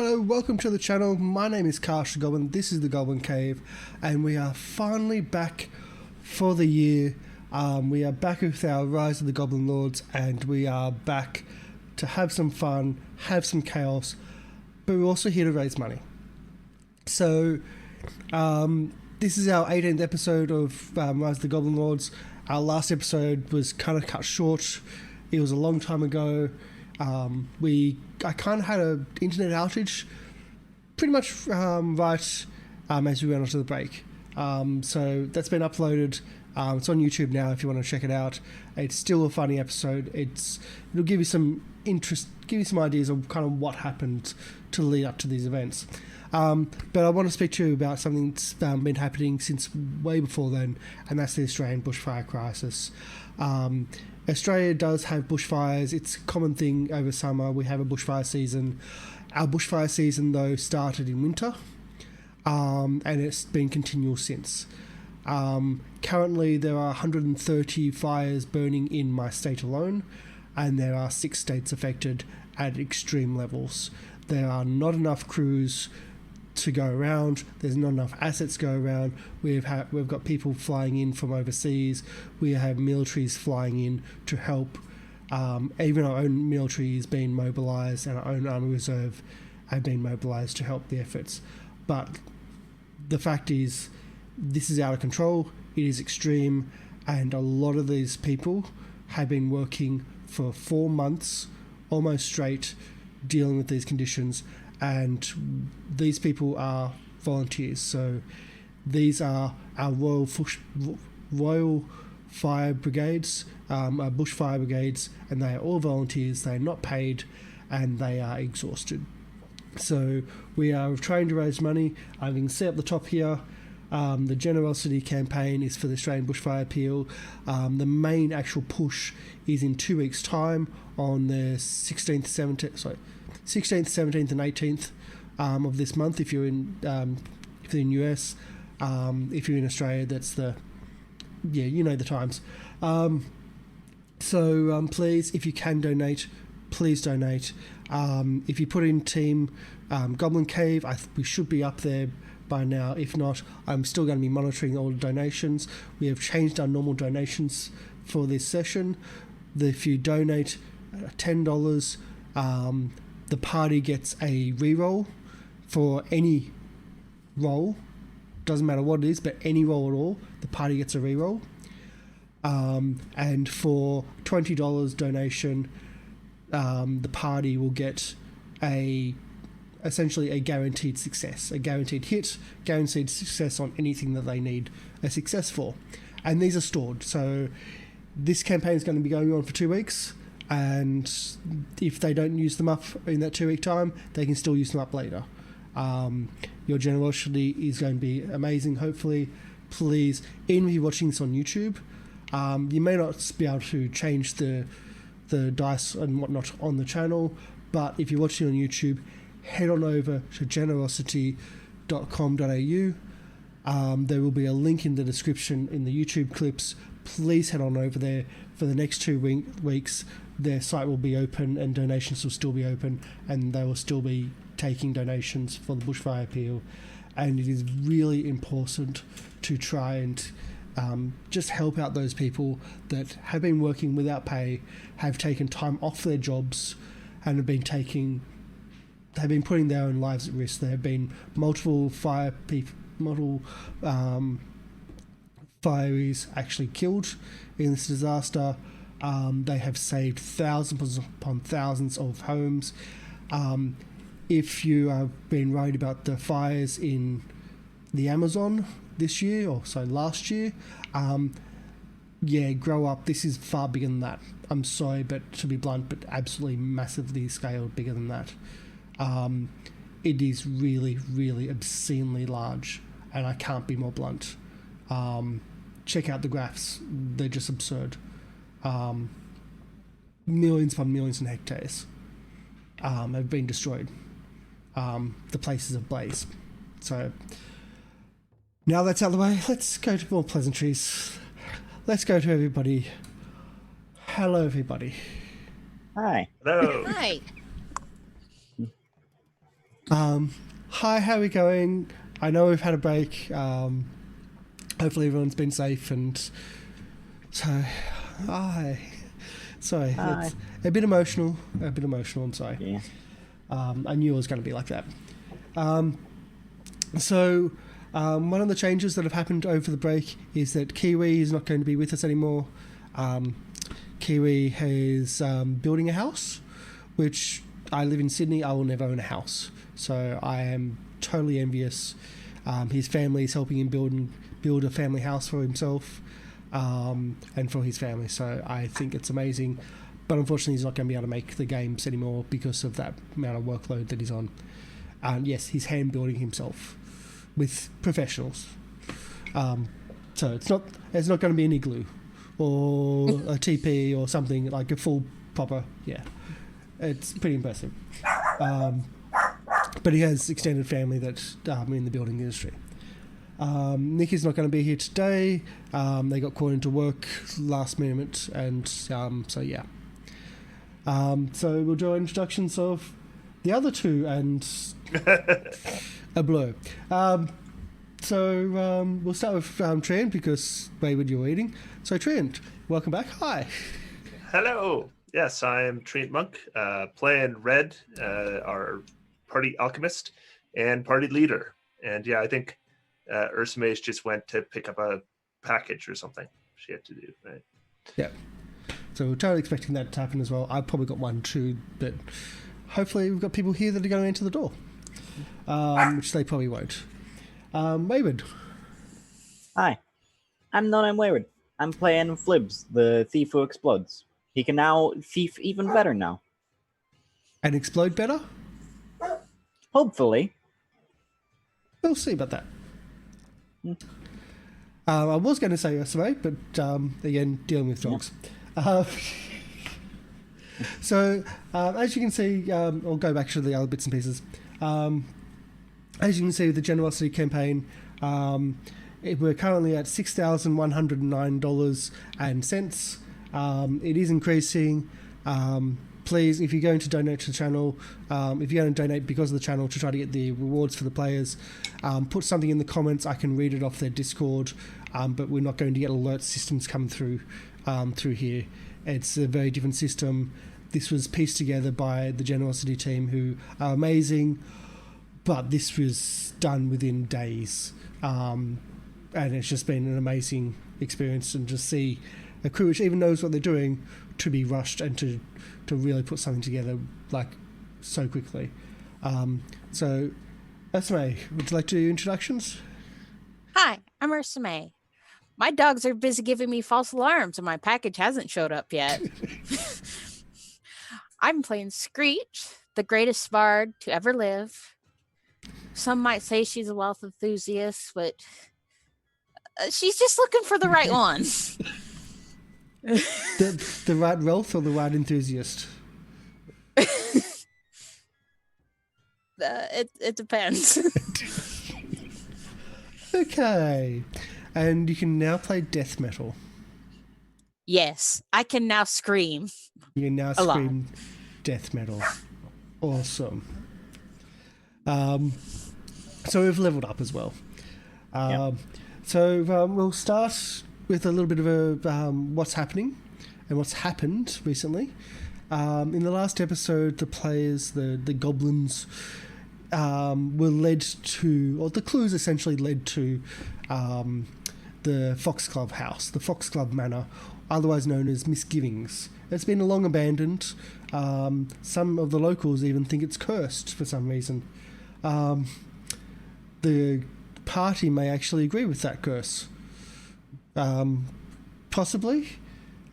Hello, welcome to the channel. My name is Karsh the Goblin. This is the Goblin Cave, and we are finally back for the year. We are back with our Rise of the Goblin'Lords, and we are back to have some fun, have some chaos, but we're also here to raise money. So, this is our 18th episode of Rise of the Goblin'Lords. Our last episode was kind of cut short. It was a long time ago. I kind of had an internet outage pretty much right as we went onto the break. So that's been uploaded. It's on YouTube now if you want to check it out. It's still a funny episode. It'll give you some interest, give you some ideas of kind of what happened to lead up to these events. But I want to speak to you about something that's been happening since way before then, and that's the Australian bushfire crisis. Australia does have bushfires. It's a common thing over summer. We have a bushfire season. Our bushfire season, though, started in winter, and it's been continual since. Currently, there are 130 fires burning in my state alone, and there are 6 states affected at extreme levels. There are not enough crews to go around. There's not enough assets to go around. We've got people flying in from overseas. We have militaries flying in to help. Even our own military is being mobilised, and our own army reserve have been mobilised to help the efforts. But the fact is, this is out of control. It is extreme, and a lot of these people have been working for 4 months, almost straight, dealing with these conditions. And these people are volunteers. So these are our Royal Fire Brigades, our bushfire brigades, and they are all volunteers. They are not paid, and they are exhausted. So we are trying to raise money. You can see up the top here, the generosity campaign is for the Australian Bushfire Appeal. The main actual push is in 2 weeks' time on the 16th, 17th and 18th of this month. If you're in US, if you're in Australia, that's the the times. So please, if you can donate, please donate. If you put in Team Goblin Cave, we should be up there by now. If not, I'm still going to be monitoring all the donations. We have changed our normal donations for this session. If you donate $10, the party gets a reroll for any roll. Doesn't matter what it is, but any roll at all, the party gets a reroll. And for $20 donation, the party will get essentially a guaranteed success, a guaranteed hit, guaranteed success on anything that they need a success for. And these are stored. So this campaign is going to be going on for 2 weeks. And if they don't use them up in that 2 week time, they can still use them up later. Your generosity is going to be amazing, hopefully. Please, even if you're watching this on YouTube, you may not be able to change the dice and whatnot on the channel, but if you're watching on YouTube, head on over to generosity.com.au. There will be a link in the description in the YouTube clips. Please head on over there. For the next 2 weeks, their site will be open and donations will still be open, and they will still be taking donations for the bushfire appeal. And it is really important to try and just help out those people that have been working without pay, have taken time off their jobs, and have been putting their own lives at risk. There have been multiple fireys actually killed in this disaster. They have saved thousands upon thousands of homes. If you have been worried about the fires in the Amazon this year, or so last year, grow up. This is far bigger than that. I'm sorry, but to be blunt, but absolutely massively scaled bigger than that. It is really, really obscenely large, and I can't be more blunt. Check out the graphs. They're just absurd. Millions upon millions in hectares have been destroyed. The place is ablaze. So now that's out of the way, let's go to more pleasantries. Let's go to everybody. Hello, everybody. Hi. Hello. Hi. Hi, how are we going? I know we've had a break. Hopefully everyone's been safe, and so, hi. Sorry, Hi. it's a bit emotional. I'm sorry. Yeah. I knew it was going to be like that. So, one of the changes that have happened over the break is that Kiwi is not going to be with us anymore. Kiwi is building a house, which I live in Sydney. I will never own a house, so I am totally envious. His family is helping him build a family house for himself and for his family, so I think it's amazing. But unfortunately, he's not going to be able to make the games anymore because of that amount of workload that he's on. Yes, he's hand building himself with professionals. So it's not going to be an igloo or a TP or something like a full proper. Yeah, it's pretty impressive. But he has extended family that in the building industry. Nick is not going to be here today. They got called into work last minute, and so yeah. So we'll do introductions of the other two and a blur. So we'll start with Trent because Wayward, you're eating. So Trent, welcome back. Hi. Hello. Yes, I am Trent Monk, playing Red, our party alchemist and party leader. And yeah, I think Ursula just went to pick up a package or something she had to do, right? Yeah. So we're totally expecting that to happen as well. I've probably got one too, but hopefully we've got people here that are going to enter the door, which they probably won't. Wayward. Hi. I'm Wayward. I'm playing Flibs, the thief who explodes. He can now thief even better now. And explode better? Hopefully. We'll see about that. I was going to say Ursula, but again, dealing with dogs. So, as you can see, I'll go back to the other bits and pieces. As you can see, the generosity campaign, we're currently at $6,109.00. It is increasing. Please, if you're going to donate to the channel, if you're going to donate because of the channel to try to get the rewards for the players, put something in the comments. I can read it off their Discord, but we're not going to get alert systems come through here. It's a very different system. This was pieced together by the generosity team, who are amazing, but this was done within days, and it's just been an amazing experience. And just see a crew which even knows what they're doing to be rushed and to really put something together like so quickly. So, Ursula, would you like to do introductions? Hi, I'm Ursula. My dogs are busy giving me false alarms and my package hasn't showed up yet. I'm playing Screech, the greatest bard to ever live. Some might say she's a wealth enthusiast, but she's just looking for the right one. The right wealth or the right enthusiast? It depends. Okay. And you can now play death metal. Yes, I can now scream. You can now scream death metal. Awesome. So we've leveled up as well. So we'll start with a little bit of what's happening and what's happened recently. In the last episode, the players, the goblins, were led to, or the clues essentially led to the Foxglove house, the Foxglove Manor, otherwise known as Misgivings. It's been long abandoned. Some of the locals even think it's cursed for some reason. The party may actually agree with that curse. Possibly.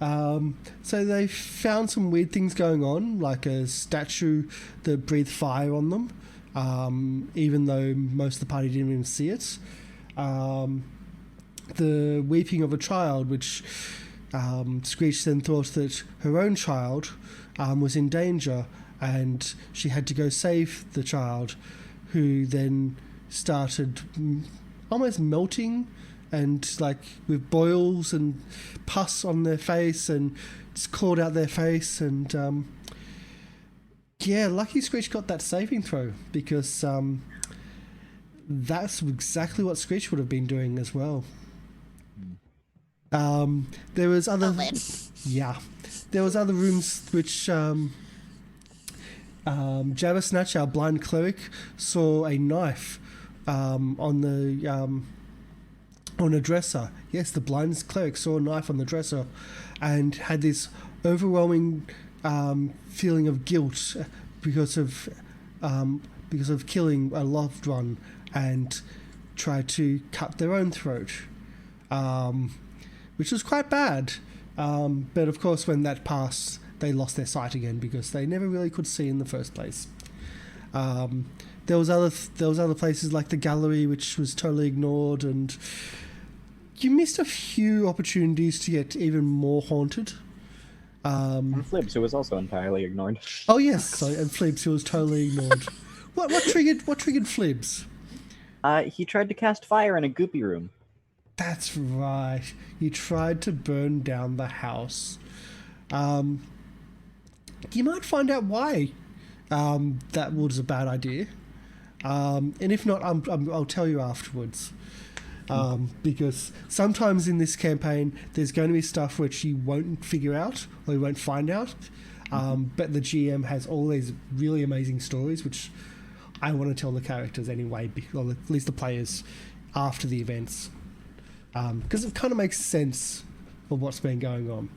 So they found some weird things going on, like a statue that breathed fire on them, even though most of the party didn't even see it. The weeping of a child, which Screech then thought that her own child was in danger and she had to go save the child, who then started almost melting and like with boils and pus on their face, and just clawed out their face, and Yeah, lucky Screech got that saving throw because that's exactly what Screech would have been doing as well. There was other, there was other rooms which Jabbersnatch, our blind cleric, saw a knife on a dresser. Yes, the blind cleric saw a knife on the dresser, and had this overwhelming feeling of guilt because of killing a loved one, and tried to cut their own throat, which was quite bad. But of course, when that passed, they lost their sight again because they never really could see in the first place. There was other places like the gallery, which was totally ignored, and you missed a few opportunities to get even more haunted. And Flibbs, who was also entirely ignored. Oh yes, and Flibbs, who was totally ignored. What triggered Flibbs? He tried to cast fire in a goopy room. That's right. You tried to burn down the house. You might find out why that was a bad idea. And if not, I'll tell you afterwards. Because sometimes in this campaign, there's going to be stuff which you won't figure out or you won't find out. But the GM has all these really amazing stories, which I want to tell the characters anyway, or at least the players, after the events. Because it kind of makes sense of what's been going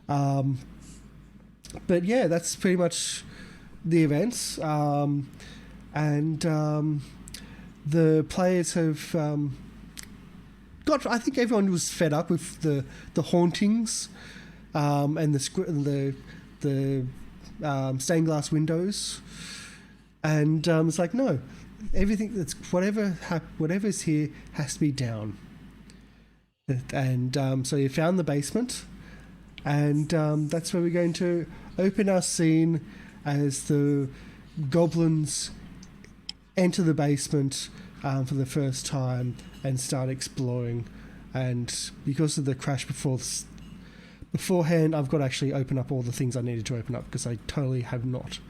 on. But yeah, that's pretty much the events. And the players have I think everyone was fed up with the hauntings and the stained glass windows. And it's like, no, everything that's whatever's here has to be down. And so you found the basement, and that's where we're going to open our scene as the goblins enter the basement for the first time and start exploring. And because of the crash beforehand, I've got to actually open up all the things I needed to open up because I totally have not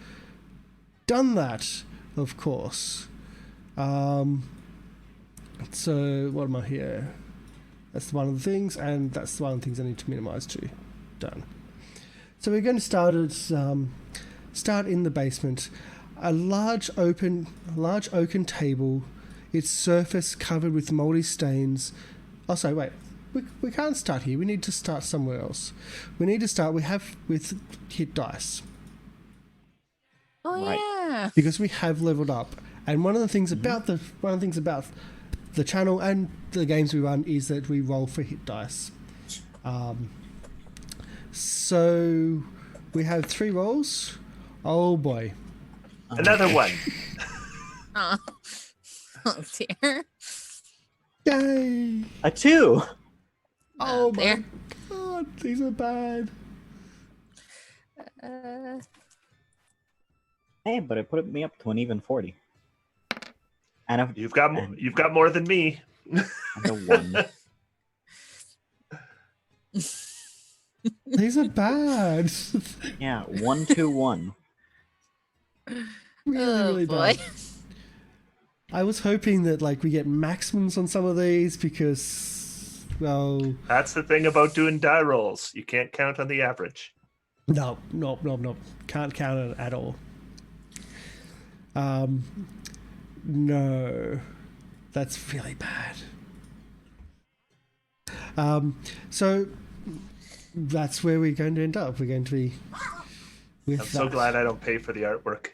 done that, of course. So what am I here? That's one of the things, and that's one of the things I need to minimize too. Done. So we're going to start in the basement. A large oaken table, its surface covered with mouldy stains. Oh, sorry, wait. We can't start here. We need to start somewhere else. We have with hit dice. Oh Right. yeah. Because we have leveled up. And one of the things about the channel and the games we run is that we roll for hit dice. So we have 3 rolls. Oh boy. Another one. Oh, dear. Yay! A 2! Oh my There. god, these are bad. Hey, but it put me up to an even 40. And You've got more than me. a 1. These are bad. Yeah, 1, 2, 1. Really boy. bad. I was hoping that we get maximums on some of these because, well, That's the thing about doing die rolls. You can't count on the average. no, can't count it at all. No, that's really bad. So that's where we're going to end up. We're going to be with I'm so glad I don't pay for the artwork.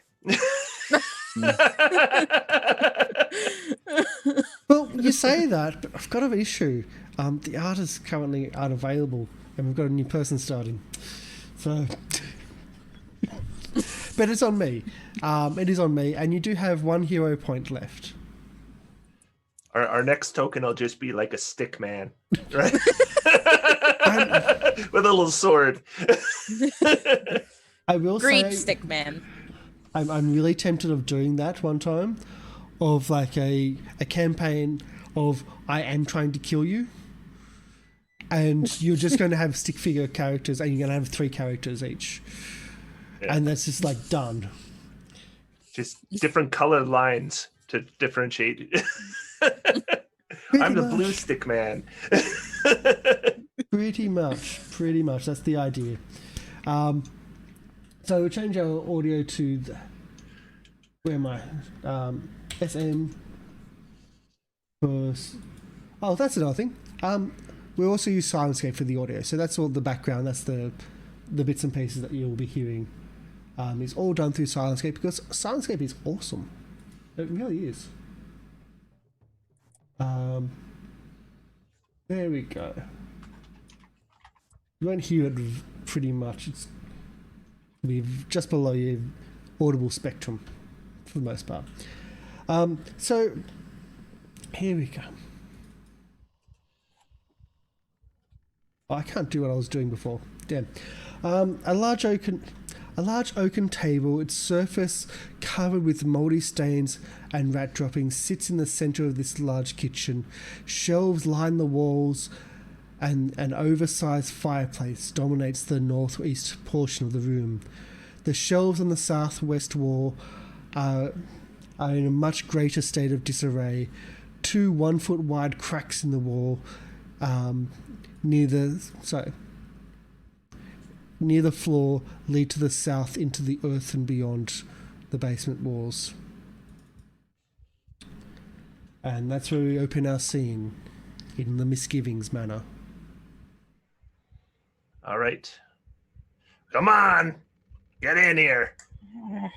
Well, you say that, but I've got an issue. The art is currently unavailable, and we've got a new person starting. So, but it's on me. It is on me, and you do have 1 hero point left. Our next token will just be like a stick man, right? With a little sword. I will Great say, stick man. I'm really tempted of doing that one time, of a campaign of I am trying to kill you, and you're just going to have stick figure characters, and you're going to have 3 characters each. and that's just like done. Just different color lines to differentiate. I'm the blue stick man. Pretty much. That's the idea. So we'll change our audio to where am I? SM. Oh, that's another thing. We also use Syrinscape for the audio, so that's all the background. That's the bits and pieces that you'll be hearing. It's all done through Syrinscape because Syrinscape is awesome. It really is. There we go. You won't hear it pretty much. It's be just below your audible spectrum for the most part. So here we go. Oh, I can't do what I was doing before. Damn. A large oaken table, its surface covered with mouldy stains and rat droppings, sits in the centre of this large kitchen. Shelves line the walls, and an oversized fireplace dominates the northeast portion of the room. The shelves on the southwest wall are in a much greater state of disarray. 2 1-foot wide cracks in the wall near the floor lead to the south into the earth and beyond the basement walls. And that's where we open our scene, in the Misgivings manor. All right. Come on. Get in here. I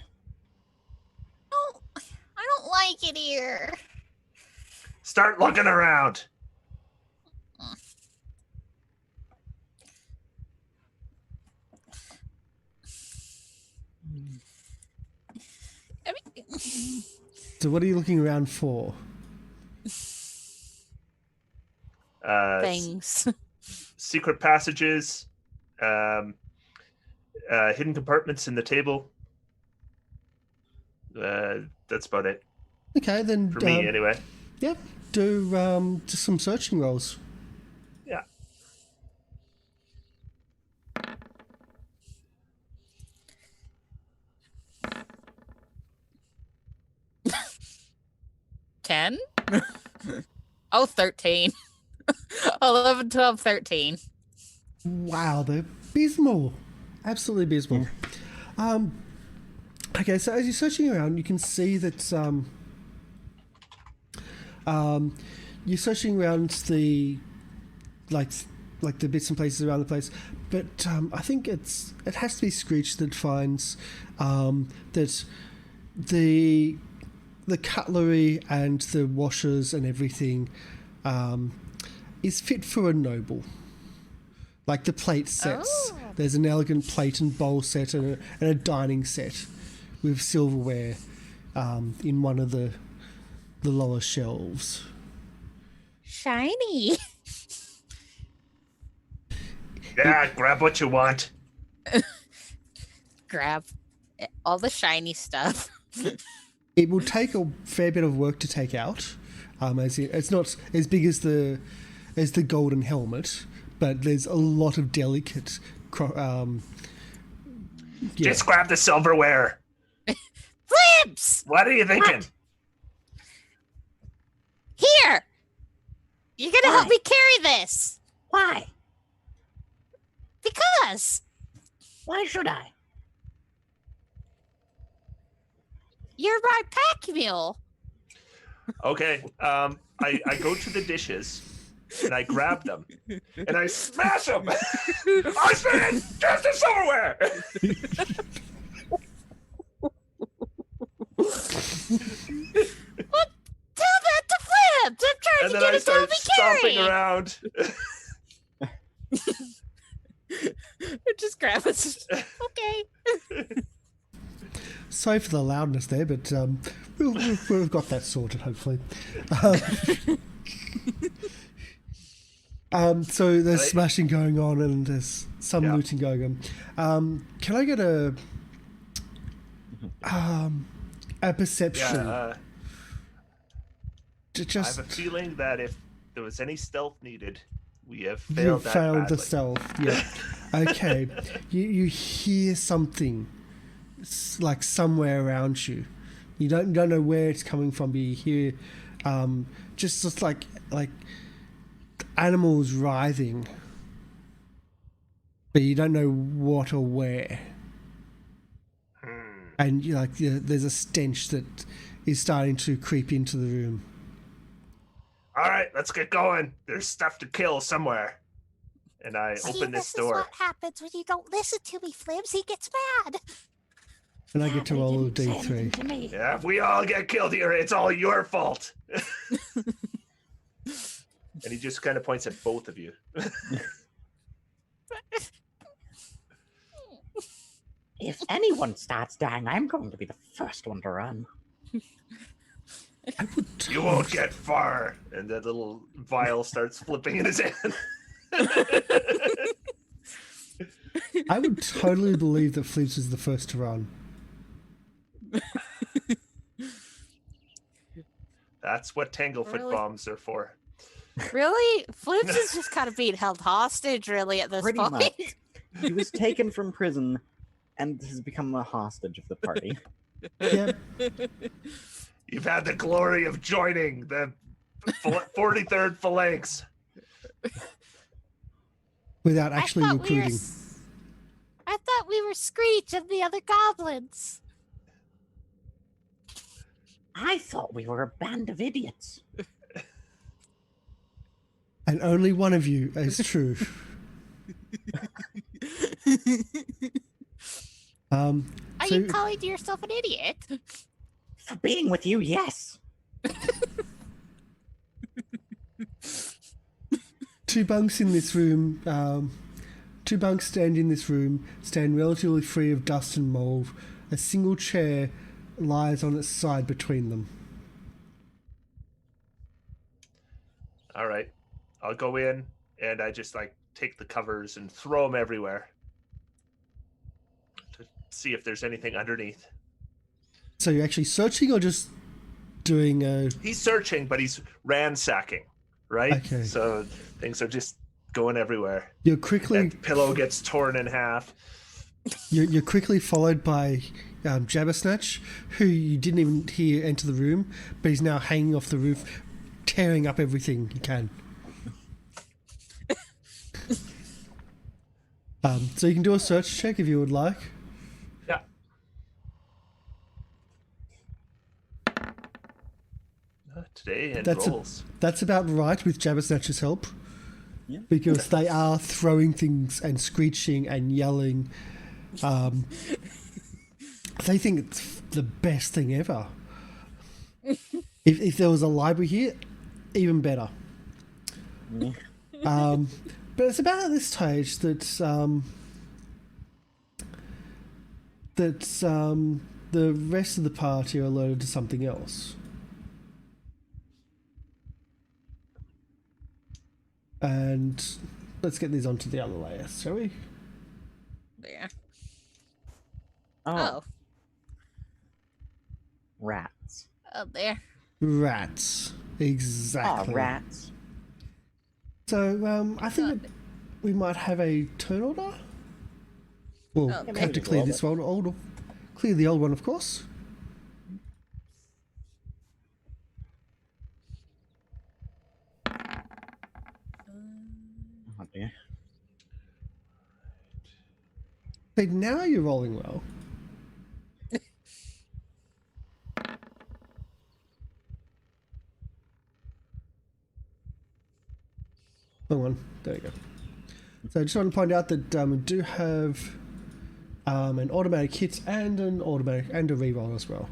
don't like it here. Start looking around. So what are you looking around for? Things. Secret passages, hidden compartments in the table. That's about it. Okay, then for me, anyway. Yep. Do just some searching rolls. Yeah. $10? Oh, 13. 11, 12, 13. Wow, they're abysmal. Absolutely abysmal. Okay, so as you're searching around, you can see that you're searching around the like the bits and places around the place, but I think it has to be Screech that finds that the cutlery and the washers and everything is fit for a noble. Like the plate sets. Oh. There's an elegant plate and bowl set and a dining set with silverware in one of the lower shelves. Shiny. Yeah, grab what you want. Grab all the shiny stuff. It will take a fair bit of work to take out. It's not as big as the golden helmet, but there's a lot of delicate. Just grab the silverware. Flips! What are you thinking? What? Here! You're gonna help me carry this! Why? Because! Why should I? You're my pack mule! Okay. I go to the dishes and I grab them and I smash them. I said, just the silverware. What? Tell that to Flips! I'm trying And to then get I him to help start me stomping carry! around. Just grab it. Okay. Sorry for the loudness there, but we've got that sorted, hopefully. So there's smashing going on and there's some looting going on. Can I get a perception? Yeah, I Just have a feeling that if there was any stealth needed, we have you failed that failed the badly. stealth. Yeah. Okay. You hear something like somewhere around you. You don't know where it's coming from, but you hear just like animals writhing, but you don't know what or where. And there's a stench that is starting to creep into the room. All right, let's get going. There's stuff to kill somewhere. And I open this door. This is what happens when you don't listen to me, Flims. He gets mad. And I get to roll a They didn't say anything D3. to me. Yeah, if we all get killed here, it's all your fault. And he just kind of points at both of you. If anyone starts dying, I'm going to be the first one to run. You won't get far. And that little vial starts flipping in his hand. I would totally believe that Flips is the first to run. That's what Tanglefoot Really? bombs are for. Really? Flips is just kind of being held hostage, really, at this Pretty point. much. He was taken from prison and has become a hostage of the party. Yep. You've had the glory of joining the 43rd Phalanx. Without actually recruiting. I thought we were Screech and the other goblins. I thought we were a band of idiots. And only one of you is true. Are So- you calling yourself an idiot? For being with you, yes. Two bunks in this room, two bunks stand in this room, stand relatively free of dust and mold. A single chair lies on its side between them. All right. I'll go in and I just take the covers and throw them everywhere to see if there's anything underneath. So you're actually searching or just doing a... He's searching, but he's ransacking, right? Okay. So things are just going everywhere. You're quickly... And the pillow gets torn in half. You're quickly followed by Jabbersnatch, who you didn't even hear enter the room, but he's now hanging off the roof, tearing up everything he can. So you can do a search check if you would like. Yeah. Today and rolls. That's about right with Jabbersnatch's help. Yeah. Because they are throwing things and screeching and yelling. They think it's the best thing ever. If there was a library here, even better. But it's about at this stage that the rest of the party are alerted to something else. And let's get these onto the other layers, shall we? There. Oh, Oh. rats. Oh, there. Rats. Exactly. Oh, rats. So, I think that we might have a turn order. We'll Oh, have to clear this one. Clear the old one, of course. Oh, dear. But now you're rolling well. Wrong one. There you go. So I just want to point out that we do have an automatic hit and an automatic and a reroll as well.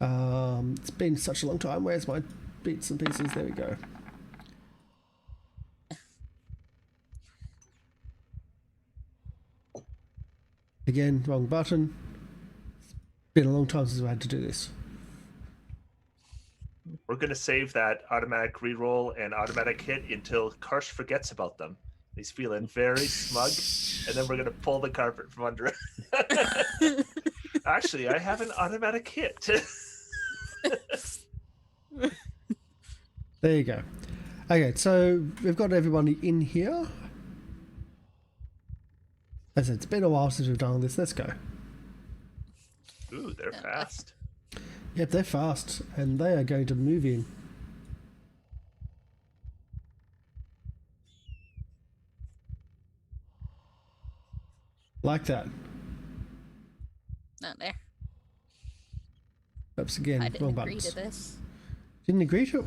It's been such a long time. Where's my bits and pieces? There we go. Again, wrong button. It's been a long time since I had to do this. We're going to save that automatic reroll and automatic hit until Karsh forgets about them. He's feeling very smug, and then we're going to pull the carpet from under it. Actually, I have an automatic hit. There you go. Okay, so we've got everybody in here. As I said, it's been a while since we've done this. Let's go. Ooh, they're fast. Yep, they're fast, and they are going to move in. Like that. Not there. Oops, again, I wrong didn't agree buttons. to this. Didn't agree to it?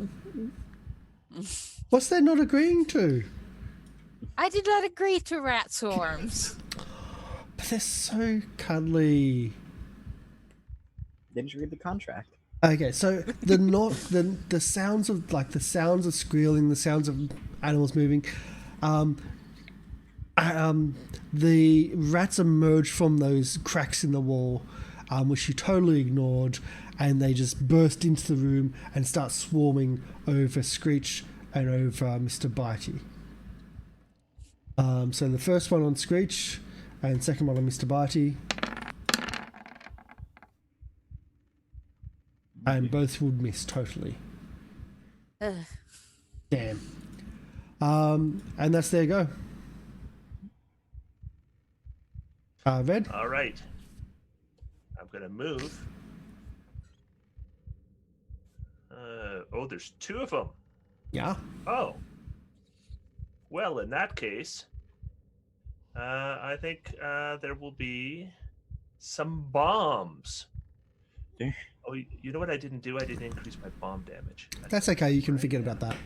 What's that not agreeing to? I did not agree to rat swarms. But they're so cuddly. Didn't you read the contract? Okay, so the sounds of the sounds of squealing, the sounds of animals moving, the rats emerge from those cracks in the wall, which you totally ignored, and they just burst into the room and start swarming over Screech and over Mr. Bitey. So the first one on Screech and second one on Mr. Bitey. And both would miss totally. Ugh. Damn. And that's their go. Red? All right. I'm going to move. Oh, there's two of them. Yeah. Oh. Well, in that case, I think there will be some bombs. Yeah. Oh, you know what I didn't do? I didn't increase my bomb damage. That's okay. You can forget about that.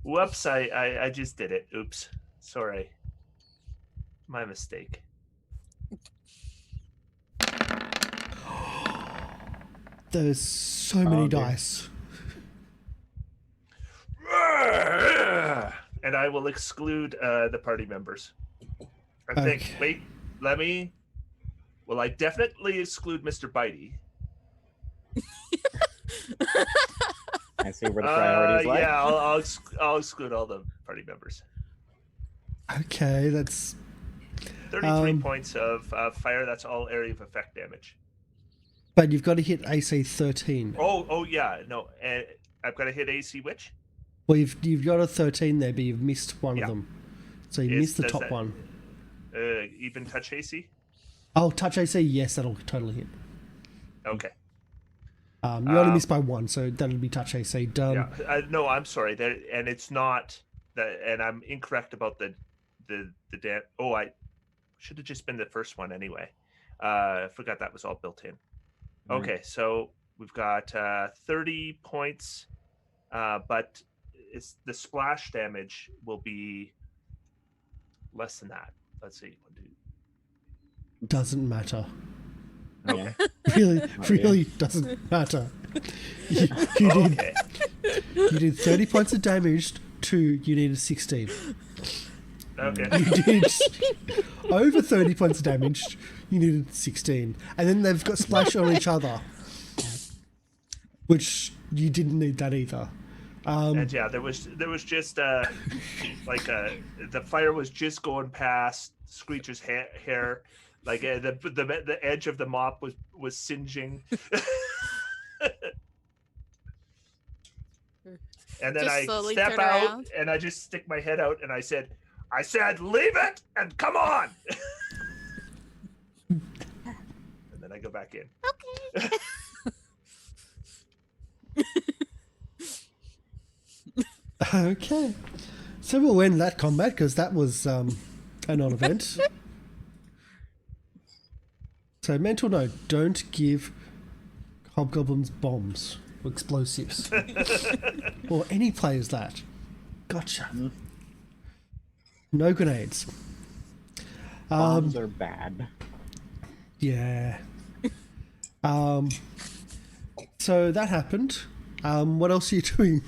Whoops, I just did it. Oops. Sorry. My mistake. There's so many dear. dice. And I will exclude the party members. I think. Okay. Wait, let me. Well, I definitely exclude Mr. Bitey. I see where the priorities lie. Yeah, I'll exclude all the party members. Okay, that's 33 points of fire. That's all area of effect damage. but you've got to hit AC 13. Oh yeah, no, and I've got to hit AC which? Well, you've got a 13 there, but you've missed one Yeah. of them. So you missed the Does top that- one. Even touch AC? Oh, touch AC, yes, that'll totally hit. Okay. You only missed by one, so that'll be touch AC done. Yeah. No, I'm sorry. And it's not that, and I'm incorrect about the damn. Oh, I should have just been the first one anyway. I forgot that was all built in. Okay, so we've got 30 points, but it's the splash damage will be less than that. Let's see. Doesn't matter. Yeah. Really doesn't matter. You Okay. did 30 points of damage to you needed 16. Okay. You did over 30 points of damage, you needed 16. And then they've got splash on each other, which you didn't need that either. And yeah, there was just the fire was just going past Screech's hair, like the edge of the mop was singeing. And then Just I slowly step turn out around. and I just stick my head out and I said, leave it and come on. And then I go back in. Okay. Okay. So we'll end that combat because that was a non-event. So mental note, don't give hobgoblins bombs or explosives. Or any players that. Gotcha. No grenades. Bombs are bad. Yeah. So that happened. What else are you doing?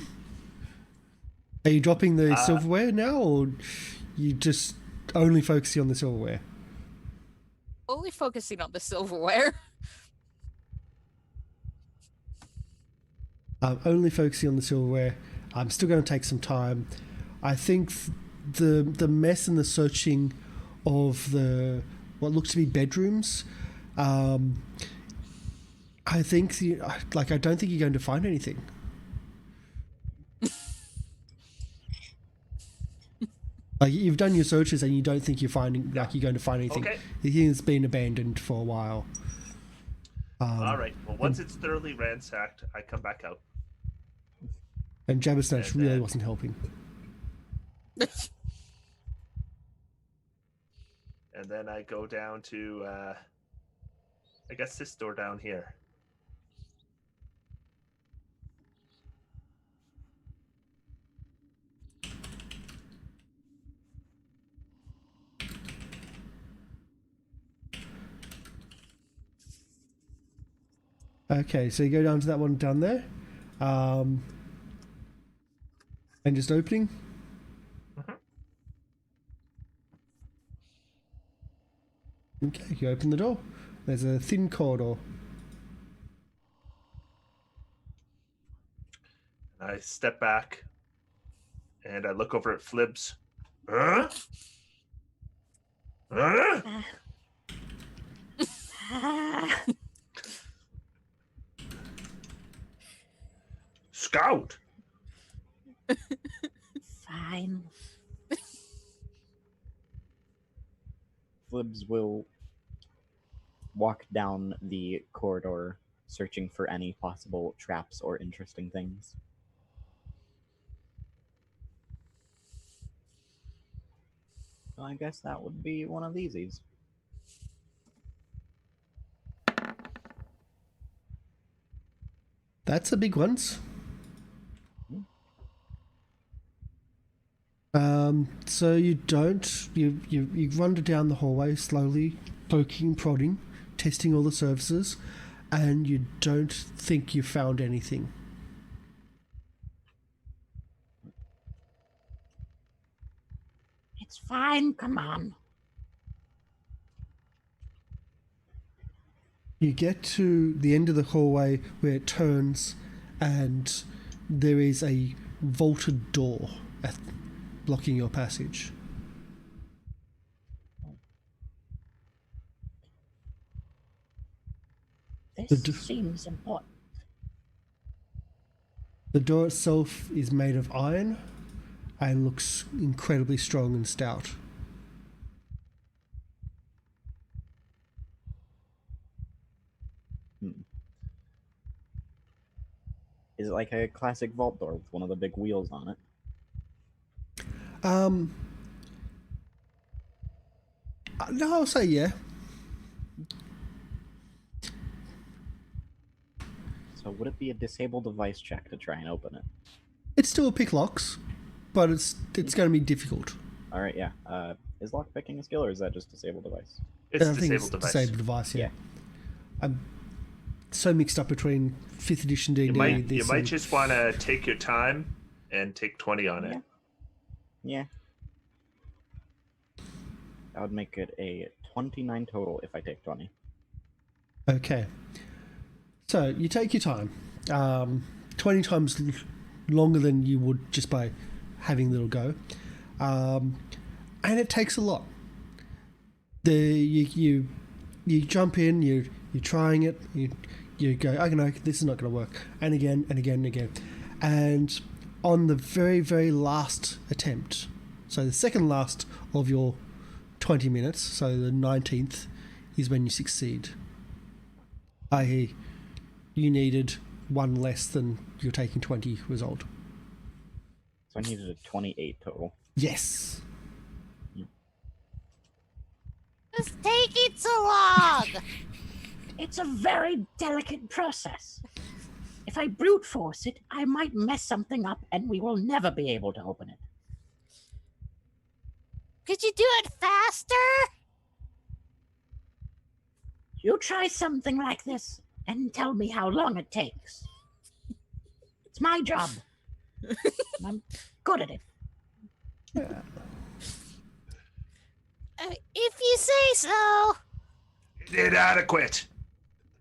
Are you dropping the silverware now, or you just only focusing on the silverware? Only focusing on the silverware. Only focusing on the silverware. I'm still going to take some time. I think the mess and the searching of the what looks to be bedrooms. I think I don't think you're going to find anything. Like you've done your searches and you don't think you're going to find anything. Okay. You think it's been abandoned for a while. All right. Well, once it's thoroughly ransacked, I come back out. And Jabber Snatch And really then- wasn't helping. And then I go down to, I guess this door down here. Okay, so you go down to that one down there. And just opening. Okay, you open the door. There's a thin corridor. I step back and I look over at Flibs. Huh? Huh? Scout. Fine. Flibs will walk down the corridor, searching for any possible traps or interesting things. Well, I guess that would be one of these. That's a big one. So you wander down the hallway slowly, poking, prodding, testing all the surfaces, and you don't think you found anything. It's fine. Come on. You get to the end of the hallway where it turns, and there is a vaulted door blocking your passage. This seems important. The door itself is made of iron and looks incredibly strong and stout. Is it like a classic vault door with one of the big wheels on it? No, I'll say yeah. So would it be a disable device check to try and open it? It's still a pick locks, but it's going to be difficult. All right, yeah. Is lockpicking a skill, or is that just disable device? It's I think disabled device. Disabled device, yeah. Yeah. I'm so mixed up between 5th edition D&D. You might just want to take your time and take 20 on it. Yeah. That would make it a 29 total if I take 20. Okay. So you take your time. 20 times longer than you would just by having a little go. And it takes a lot. You jump in, you're trying it, you go, okay, no, this is not going to work. And again, and again, and again. And on the very, very last attempt, so the second last of your 20 minutes, so the 19th, is when you succeed. I.e., you needed one less than your taking 20 result. So I needed a 28 total. Yes. It's taking so long. It's a very delicate process. If I brute force it, I might mess something up and we will never be able to open it. Could you do it faster? You try something like this and tell me how long it takes. It's my job. I'm good at it. If you say so. Inadequate.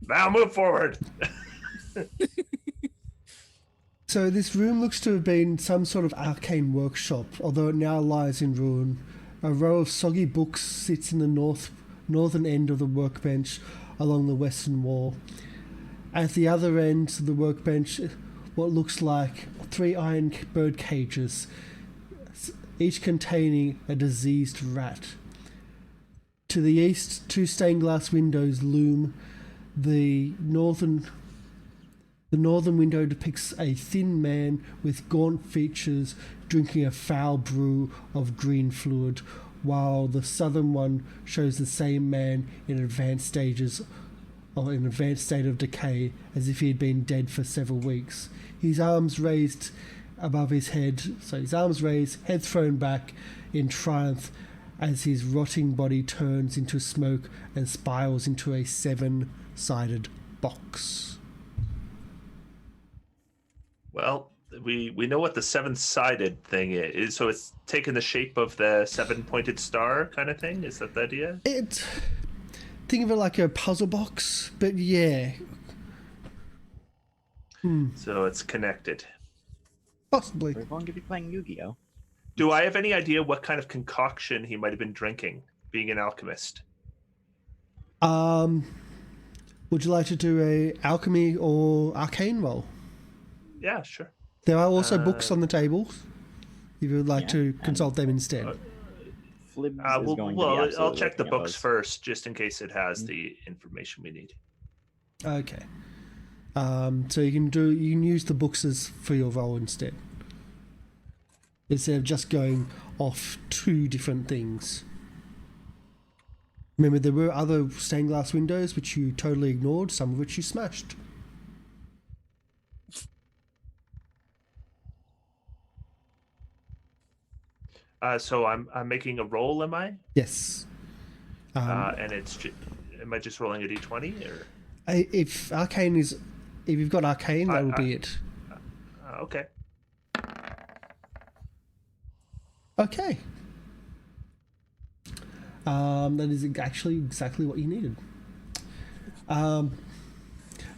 Now move forward. So this room looks to have been some sort of arcane workshop, although it now lies in ruin. A row of soggy books sits in the northern end of the workbench along the western wall. At the other end of the workbench, what looks like 3 iron bird cages each containing a diseased rat. To the east, 2 stained glass windows loom. The northern window depicts a thin man with gaunt features drinking a foul brew of green fluid, while the southern one shows the same man in advanced state of decay, as if he had been dead for several weeks. His arms raised above his head, head thrown back in triumph as his rotting body turns into smoke and spirals into a 7-sided box. Well, we know what the 7-sided thing is, so it's taken the shape of the 7-pointed star kind of thing. Is that the idea? Think of it like a puzzle box, but yeah. So it's connected. Possibly. We're going to be playing Yu-Gi-Oh! Do I have any idea what kind of concoction he might have been drinking, being an alchemist? Would you like to do a alchemy or arcane roll? Yeah, sure. There are also books on the tables, if you would like to consult them instead. Flibs is going to be I'll absolutely check the looking at books those. first, just in case it has the information we need. Okay. So you can use the books for your roll instead, of just going off 2 different things. Remember, there were other stained glass windows which you totally ignored, some of which you smashed. So I'm making a roll, am I? Yes. And am I just rolling a d20 or? If you've got arcane, that would be it. Okay. Okay. That is actually exactly what you needed.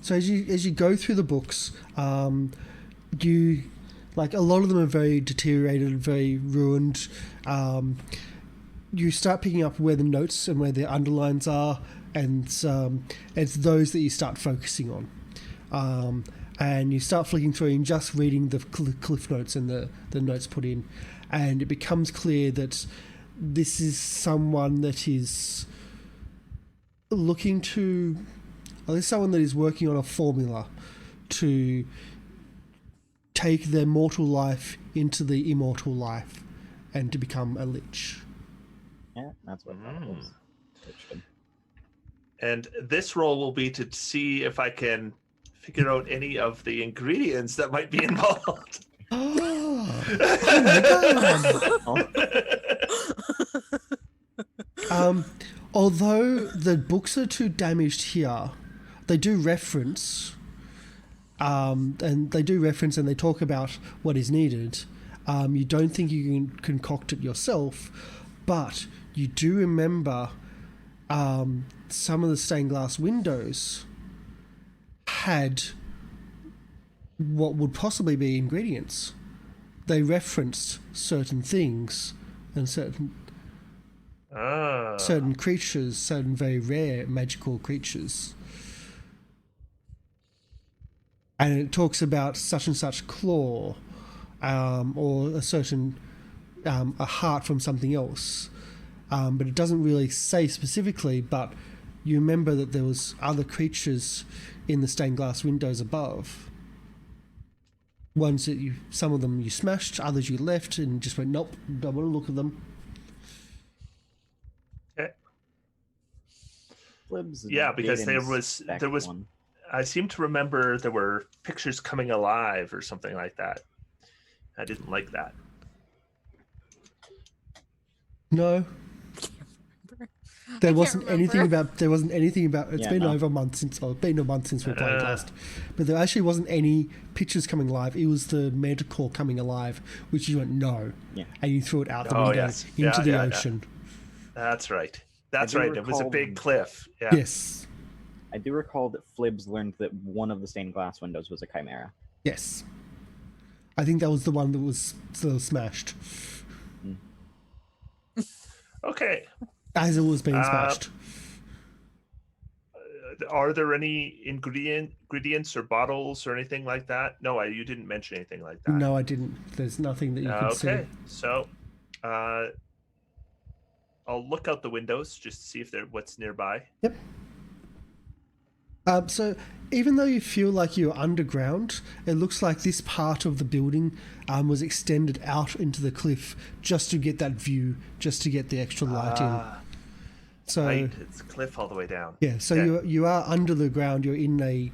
So as you go through the books, you, like, a lot of them are very deteriorated, very ruined. You start picking up where the notes and where the underlines are, and it's those that you start focusing on. And you start flicking through and just reading the cliff notes and the notes put in, and it becomes clear that this is someone that is looking to, or this is someone that is working on a formula to take their mortal life into the immortal life and to become a lich. Yeah, that's what that was. And this roll will be to see if I can figure out any of the ingredients that might be involved. Oh my god! Although the books are too damaged here, they do reference, and they talk about what is needed. You don't think you can concoct it yourself, but you do remember some of the stained glass windows had what would possibly be ingredients. They referenced certain things and certain creatures, certain very rare magical creatures. And it talks about such and such claw, or a certain a heart from something else. But it doesn't really say specifically, but you remember that there was other creatures in the stained glass windows above. Ones that some of them you smashed, others you left and just went, nope, don't want to look at them. Okay. Flibs Yeah, because there was one. I seem to remember there were pictures coming alive or something like that. I didn't like that. No. There wasn't anything about. It's been over a month since we played last, but there actually wasn't any pictures coming alive. It was the metacore coming alive, which you went no, and you threw it out the window into the ocean. That's right. That's right. It was a big cliff. Yeah. Yes. I do recall that Flibs learned that one of the stained glass windows was a chimera. Yes. I think that was the one that was still smashed. Okay. As it was being smashed. Are there any ingredients or bottles or anything like that? No, you didn't mention anything like that. No, I didn't. There's nothing that you could see. Okay, so I'll look out the windows just to see if what's nearby. Yep. So even though you feel like you're underground, it looks like this part of the building was extended out into the cliff just to get that view, just to get the extra light in. So Right, it's a cliff all the way down. yeah, so Okay. you are under the ground. You're in a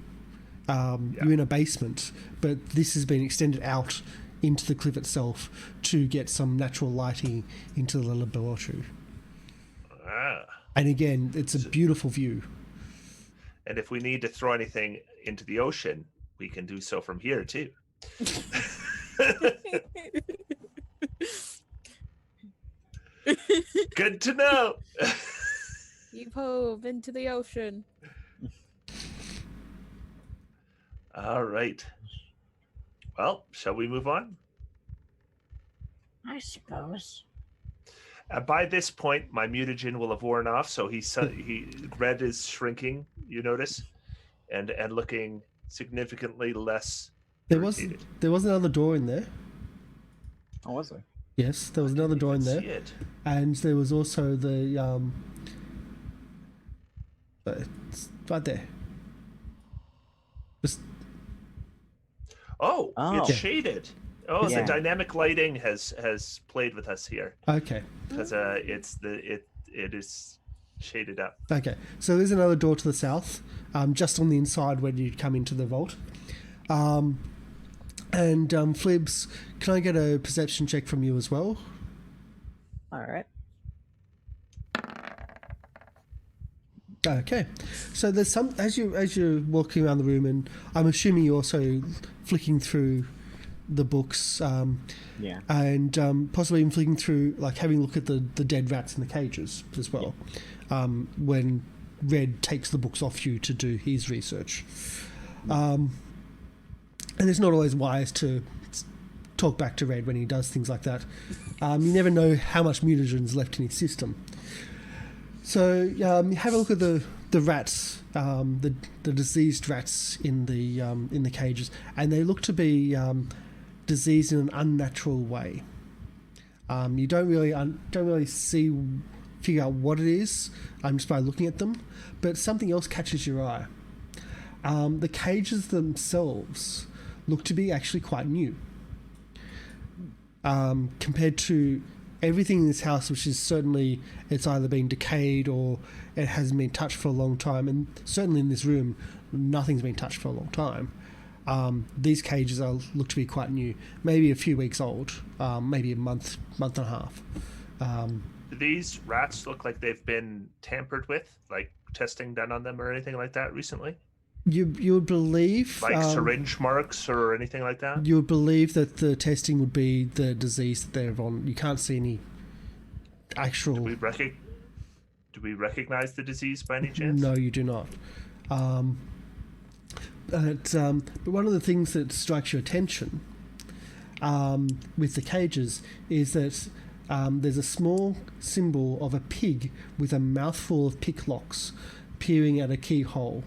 you're in a basement, but this has been extended out into the cliff itself to get some natural lighting into the laboratory. Ah. And again, it's a beautiful view. And if we need to throw anything into the ocean, we can do so from here too. Good to know. You hove into the ocean. All right. Well, shall we move on? I suppose. By this point, my mutagen will have worn off, so Red is shrinking. You notice, and looking significantly less. There was another door in there. Oh, was there? Yes, there was another door in there. See it. And there was also the it's right there. Just Oh, Oh. it's Yeah. shaded. Oh, Yeah. the dynamic lighting has played with us here okay. because it is shaded up. Okay. So there's another door to the south, just on the inside when you come into the vault. And Flibs, can I get a perception check from you as well? All right. Okay, so there's some as you're walking around the room, and I'm assuming you're also flicking through the books, Yeah. and possibly even flicking through, like having a look at the dead rats in the cages as well. When Red takes the books off you to do his research, and it's not always wise to talk back to Red when he does things like that. You never know how much mutagen's left in his system. So have a look at the rats, the diseased rats in the cages, and they look to be diseased in an unnatural way. You don't really figure out what it is just by looking at them, but something else catches your eye. The cages themselves look to be actually quite new, compared to everything in this house, which is certainly, it's either been decayed or it hasn't been touched for a long time, and certainly in this room nothing's been touched for a long time. These cages look to be quite new, maybe a few weeks old, maybe a month and a half. Do these rats look like they've been tampered with, like testing done on them or anything like that recently? You would believe, Like syringe marks or anything like that? you would believe that the testing would be the disease that they're on. You can't see any actual. Do we recognize the disease by any chance? No, you do not. But one of the things that strikes your attention with the cages is that there's a small symbol of a pig with a mouthful of picklocks peering at a keyhole.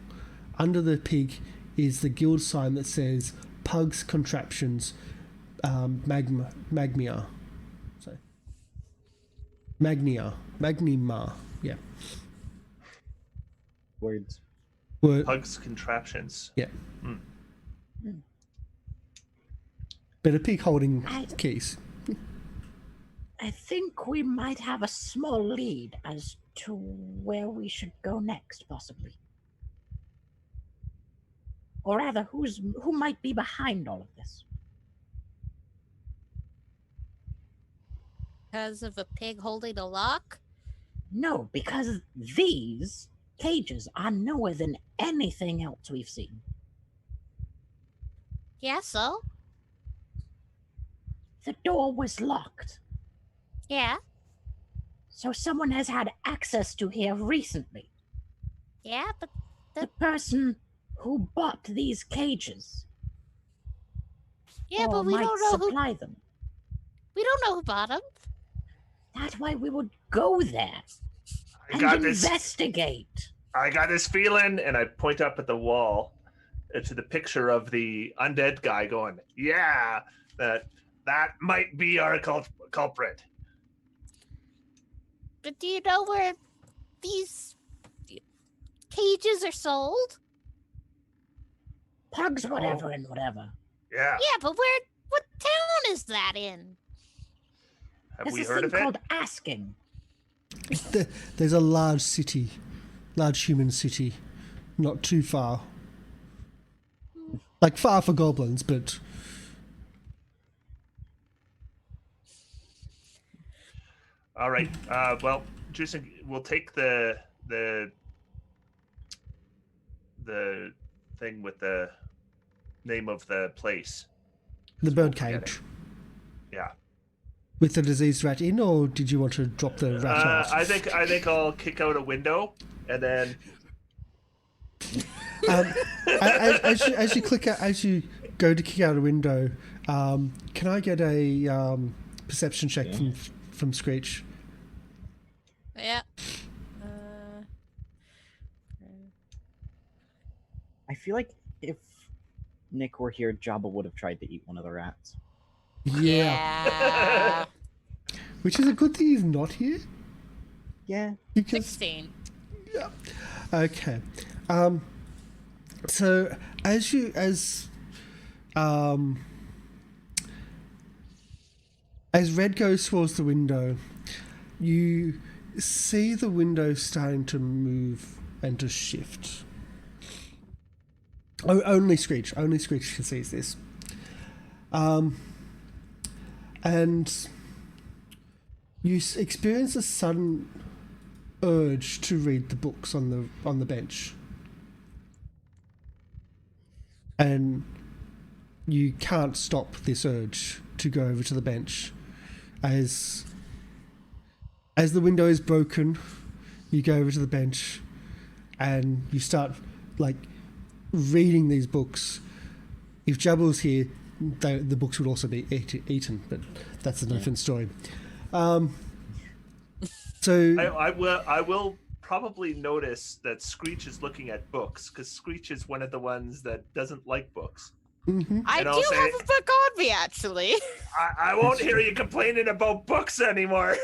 Under the pig is the guild sign that says Pugs Contraptions Magnima. Yeah. Words. Pugs contraptions. Yeah. But a pig holding keys. I think we might have a small lead as to where we should go next, possibly. Or rather, who might be behind all of this? Because of a pig holding a lock? No, because these cages are newer than anything else we've seen. Yeah, so? The door was locked, Yeah. so someone has had access to here recently. Yeah, but The person who bought these cages. yeah, or but we might don't know who supply them. bought them. That's why we would go there I got this. investigate. I got this feeling, and I point up at the wall to the picture of the undead guy, going, "Yeah, that might be our culprit." But do you know where these cages are sold? Pugs, whatever, and whatever. Yeah. Yeah, but what town is that in? Have There's we this heard thing of it? called asking. There's a large city, large human city, not too far. Like far for goblins, but All right. Well, Jason, we'll take the thing with the name of the place. the So we'll bird forget cage. it. Yeah. With the diseased rat in, or did you want to drop the rat out? I think I'll kick out a window and then. As you click out, as you go to kick out a window, can I get a perception check from Screech? Yeah. I feel like if Nick were here, Jabba would have tried to eat one of the rats. Yeah. Which is a good thing he's not here. Yeah. Because 16. okay, so as Red goes towards the window, you see the window starting to move and to shift. Oh, only Screech can see this. And you experience a sudden urge to read the books on the bench, and you can't stop this urge to go over to the bench. As the window is broken, you go over to the bench, and you start like reading these books. If Jabba was here, the books would also be eaten, but that's a different story. So I will probably notice that Screech is looking at books because Screech is one of the ones that doesn't like books. mhm. I And do I'll say- have a book on me, actually. I won't hear you complaining about books anymore.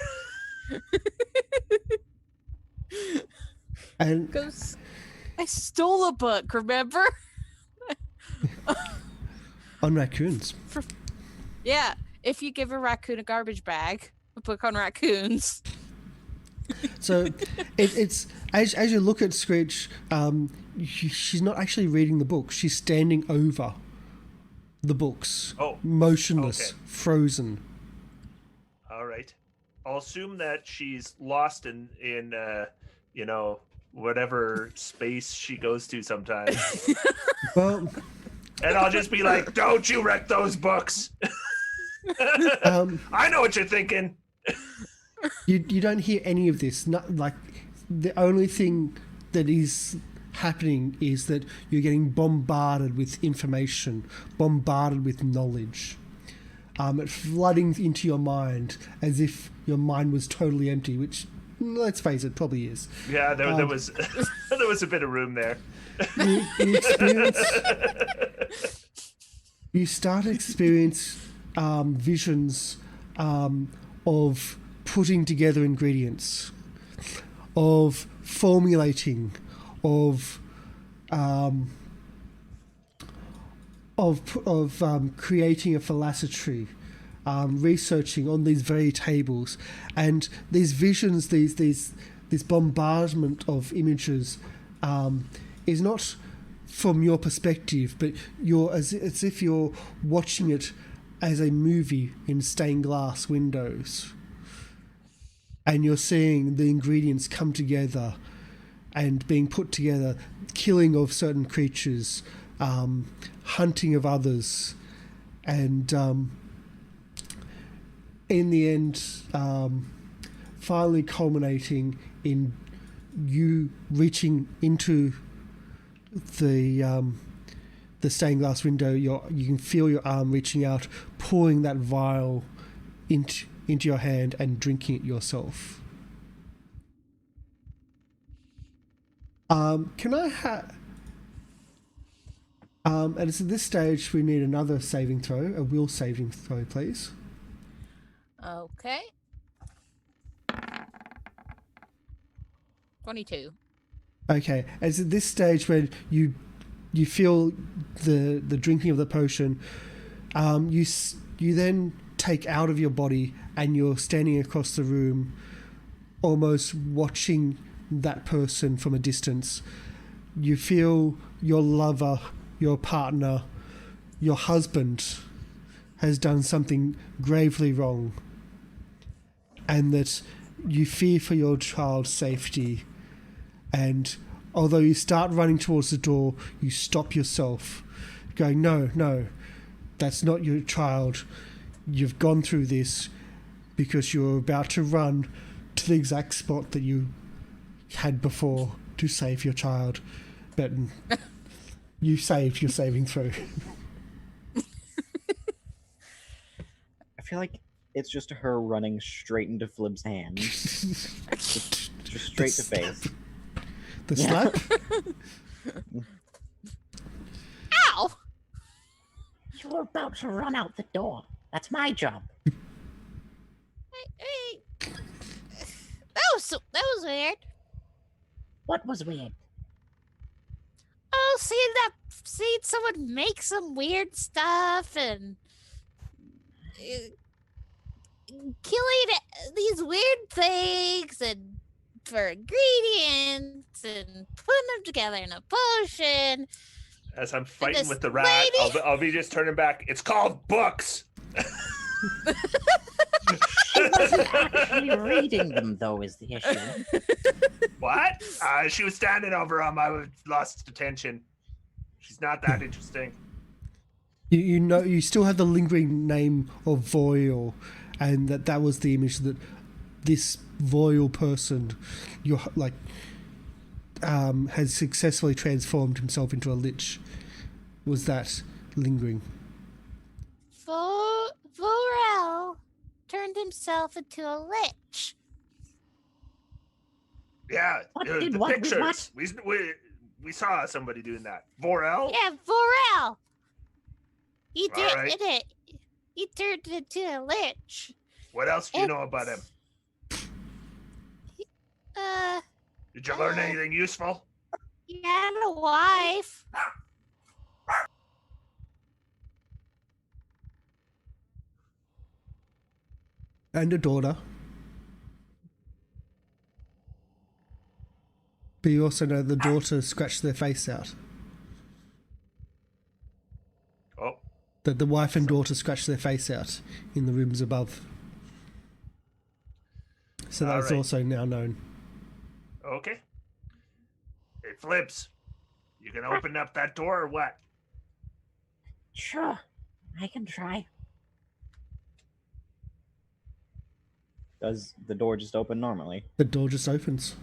And Because I stole a book, remember? on raccoons. Yeah, if you give a raccoon a garbage bag, a book on raccoons. So it's as you look at Screech, she's not actually reading the book. She's standing over the books, motionless, okay. frozen. All right. I'll assume that she's lost in whatever space she goes to sometimes. Well, And I'll just be like, don't you wreck those books. I know what you're thinking. you don't hear any of this. Not like the only thing that is happening is that you're getting bombarded with information, bombarded with knowledge. It's flooding into your mind as if your mind was totally empty, which, let's face it, probably is. Yeah, there was there was a bit of room there. You start to experience visions of putting together ingredients, of formulating, of creating a phylactery, researching on these very tables, and these visions, this bombardment of images, is not from your perspective, but it's as if you're watching it as a movie in stained glass windows, and you're seeing the ingredients come together and being put together, killing of certain creatures, hunting of others, and in the end, finally culminating in you reaching into the stained glass window. You can feel your arm reaching out, pouring that vial into your hand and drinking it yourself. Can I have... and it's at this stage we need another saving throw, a will saving throw, please. Okay. 22. Okay, it's at this stage when you feel the drinking of the potion, you then take out of your body and you're standing across the room, almost watching that person from a distance. You feel your lover, your partner, your husband has done something gravely wrong, and that you fear for your child's safety. And although you start running towards the door, you stop yourself, going, no, that's not your child. You've gone through this because you're about to run to the exact spot that you had before to save your child. But you're saving through. I feel like it's just her running straight into Flib's hand. just straight to face. The slap? Ow! You were about to run out the door. That's my job. Hey, that was weird. What was weird? Oh, seeing someone make some weird stuff and killing these weird things and for ingredients and putting them together in a potion. As I'm fighting this with the rat, lady- I'll be just turning back. It's called books. She wasn't actually reading them, though, is the issue. What? She was standing over him. I lost attention. She's not that interesting. You know, you still have the lingering name of Voil, and that was the image that this Voil person, has successfully transformed himself into a lich. Was that lingering? Vorel turned himself into a lich. Yeah, What the did what? pictures. What? We saw somebody doing that. Vorel? Yeah, Vorel. He did Alright. it. He turned into a lich. What else do you know about him? Did you learn anything useful? He had a wife. And a daughter. But you also know the daughter scratched their face out. Oh, That the wife and daughter scratched their face out in the rooms above. So that was Alright. also now known. okay. Hey, Flips, you gonna open up that door or what? Sure, I can try. Does the door just open normally? The door just opens.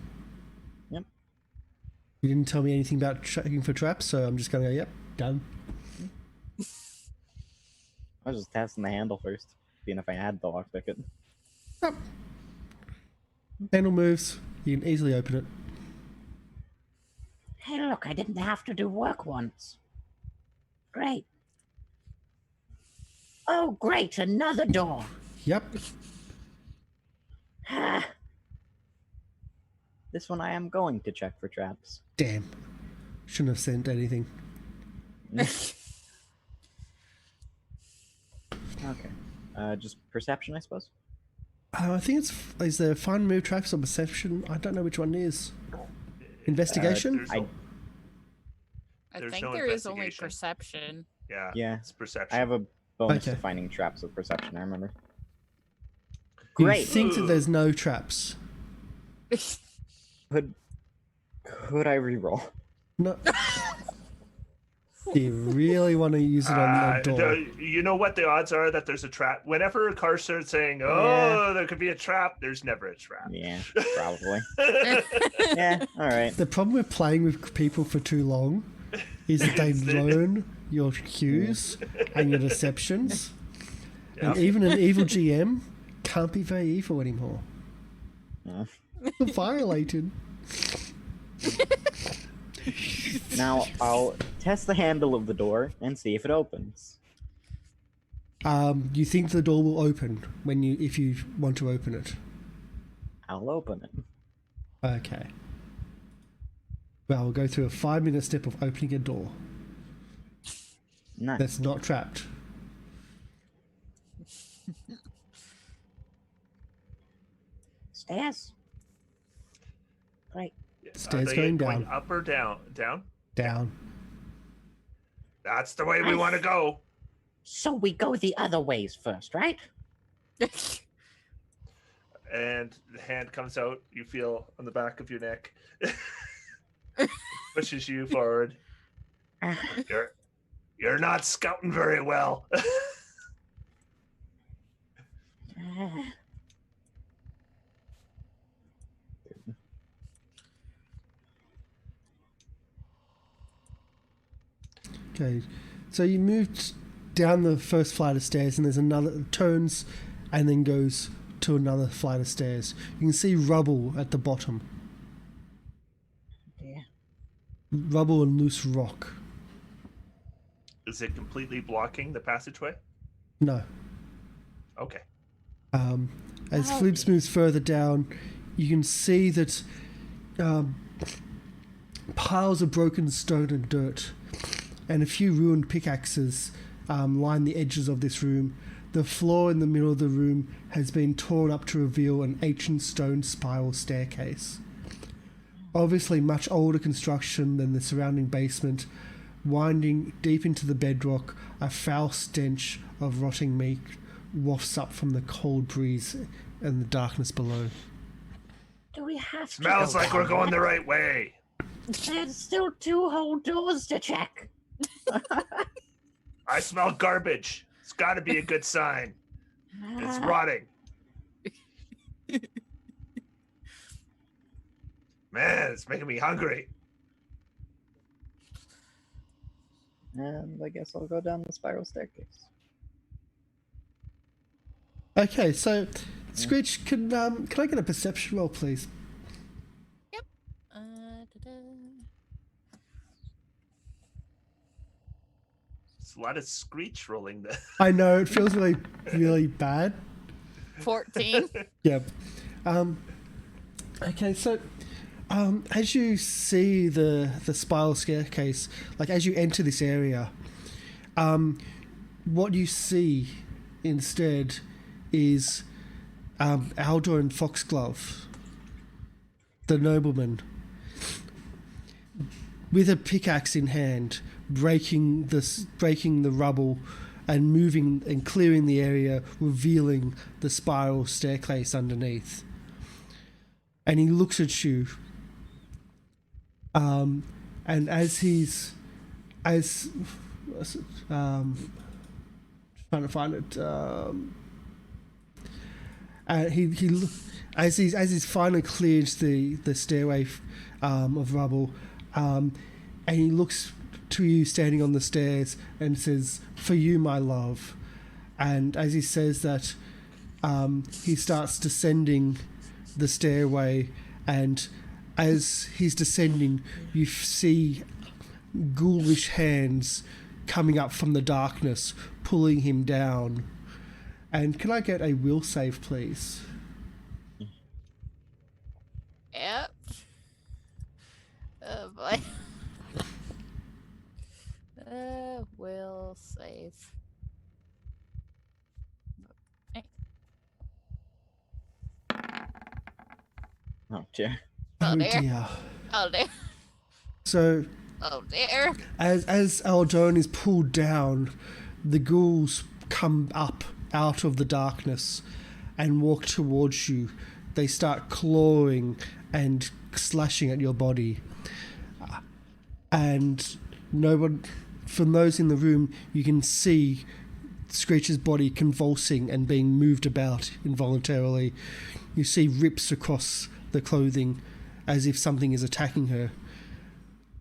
Yep. You didn't tell me anything about checking for traps, so I'm just going to go, yep, done. I was just testing the handle first, seeing if I had the lockpick it. Yep. Handle moves. You can easily open it. Hey, look, I didn't have to do work once. Great. Oh, great, another door. Yep. Ah, This one I am going to check for traps. Damn. Shouldn't have sent anything. Okay. Just perception, I suppose? I think is there find move traps or perception? I don't know which one it is. Investigation? There's no- I There's think no there is only investigation. perception. yeah, Yeah. it's perception. I have a bonus Okay. to finding traps with perception, I remember. You Great. think that there's no traps? Could I reroll? No. Do you really want to use it on that door? You know what the odds are that there's a trap? Whenever a car starts saying, "Oh, there could be a trap," there's never a trap. Yeah, probably. Yeah, alright. The problem with playing with people for too long is that they learn your cues and your deceptions. And Yeah. even an evil GM can't be very evil anymore. Uh, Violated. Now, I'll test the handle of the door and see if it opens. You think the door will open if you want to open it? I'll open it. Okay. Well, we'll go through a 5-minute step of opening a door Nice. that's not trapped. Stairs. Great. Are Stairs they going down. up or down? Down. Down. That's the way we want to go. So we go the other ways first, right? And the hand comes out. You feel on the back of your neck. Pushes you forward. You're not scouting very well. Okay, so you moved down the first flight of stairs, and there's another turns, and then goes to another flight of stairs. You can see rubble at the bottom, Yeah. rubble and loose rock. Is it completely blocking the passageway? No. Okay. As Oh, Flibbs moves further down, you can see that piles of broken stone and dirt, and a few ruined pickaxes line the edges of this room. The floor in the middle of the room has been torn up to reveal an ancient stone spiral staircase. Obviously much older construction than the surrounding basement, winding deep into the bedrock. A foul stench of rotting meat wafts up from the cold breeze and the darkness below. Do we have to Smells go like we're down going that? the right way. There's still 2 whole doors to check. I smell garbage. It's got to be a good sign. It's rotting. Man, it's making me hungry. And I guess I'll go down the spiral staircase. Okay, so Screech, can I get a perception roll, please? Da-da. It's a lot of screech rolling there. I know it feels really, really bad. 14. Yep. Okay, so as you see the spiral staircase, like as you enter this area, what you see instead is Aldor and Foxglove, the nobleman, with a pickaxe in hand, breaking the rubble and moving and clearing the area, revealing the spiral staircase underneath. And he looks at you, and as trying to find it, as he's finally cleared the stairway of rubble, and he looks to you standing on the stairs and says, "For you, my love." And as he says that, he starts descending the stairway, and as he's descending, you see ghoulish hands coming up from the darkness, pulling him down. And can I get a will save, please? Yep. Oh boy. Will save. Okay. Oh dear. Oh dear. dear. Oh dear. So Oh dear. as Aldone is pulled down, the ghouls come up out of the darkness and walk towards you. They start clawing and slashing at your body. And no one, from those in the room, you can see Screech's body convulsing and being moved about involuntarily. You see rips across the clothing as if something is attacking her.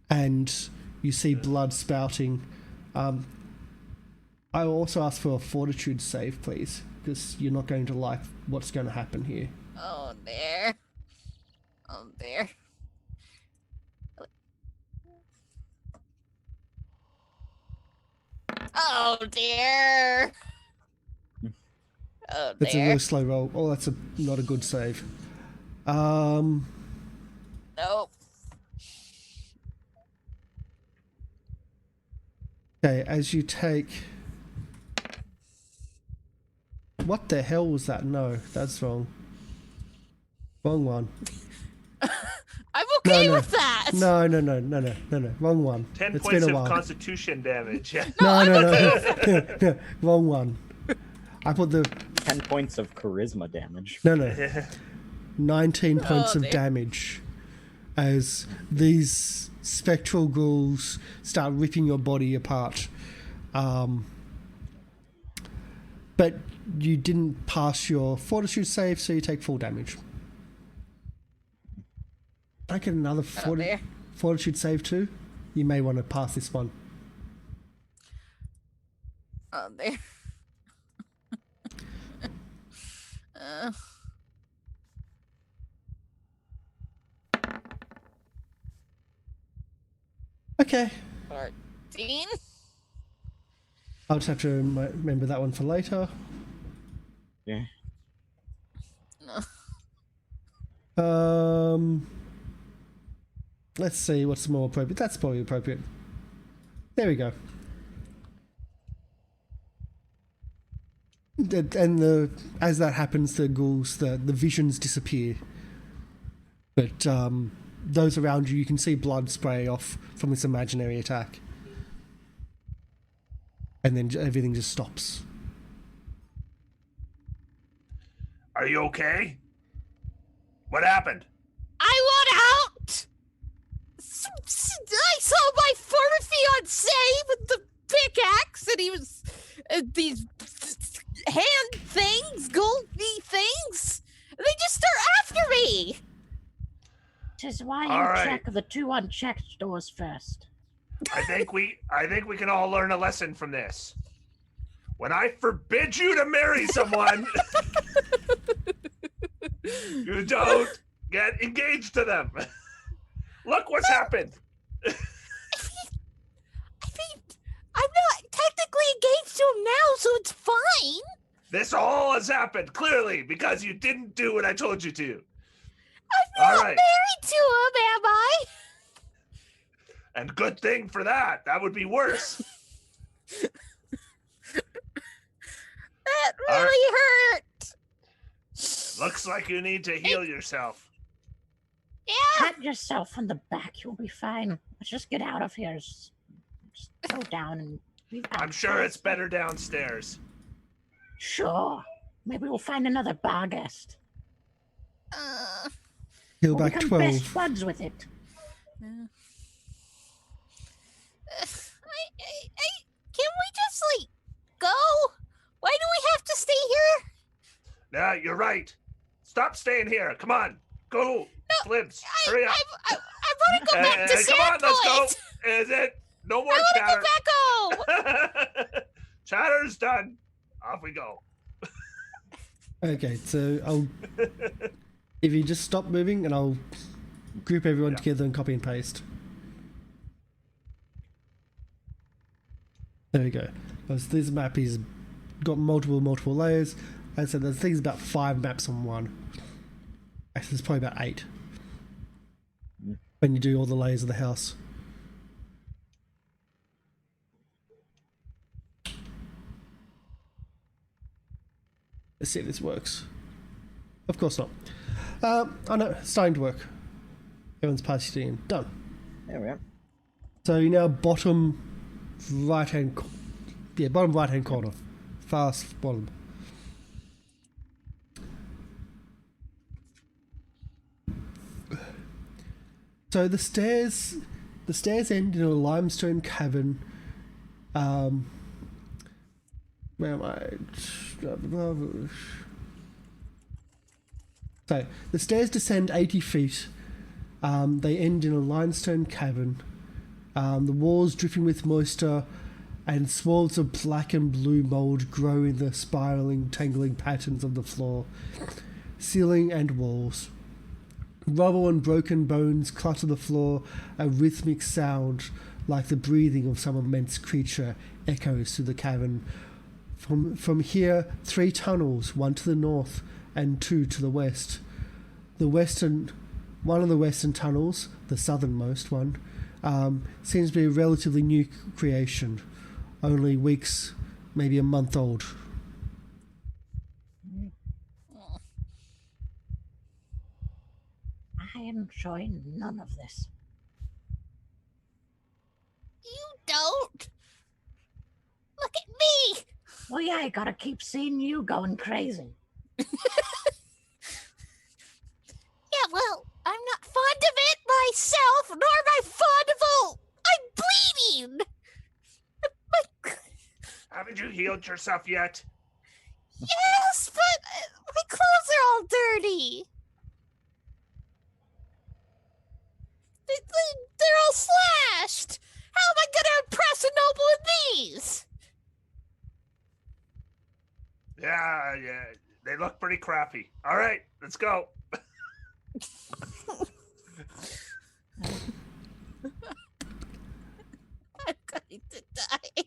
And you see blood spouting. I will also ask for a fortitude save, please, because you're not going to like what's going to happen here. Oh dear. Oh dear. Oh dear. Oh That's a dear. really slow roll. Oh, that's not a good save. Nope. Okay, as you take... What the hell was that? No, that's wrong. Wrong one. I'm okay No. with that. No. Wrong one. 10 It's points been a of while. constitution damage. Yeah. No. Wrong one. I put the... 10 points of charisma damage. No. 19 points of dear. damage as these spectral ghouls start ripping your body apart. But you didn't pass your fortitude save, so you take full damage. I get another dear. fortitude save too. You may want to pass this one. Oh, there. Okay. 14. I'll just have to remember that one for later. Yeah. No. Let's see what's more appropriate. That's probably appropriate. There we go. And as that happens, the ghouls, the visions disappear. But those around you can see blood spray off from this imaginary attack. And then everything just stops. Are you okay? What happened? I want out! I saw my former fiance with the pickaxe, and he was these hand things, goldy things. And they just start after me. Tis why All you right. check the 2 unchecked doors first. I think we can all learn a lesson from this. When I forbid you to marry someone, you don't get engaged to them. Look what's happened. I mean, I'm not technically engaged to him now, so it's fine. This all has happened clearly because you didn't do what I told you to. I'm All not right. married to him, am I? And good thing for that. That would be worse. That All right. really hurt. Looks like you need to heal yourself. Yeah. Pat yourself on the back. You'll be fine. Let's just get out of here. Just go down and be fine. I'm sure it's better downstairs. Sure. Maybe we'll find another bar guest. Heal We'll back become 12. best buds with it. Can we just like go? Why do we have to stay here? Yeah, you're right. Stop staying here. Come on. Go. Flips. Hurry up. I want to go back to Come on, let's go. Sandpoint. Is it? No more I want to chatter. go back home. Chatter's done. Off we go. Okay, so I'll... if you just stop moving, and I'll group everyone Yeah. together and copy and paste. There we go. This map is got multiple layers. As I said, there's things about 5 maps on one. Actually, there's probably about 8 when you do all the layers of the house. Let's see if this works. Of course not. Oh no, it's starting to work. Everyone's partying in. Done. There we are. So you now bottom right hand corner. Fast bottom. So the stairs end in a limestone cavern. Where am I? So the stairs descend 80 feet. They end in a limestone cavern. The walls dripping with moisture, and swathes of black and blue mold grow in the spiraling, tangling patterns of the floor, ceiling, and walls. Rubble and broken bones clutter the floor, a rhythmic sound like the breathing of some immense creature echoes through the cavern. From here, 3 tunnels, 1 to the north and 2 to the west. One of the western tunnels, the southernmost one, seems to be a relatively new creation. only weeks, maybe a month old. I enjoy none of this. You don't. Look at me. Well, yeah, I gotta keep seeing you going crazy. Yeah, well, I'm not fond of it myself, nor am I fond of all. I'm bleeding. Haven't you healed yourself yet? Yes, but my clothes are all dirty. They're all slashed. How am I going to impress a noble in these? Yeah, they look pretty crappy. All right, let's go. I'm going to die.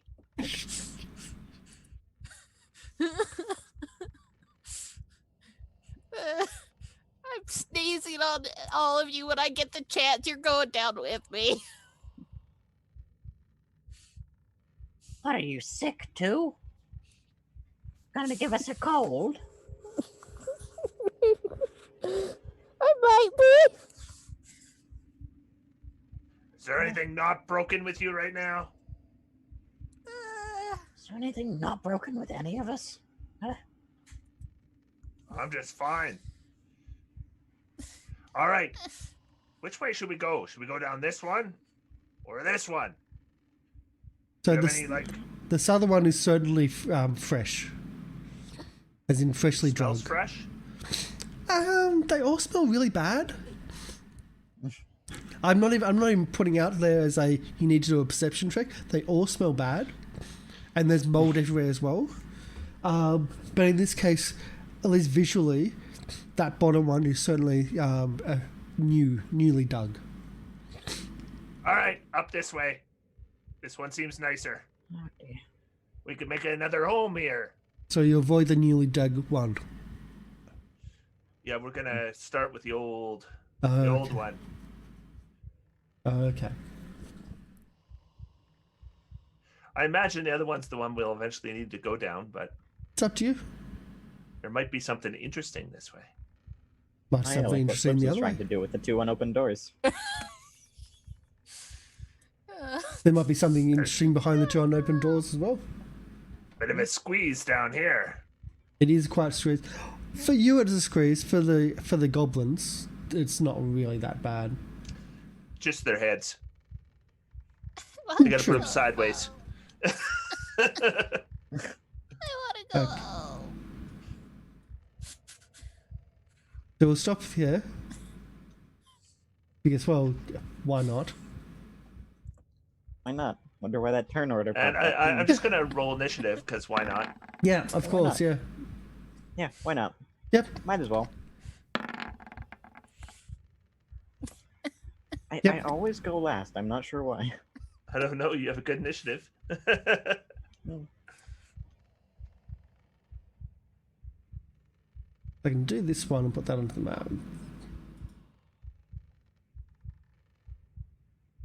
I'm sneezing on all of you when I get the chance. You're going down with me. What, are you sick too? Gonna give us a cold? I might be. Is there anything not broken with you right now? Is there anything not broken with any of us? I'm just fine. All right. Which way should we go? Should we go down this one or this one? So Do you have any, this other one is certainly fresh, as in freshly smells drunk. fresh? They all smell really bad. I'm not even putting out there as you need to do a perception check. They all smell bad, and there's mold everywhere as well. But in this case, at least visually, that bottom one is certainly newly dug. All right, up this way. This one seems nicer. Oh dear. We could make another home here. So you avoid the newly dug one. Yeah, we're gonna start with the old Okay. one. Okay. I imagine the other one's the one we'll eventually need to go down, but It's up to you. there might be something interesting this way. Might I know, something like what interesting Flips the was other trying way. to do with the two unopened doors. There might be something interesting behind the two unopened doors as well. Bit of a squeeze down here. It is quite squeeze. For you, it's a squeeze. For the goblins, it's not really that bad. Just their heads. I You gotta put them sideways. want to go. Okay. So we'll stop here. Because, well, why not? Why not? Wonder why that turn order And popped up. I'm just gonna roll initiative because why not? Yeah, of course, not? yeah. Yeah, why not? Yep. Might as well. I Yep. always go last. I'm not sure why. I don't know. You have a good initiative. I can do this one and put that onto the map.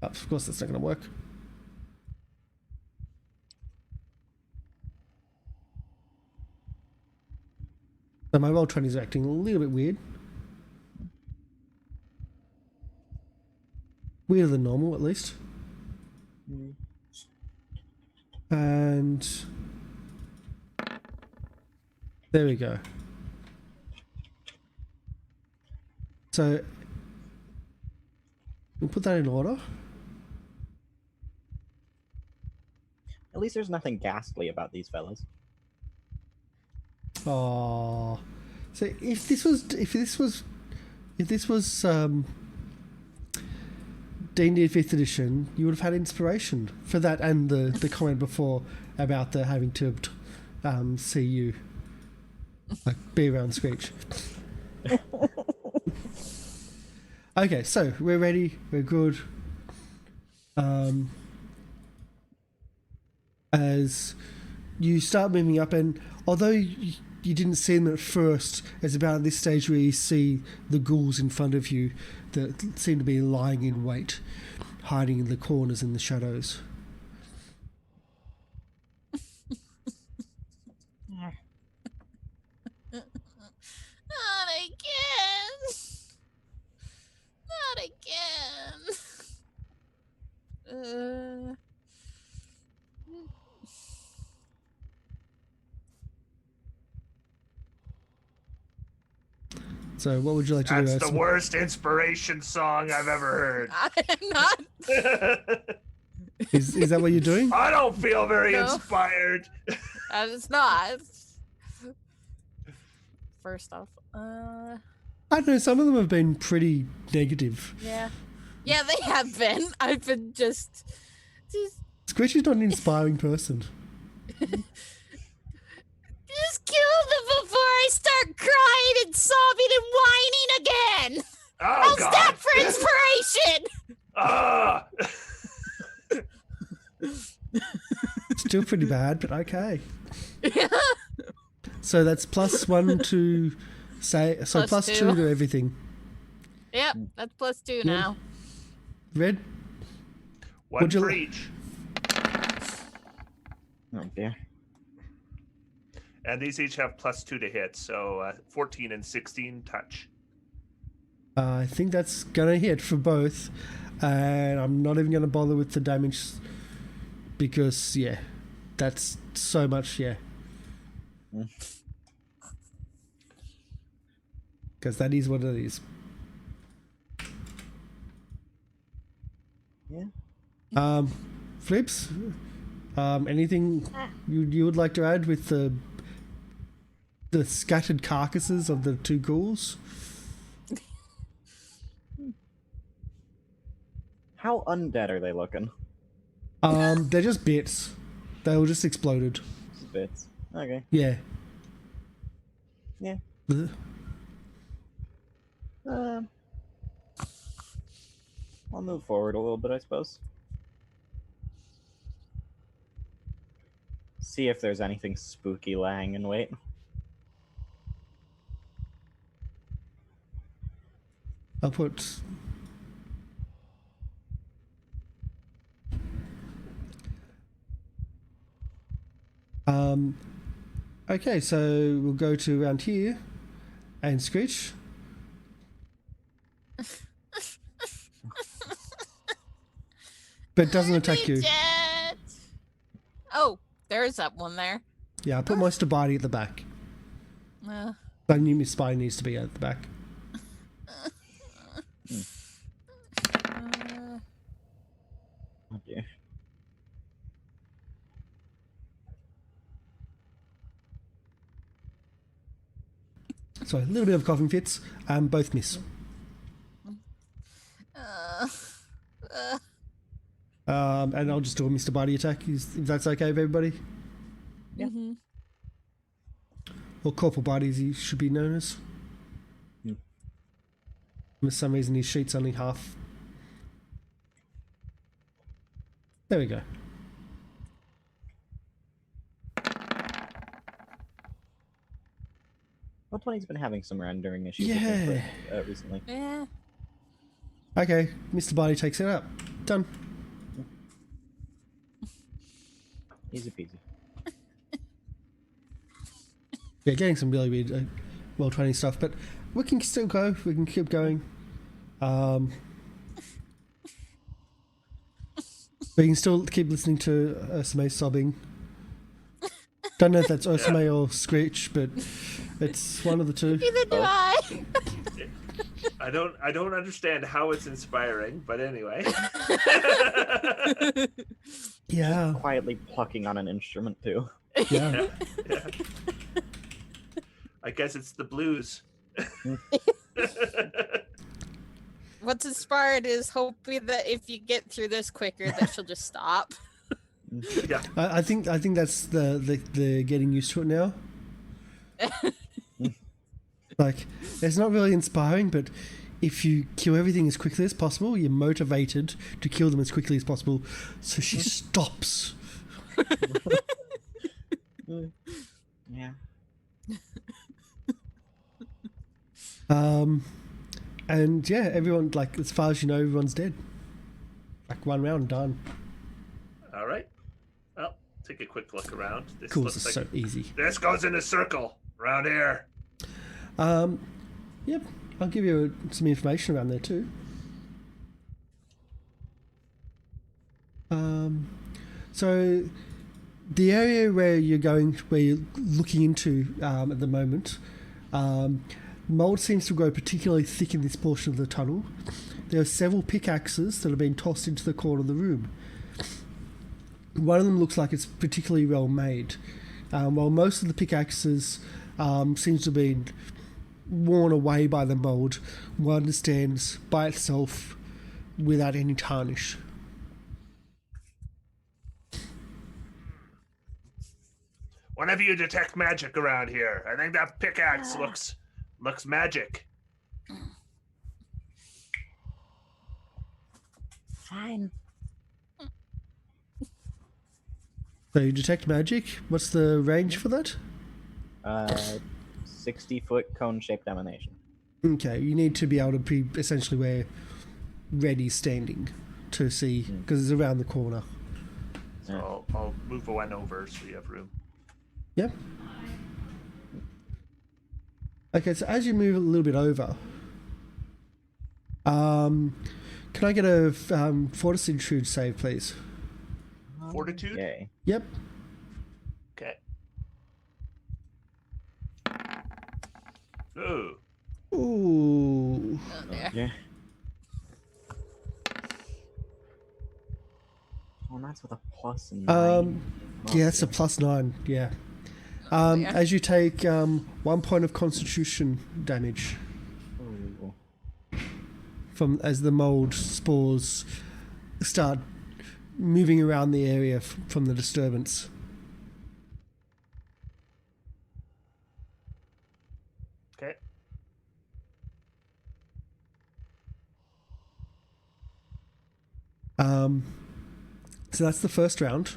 Of course, that's not going to work. So my Roll20 is acting a little bit weird. Weirder than normal, at least. And there we go. So we'll put that in order. At least there's nothing ghastly about these fellas. Oh, so if this was D&D 5th edition, you would have had inspiration for that, and the comment before about the having to see you like be around Screech. Okay, so we're ready. We're good. As you start moving up, and although you didn't see them at first, it's about this stage where you see the ghouls in front of you that seem to be lying in wait, hiding in the corners and the shadows. So what would you like to do? That's the Ursula? worst inspiration song I've ever I'm not. heard. Is that what you're doing? I don't feel very No. inspired. It's not. First off, I don't know. Some of them have been pretty negative. yeah, they have been. I've been just. Squishy's not an inspiring person. Just kill them before I start crying and sobbing and whining again. Oh, How's God. that for inspiration? Ah! Still pretty bad, but okay. So that's +1 to say. So Plus +2 two. to everything. Yep, that's +2 now. Red. One Would you for li- each. Oh dear. And these each have +2 to hit, so 14 and 16 touch. I think that's gonna hit for both, and I'm not even gonna bother with the damage because that's so much. Because that is what it is. Yeah. Flips. Anything you would like to add with the scattered carcasses of the two ghouls? How undead are they looking? They're just bits. They all just exploded. Just bits. Okay. Yeah. Yeah. Ugh. I'll move forward a little bit, I suppose. See if there's anything spooky lying in wait. I'll put. Okay, so we'll go to around here and Screech. But it doesn't attack you. Jet. Oh, there's that one there. Yeah, I put my Stabati at the back. Uh, I knew my spy needs to be at the back. Oh dear. So a little bit of coughing fits. Both miss. And I'll just do a Mr. Body attack, if that's okay with everybody. Yeah. mhm. Or Corporal Body, as he should be known as. Hmm. For some reason, his sheet's only half. There we go. Well, 20's been having some rendering issues Yeah. recently. Yeah. Okay, Mr. Body takes it up. Done. Easy peasy. Yeah, getting some really weird, well-training stuff, but we can still go. We can keep going. We can still keep listening to Ursame sobbing. Don't know if that's Ursame or Screech, but it's one of the two. Neither do I. I don't understand how it's inspiring, but anyway. Yeah, Quietly plucking on an instrument too. yeah. Yeah. I guess it's the blues. What's inspired is hoping that if you get through this quicker, that she'll just stop. Yeah. I think that's the getting used to it now. Like, it's not really inspiring, but if you kill everything as quickly as possible, you're motivated to kill them as quickly as possible. So she stops. Yeah. And yeah, everyone, like, as far as you know, everyone's dead. Like, one round, done. All right. Well, take a quick look around. This Cool, this looks is like so easy. this goes in a circle around here. Yep, I'll give you some information around there too. So the area where you're looking into at the moment, Mold seems to grow particularly thick in this portion of the tunnel. There are several pickaxes that have been tossed into the corner of the room. One of them looks like it's particularly well made, while most of the pickaxes seems to have been worn away by the mold. One stands by itself without any tarnish. Whenever you detect magic around here, I think that pickaxe looks magic. Fine. So you detect magic. What's the range for that? 60-foot cone-shaped emanation. Okay, you need to be able to be essentially where Red is standing to see, because it's around the corner. So I'll move one over so you have room. Yep. Okay, so as you move a little bit over, can I get a fortitude save, please? Fortitude? Yay. Yep. Okay. Ooh. Ooh. Oh, there. Yeah. Oh, that's with a plus and 9. Yeah, it's a +9. Yeah. Yeah. As you take 1 point of constitution damage Ooh. from as the mold spores start moving around the area from the disturbance. Okay. So that's the first round.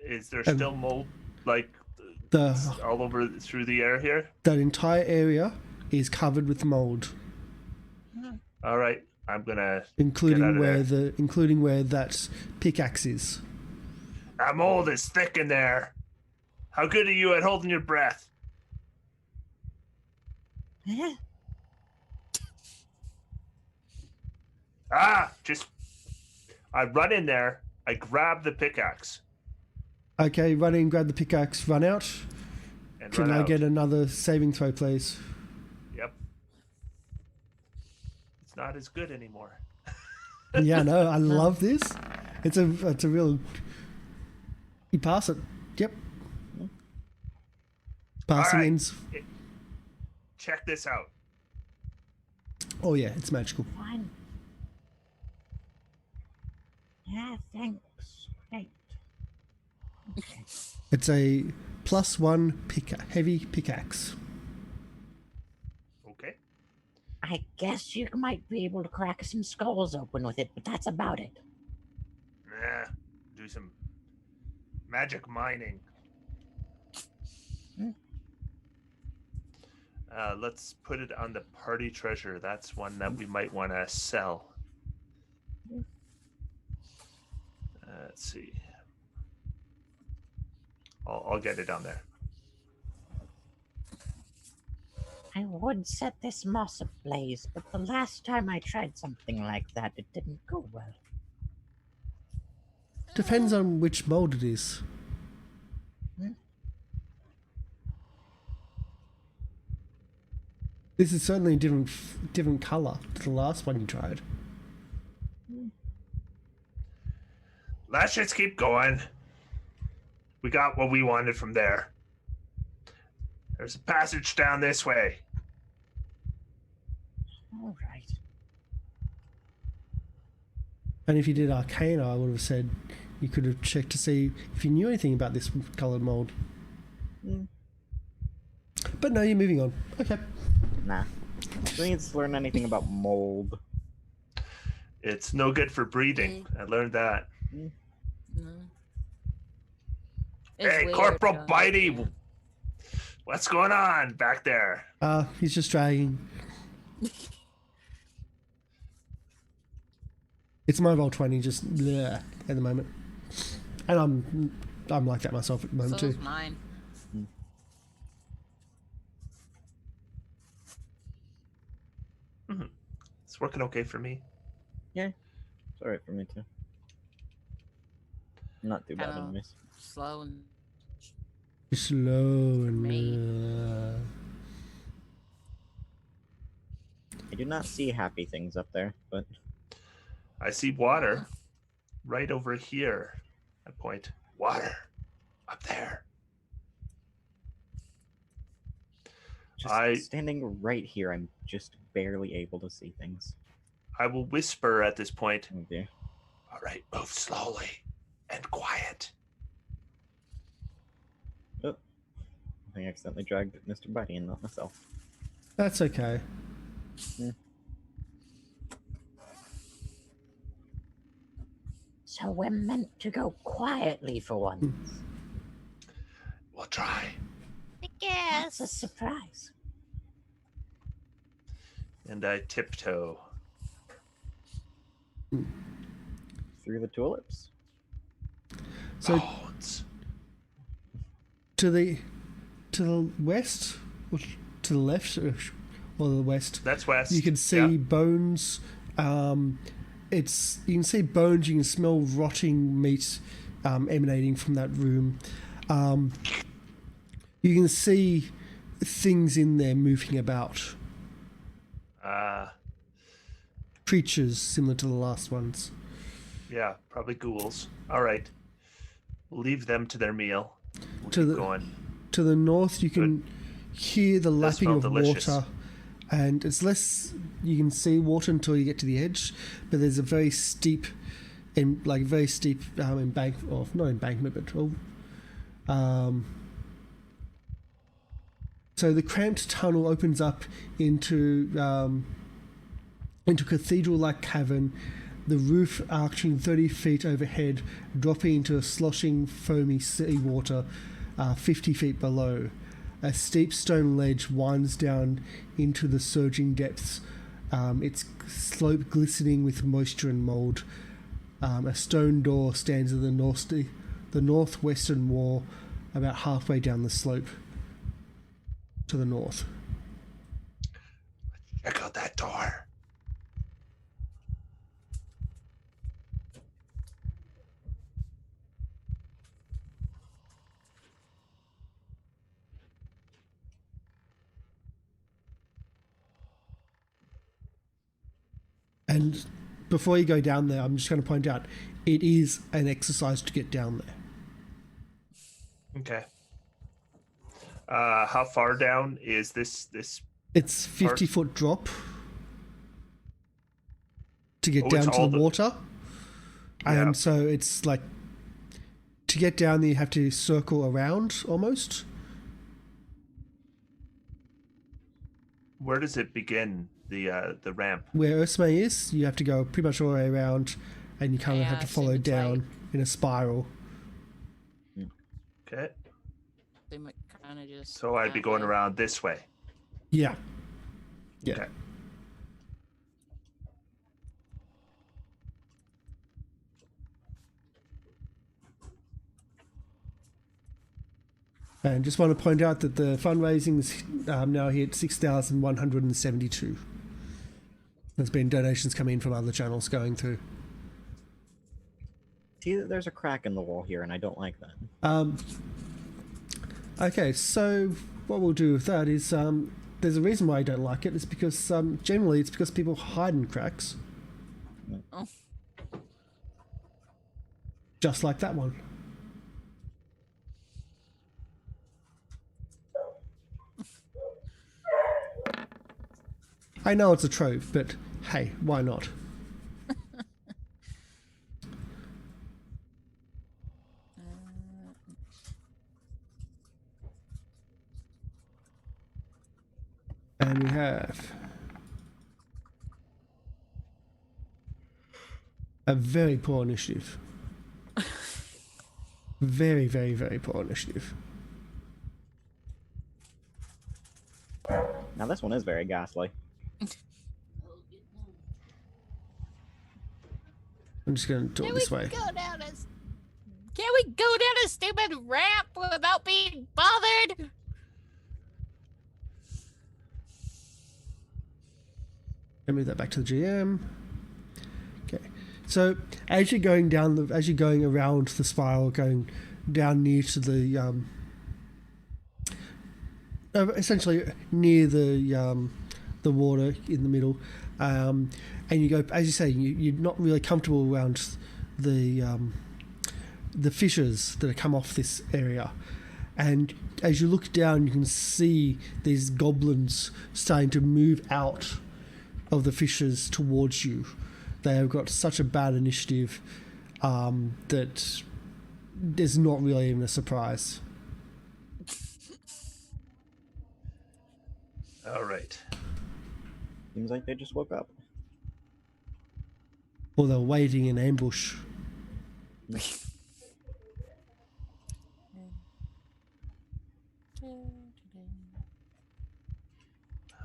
Is there still mold like The all over through the air here? that entire area is covered with mold, All right, I'm gonna get out including of where there. that pickaxe is. That mold is thick in there. How good are you at holding your breath? Eh? I run in there. I grab the pickaxe Okay, run in, grab the pickaxe, run out. and Can run I out. get another saving throw, please? Yep. It's not as good anymore. Yeah, no, I love this. It's a real. You pass it. Yep. Passing right. ends. Check this out. Oh yeah, it's magical. Fine. Yeah, thanks. Great. It's a +1 heavy pickaxe. Okay. I guess you might be able to crack some skulls open with it, but that's about it. Nah. Do some magic mining. Let's put it on the party treasure. That's one that we might want to sell. Let's see. I'll get it on there. I would set this moss ablaze, but the last time I tried something like that, it didn't go well. Depends on which mold it is. This is certainly a different color to the last one you tried. Let's just keep going. We got what we wanted from there. There's a passage down this way. All right. And if you did Arcana, I would have said you could have checked to see if you knew anything about this coloured mold. But no, you're moving on. Okay. Nah. Do we need to learn anything about mold? It's no good for breathing. I learned that. No. Hey, Corporal Bitey! What's going on back there? He's just dragging. It's my roll 20, just bleh, at the moment. And I'm like that myself at the moment So too. is mine. It's working okay for me. Yeah. It's alright for me too. Not too bad Kinda anyways. Slow and Slow Me. and I do not see happy things up there, but I see water right over here. I point. Water up there. just standing right here, I'm just barely able to see things. I will whisper at this point. Oh dear. All right, move slowly and quiet. Oh, I accidentally dragged Mr. Buddy and not myself. that's okay. So we're meant to go quietly for once. We'll try. I That's a guess. surprise. And I tiptoe. Through the tulips. So Bones. to the west, or to the left, or the west, That's west. you can see Yeah. bones. You can see bones. You can smell rotting meat emanating from that room. You can see things in there moving about. Creatures similar to the last ones. Yeah, probably ghouls. All right. We'll leave them to their meal. We'll To keep the- going. To the north, you can hear the lapping smell of delicious. water, and it's less. You can see water until you get to the edge, but there's a very steep, embankment, or not embankment, but so the cramped tunnel opens up into a cathedral-like cavern. The roof arching 30 feet overhead, dropping into a sloshing, foamy seawater 50 feet below. A steep stone ledge winds down into the surging depths, its slope glistening with moisture and mould. A stone door stands at the northwestern wall, about halfway down the slope to the north. Check out that door. And before you go down there, I'm just going to point out it is an exercise to get down there. Okay. How far down is this? It's 50-foot drop to get Oh, down it's to all the the- water. Yeah. And so it's like to get down there, you have to circle around almost. Where does it begin? The ramp. Where Ursme is, you have to go pretty much all the way around, and you kind of Yeah, have I to assume follow it's down in a spiral. Okay. They might kind of just. So I'd be that going way. around this way. Yeah. Yeah. Okay. And just want to point out that the fundraising is now here at 6,172. There's been donations coming in from other channels going through. See, there's a crack in the wall here, and I don't like that. Okay, so what we'll do with that is there's a reason why I don't like it. It's because generally it's because people hide in cracks. Oh. Just like that one. I know it's a trove, but hey, why not? And we have a very poor initiative. Very, very, very poor initiative. Now this one is very ghastly. I'm just going to do it Can this we way. go down a? Can we go down a stupid ramp without being bothered? Let me move that back to the GM. Okay. So as you're going around the spiral, going down near to the essentially near the water in the middle, and you go, as you say, you're not really comfortable around the fishes that have come off this area, and as you look down, you can see these goblins starting to move out of the fishes towards you. They have got such a bad initiative that there's not really even a surprise. All right. Seems like they just woke up. Or they're waiting in ambush.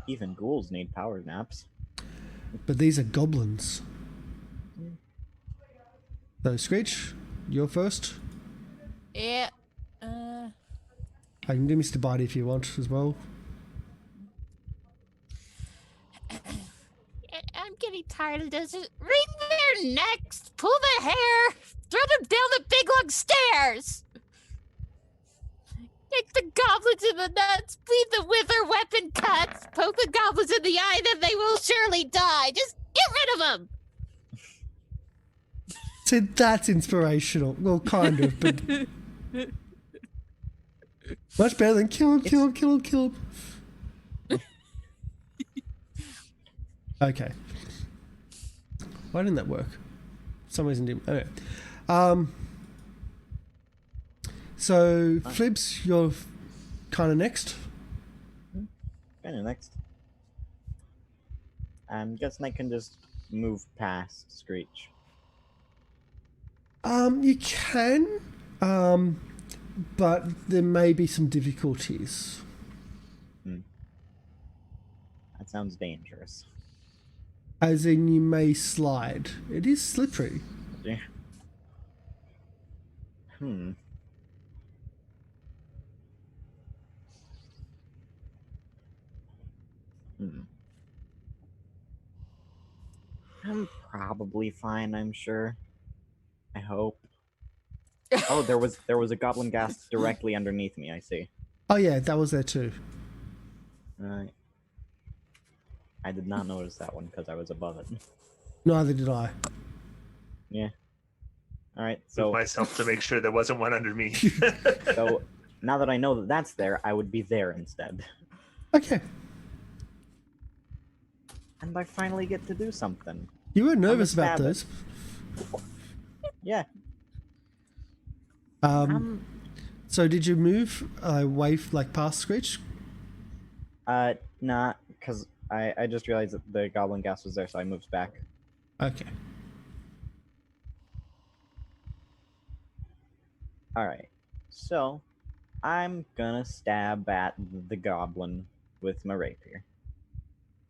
Even ghouls need power naps. But these are goblins. So, Screech, you're first. Yeah. I can do Mr. Bitey if you want as well. I'm getting tired of this. Wring their necks, pull their hair, throw them down the big long stairs. Kick the goblins in the nuts, bleed them with their weapon cuts, poke the goblins in the eye, then they will surely die. Just get rid of them. So that's inspirational. Well, kind of, but much better than kill him, kill him, kill him, kill him. Okay. Why didn't that work? For some reason didn't. Okay. So Flibs, you're kind of next. Kind of next. I'm guessing I can just move past Screech. You can, but there may be some difficulties. That sounds dangerous. As in, you may slide. It is slippery. Yeah. I'm probably fine, I'm sure. I hope. Oh, there was a goblin ghast directly underneath me, I see. Oh yeah, that was there too. Right. I did not notice that one because I was above it. Neither did I. Yeah. Alright, So so myself to make sure there wasn't one under me. so now that I know that that's there, I would be there instead. Okay. And I finally get to do something. You were nervous stab about it. those. Yeah. So did you move away, like past Screech? Nah, because I just realized that the goblin ghast was there, so I moved back. Okay. Alright. So, I'm gonna stab at the goblin with my rapier.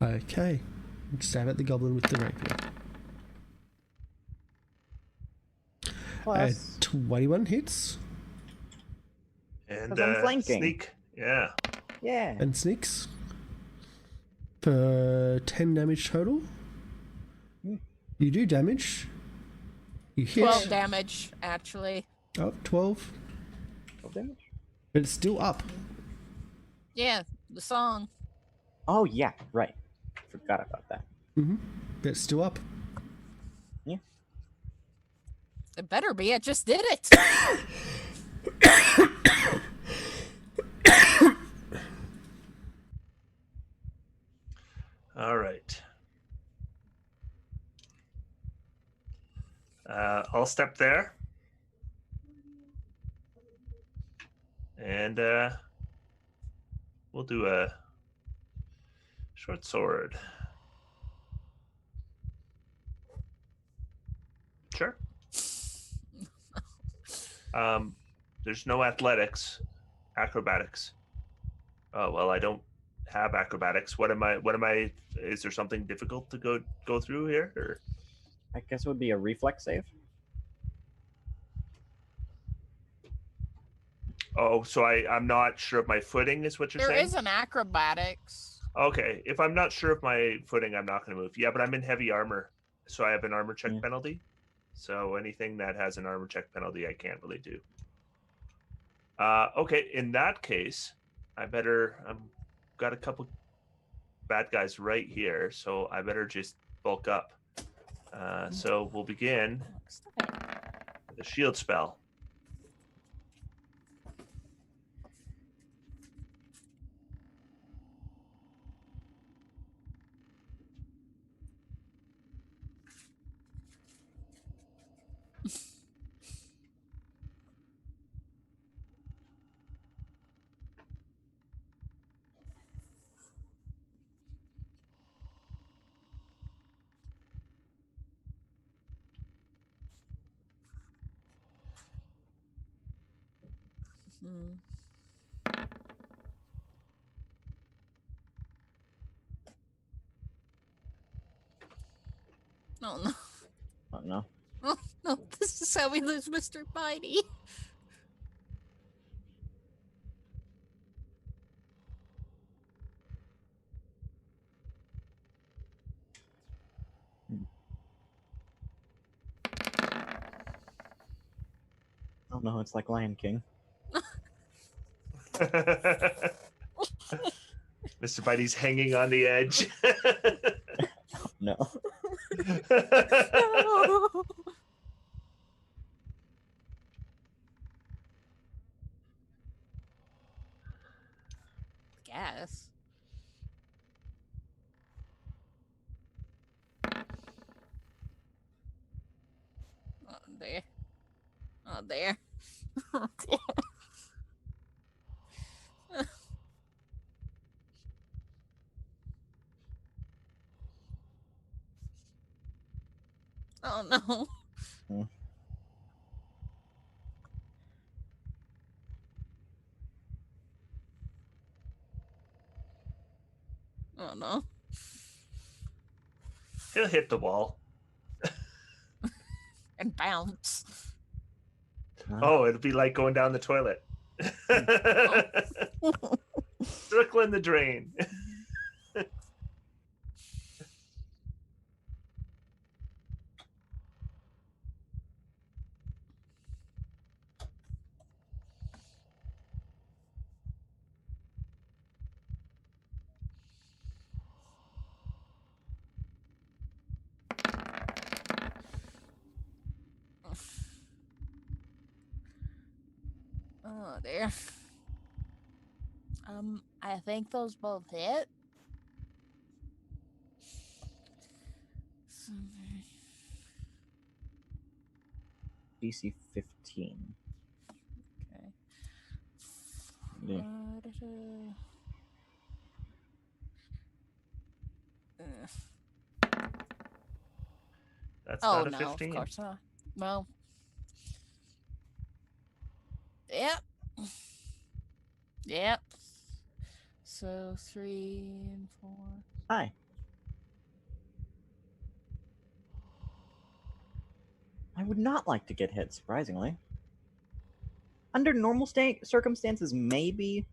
Okay. Stab at the goblin with the rapier. Plus, 21 hits. And 'Cause I'm flanking. sneak. Yeah. yeah. And sneaks. For 10 damage total. You do damage. You hit. 12 damage, actually. Oh, 12. 12 damage? But it's still up. Yeah, the song. Oh, yeah, right. Forgot about that. Mm-hmm. But it's still up. It better be. I just did it. All right. I'll step there. And we'll do a short sword. Sure. There's no athletics, acrobatics. Oh well, I don't have acrobatics. What am I? Is there something difficult to go through here? Or I guess it would be a reflex save. oh, so I'm not sure of my footing. Is what you're There saying? is an acrobatics. Okay, if I'm not sure of my footing, I'm not going to move. Yeah, but I'm in heavy armor, so I have an armor check penalty. So anything that has an armor check penalty, I can't really do. Okay, in that case, got a couple bad guys right here, so I better just bulk up. So we'll begin with a shield spell. Hmm. Oh no. Oh no. Oh no, this is how we lose Mr. Mighty. Oh no, it's like Lion King. Mr. Bitey's hanging on the edge. No. No. Guess. Oh, there. Oh, there. Oh, there. Oh no. Hmm. Oh no. He'll hit the wall. And bounce. Oh, it'll be like going down the toilet. Circling the drain. Oh, there. I think those both hit. So, DC 15. okay. Yeah. That's Oh not a no, 15. of course not. Well. Yep. Yep. So 3 and 4. Hi. I would not like to get hit, surprisingly. Under normal circumstances, maybe,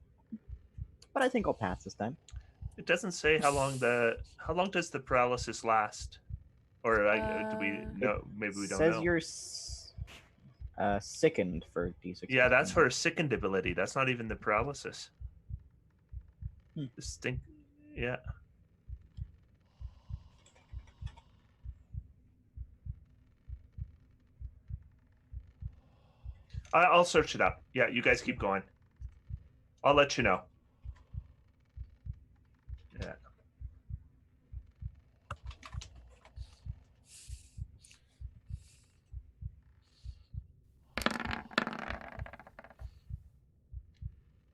but I think I'll pass this time. It doesn't say how long does the paralysis last, or do we know? Maybe we don't Says know. you're sickened for D6. Yeah, that's her sickened ability. That's not even the paralysis. Distinct. Yeah. I'll search it up. Yeah, you guys keep going. I'll let you know. Yeah.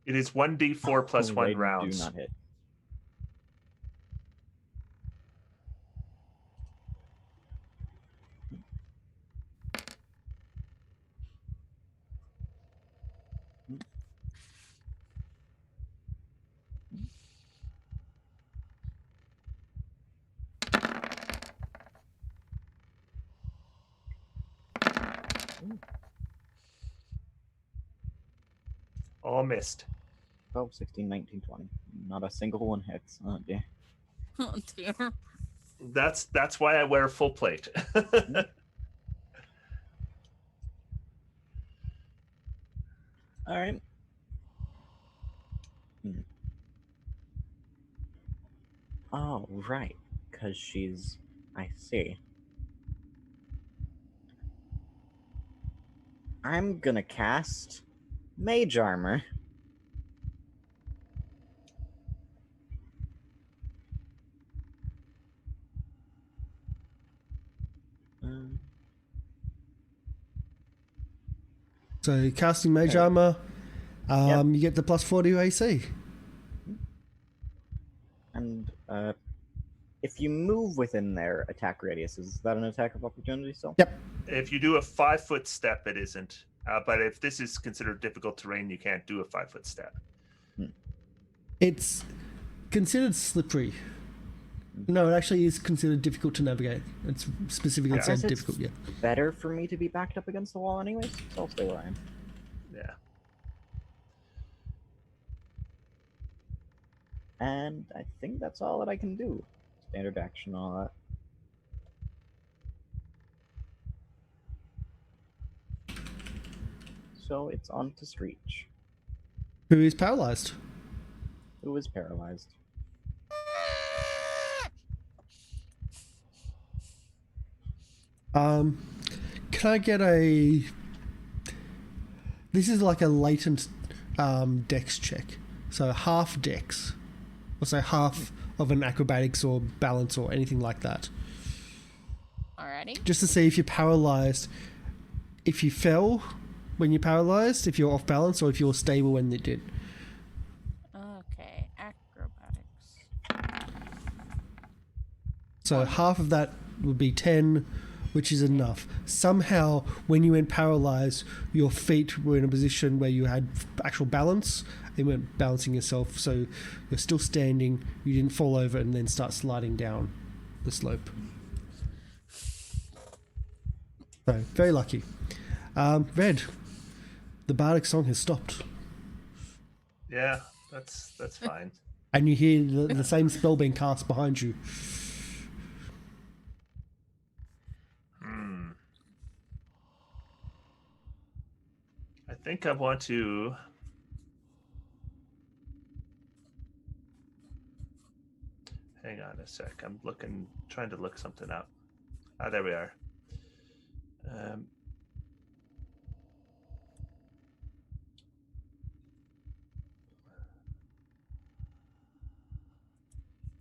It is 1d4 plus 1 They rounds. do not hit. All missed. 12, 16, 19, 20. Not a single one hits. Oh dear. Oh dear. That's why I wear full plate. All right. Oh, right. Because she's. I see. I'm gonna cast Mage Armor. So casting Mage Okay. Armor, Yep. you get the plus 40 AC. And if you move within their attack radius, is that an attack of opportunity still? Yep. If you do a 5-foot step, it isn't. But if this is considered difficult terrain, you can't do a 5-foot step. It's considered slippery. No, it actually is considered difficult to navigate. It's specifically Yeah. said Guess it's difficult, yeah. better for me to be backed up against the wall anyways, so I'll stay where I am. Yeah. And I think that's all that I can do. Standard action, all that. So it's on to Screech, Who is paralyzed? who is paralyzed. Can I get a... This is like a latent dex check. So half dex. Or so half of an acrobatics or balance or anything like that. Alrighty. Just to see if you're paralyzed. If you fell when you're paralyzed, if you're off balance, or if you're stable when you did. Okay, acrobatics. So half of that would be 10, which is enough. Somehow, when you went paralyzed, your feet were in a position where you had actual balance. You weren't balancing yourself, so you're still standing. You didn't fall over and then start sliding down the slope. So, very lucky. Red, the bardic song has stopped. Yeah, that's fine. And you hear the same spell being cast behind you. I think I want to... Hang on a sec. I'm trying to look something up. Ah, there we are.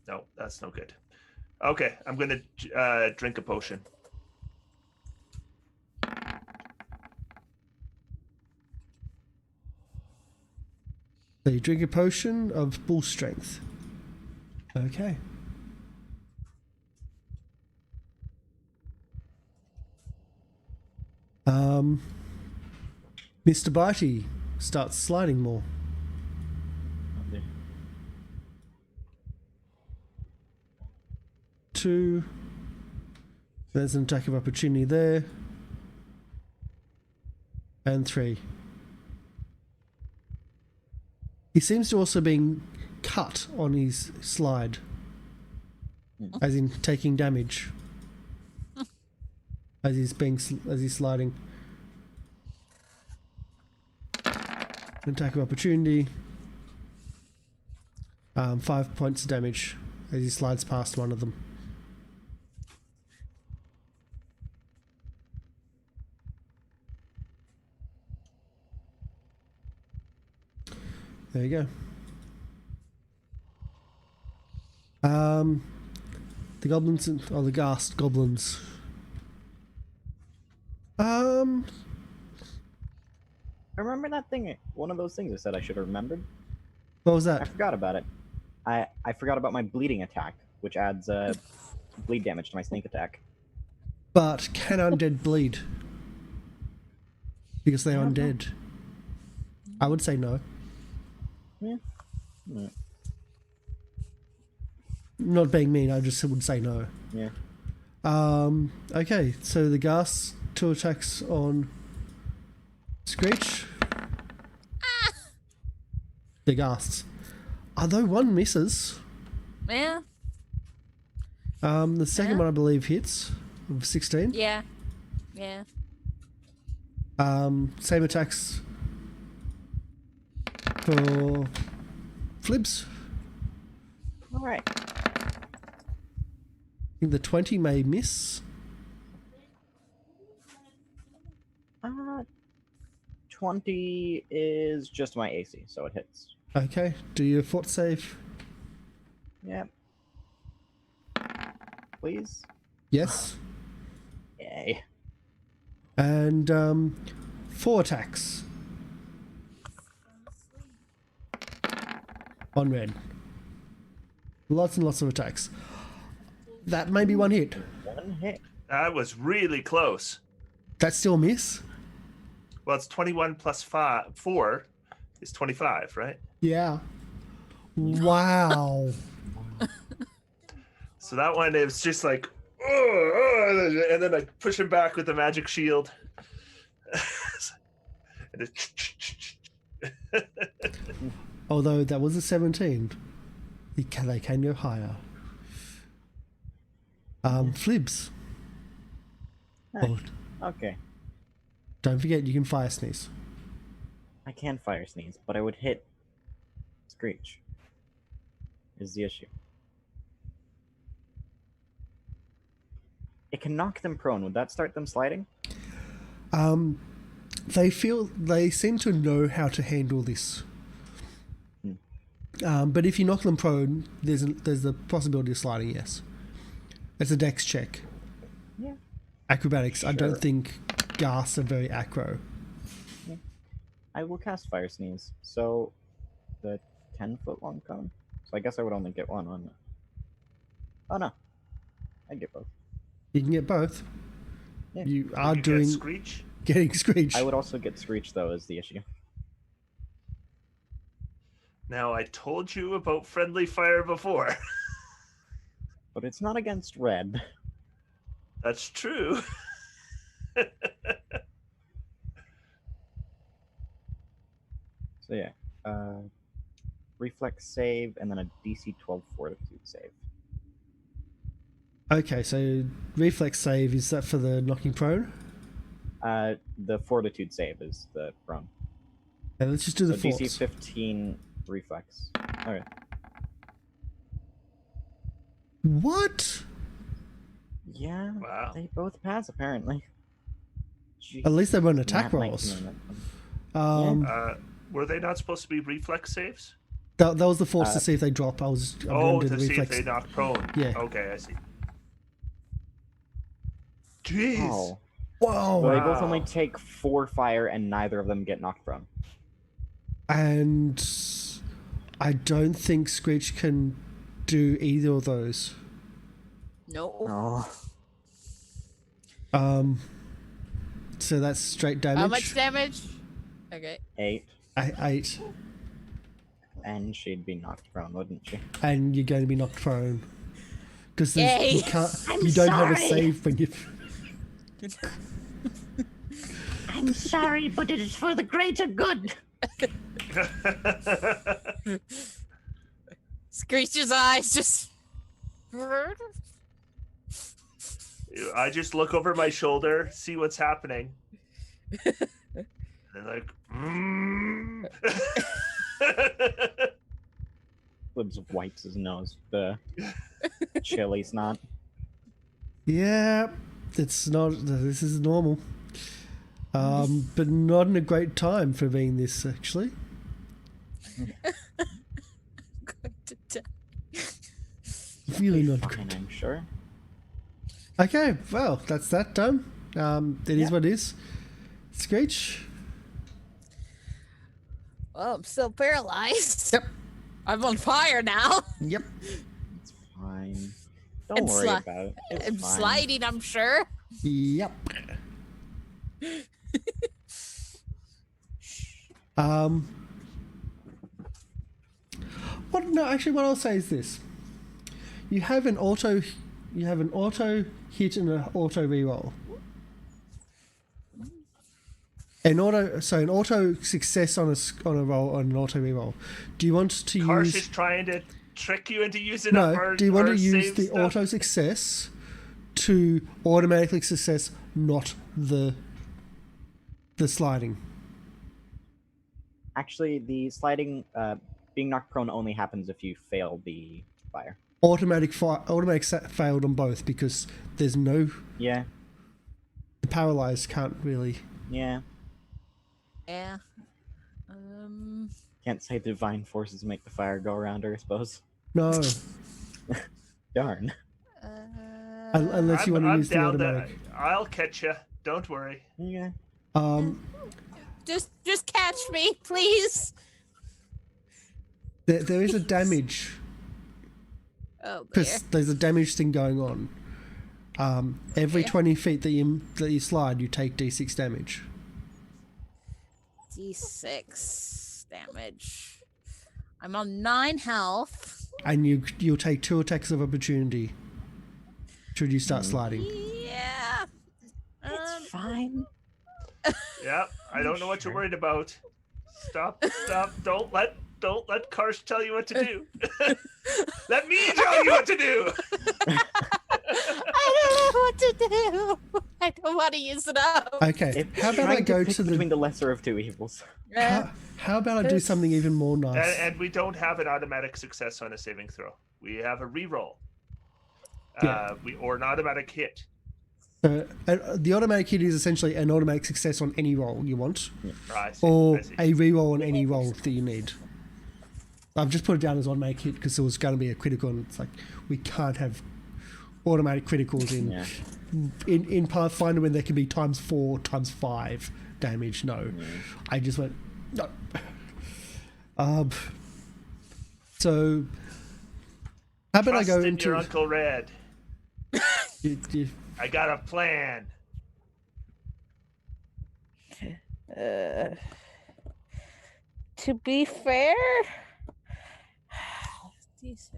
No, that's no good. Okay, I'm going to drink a potion. So you drink a potion of bull strength. Okay. Mr. Bitey starts sliding more. Two. There's an attack of opportunity there. And 3. He seems to also being cut on his slide. As in taking damage. As he's sliding. An attack of opportunity. 5 points of damage as he slides past one of them. There you go. The goblins or the ghast goblins. I remember that thing. One of those things I said I should have remembered. What was I that? forgot about it. I forgot about my bleeding attack, which adds bleed damage to my sneak attack. But can undead bleed? Because they're I don't know. undead. I would say no. Yeah. Yeah. Not being mean, I just would say no. Yeah. Okay, so the ghast 2 attacks on Screech. The ghasts. Although one misses. Yeah. The second Yeah. one I believe hits of 16. Yeah. Yeah. Same attacks for Flibs. All right. I think the 20 may miss. 20 is just my AC, so it hits. Okay, do your fort save. Yep. Please. Yes. Yay. And 4 attacks. On red. Lots and lots of attacks. That may be one hit. One hit. That was really close. That's still a miss? Well, it's 21 plus 4 is 25, right? Yeah. Wow. So that one is just like, oh, and then I push him back with the magic shield. And Although that was a 17. They can go higher. Flibs. Nice. Oh, Okay. don't forget you can fire sneeze. I can fire sneeze, but I would hit Screech. Is the issue. It can knock them prone. Would that start them sliding? They seem to know how to handle this. But if you knock them prone, there's the possibility of sliding. Yes, it's a dex check. Yeah. Acrobatics. I don't Sure. think ghasts are very acro. I will cast fire sneeze. So the 10-foot long cone. So I guess I would only get one on it. Oh no. I'd get both. You can get both. Yeah. You are you doing get Screech. getting Screech. I would also get Screech though is the issue. Now, I told you about friendly fire before. But it's not against red. That's true. So yeah. Reflex save and then a DC 12 fortitude save. Okay, so reflex save, is that for the knocking prone? The fortitude save is the prone. Yeah, let's just do the So DC forts. 15 reflex. Okay. What? Yeah. Wow. They both pass apparently. At least they run attack Nat rolls. 19 on that one. Were they not supposed to be reflex saves? That was the force to see if they drop. I'm Oh, gonna do to the see reflex. if they knock prone. Yeah. Okay, I see. Jeez. Oh. Whoa! Well, they both Wow. only take 4 fire and neither of them get knocked prone. And I don't think Screech can do either of those. No. Oh. So that's straight damage. How much damage? Okay. 8. 8, And she'd be knocked prone, wouldn't she? and you're going to be knocked prone because Yay. you can't. I'm You don't have a sorry. save when you. I'm sorry, but it is for the greater good. Screech's eyes just. I just look over my shoulder, see what's happening. And like, Libs wipes his nose. The chili snot. Yeah, it's not. This is normal. But not in a great time for being this actually. Really not Fine, great. I'm sure. Okay, well, that's that done. It is Yeah. what it is. Screech. Well, I'm still paralyzed. Yep. I'm on fire now. Yep. It's fine. Don't And worry sli- about it. It's I'm fine. sliding, I'm sure. Yep. um. What? No, actually, what I'll say is this: you have an auto hit and an auto reroll. An auto success on a roll on an auto reroll. Do you want to Karsh is use? trying to trick you into using up No. our Do you want our to use save the stuff? auto success to automatically success, not the sliding? Actually, the sliding being knocked prone only happens if you fail the fire. Automatic failed on both because there's no. Yeah. The paralyzed can't really. Yeah. Yeah. Can't say divine forces make the fire go around her, I suppose. No. Darn. Unless you want to use the automatic. I'll catch you. Don't worry. Yeah. Just catch me, please. There is a damage. Oh, dear. Because there's a damage thing going on. Every 20 feet that you slide, you take d6 damage. D6 damage. I'm on 9 health. And you'll take 2 attacks of opportunity should you start sliding. Yeah. It's fine. Yeah, I don't know what you're worried about. Stop. Don't let Karsh tell you what to do. Let me tell you what to do. I don't know what to do. I don't want to use it up. Okay, how about I go to between the lesser of two evils? How about I do something even more nice? And we don't have an automatic success on a saving throw. We have a reroll. Yeah. Or an automatic hit. The automatic hit is essentially an automatic success on any roll you want, I see, or I see. a reroll on any roll that you need. I've just put it down as automatic hit because it was going to be a critical, and it's like we can't have automatic criticals in Pathfinder when there can be ×4, ×5 damage. No, I just went no. So how about I go Trust in into your Uncle Red. you- I got a plan. To be fair, D6.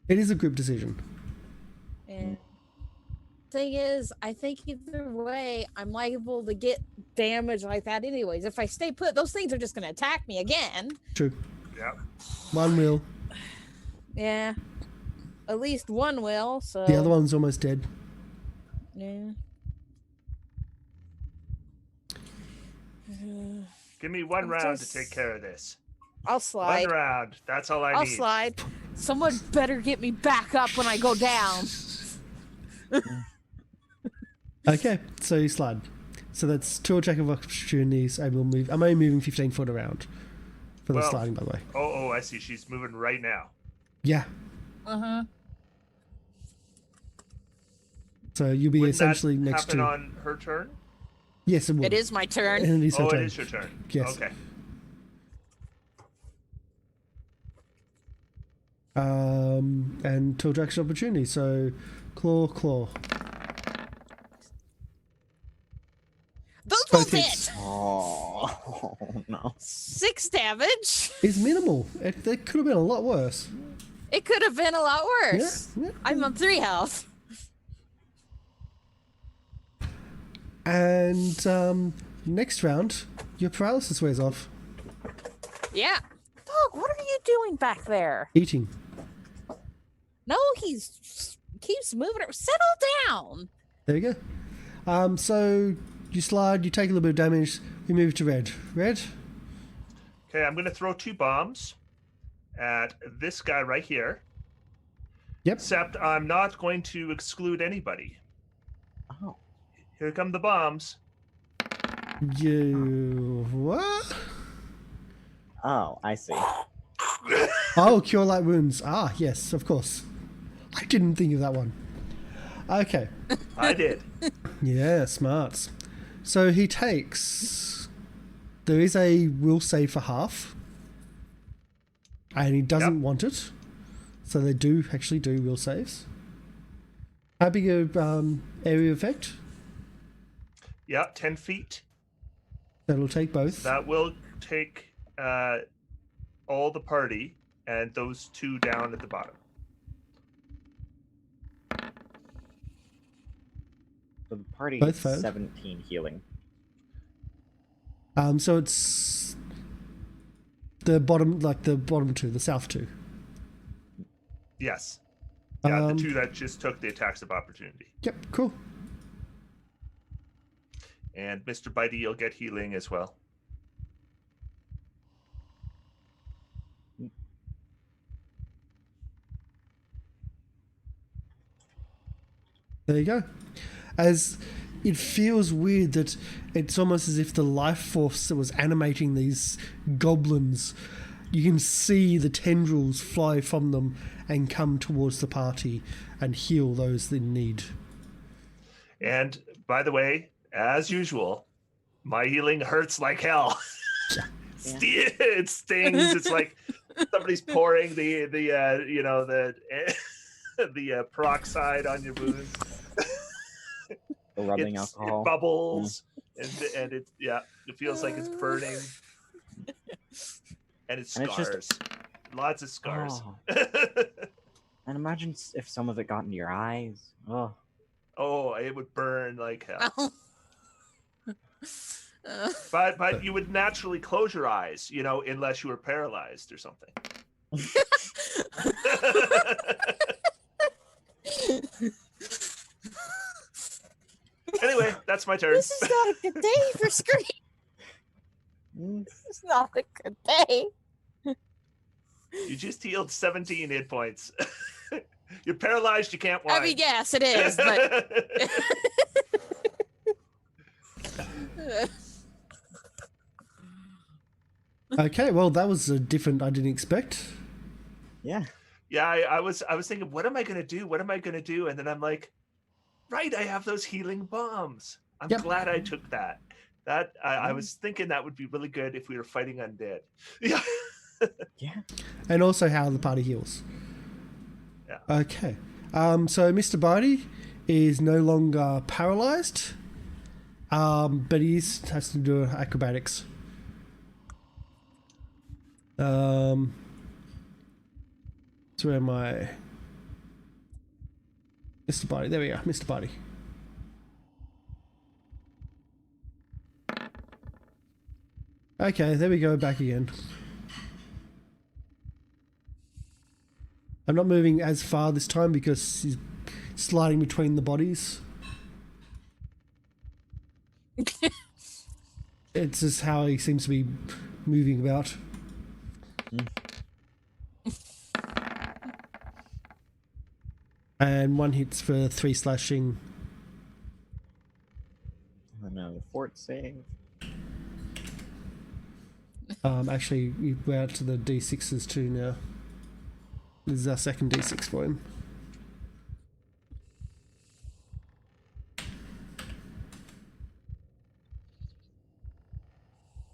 it is a group decision. And thing is, I think either way, I'm liable to get damage like that anyways. If I stay put, those things are just going to attack me again. True. Yeah. One will. Yeah. At least one will, so... The other one's almost dead. Yeah. Give me one round to take care of this. I'll slide. One round. That's all I I'll need. slide. Someone better get me back up when I go down. Okay, so you slide. So that's 2 attack of opportunities. I will move. I'm only moving 15 foot around for the Well, sliding, by the way. Oh, I see. She's moving right now. Yeah. Uh-huh. So you'll be Wouldn't essentially that next happen to. on her turn? Yes, it will. It is my turn. And it is her Oh, turn. it is your turn. Yes. Okay. And 2 attacks of opportunity. So claw. Those Both both hits. hit. Oh, no. 6 damage. It's minimal. It could have been a lot worse. It could have been a lot worse. Yeah. I'm on 3 health. And next round, your paralysis wears off. Yeah. Dog, what are you doing back there? Eating. No, he's keeps moving. Settle down. There you go. So you slide, you take a little bit of damage, you move to red. Red? Okay, I'm going to throw 2 bombs at this guy right here. Yep. Except I'm not going to exclude anybody. Oh. Here come the bombs. You... What? Oh, I see. Oh, cure light wounds. Ah, yes, of course. I didn't think of that one. Okay. I did. Yeah, smarts. So he takes... There is a will save for half. And he doesn't want it. So they do actually do will saves. How big a area effect? Yeah, 10 feet. That'll take both. That will take all the party and those 2 down at the bottom. So the party Both is failed. 17 healing. So it's the bottom, like the bottom 2, the south 2. Yes. Yeah, Um, the 2 that just took the attacks of opportunity. Yep, cool. And Mr. Bitey, you'll get healing as well. There you go. As it feels weird that it's almost as if the life force that was animating these goblins, you can see the tendrils fly from them and come towards the party and heal those in need. And by the way, as usual, my healing hurts like hell. It stings. It's like somebody's pouring the peroxide on your wounds. The rubbing It alcohol. bubbles, and it feels like it's burning, and it And it's scars. just- Lots of scars. And imagine if some of it got into your eyes. Oh, Oh, it would burn like hell. Oh. But you would naturally close your eyes, unless you were paralyzed or something. Anyway, that's my turn. This is not a good day for Scream. This is not a good day. You just healed 17 hit points. You're paralyzed. You can't whine. I mean, yes, it is, but Okay, well, that was a different I didn't expect. yeah. Yeah, I was thinking, what am I gonna do? What am I gonna do? And then I'm like, right, I have those healing bombs. I'm Yep. glad I took that. I was thinking that would be really good if we were fighting undead. Yeah. Yeah. And also how the party heals. Yeah. Okay. So Mr. Barty is no longer paralyzed, but he has to do acrobatics. So where am I? Mr. Barty. There we go. Mr. Barty. Okay, there we go. Back again. I'm not moving as far this time because he's sliding between the bodies. It's just how he seems to be moving about. And one hits for 3 slashing. And the fort save. Actually, we're out to the D6s too now. This is our second D6 for him.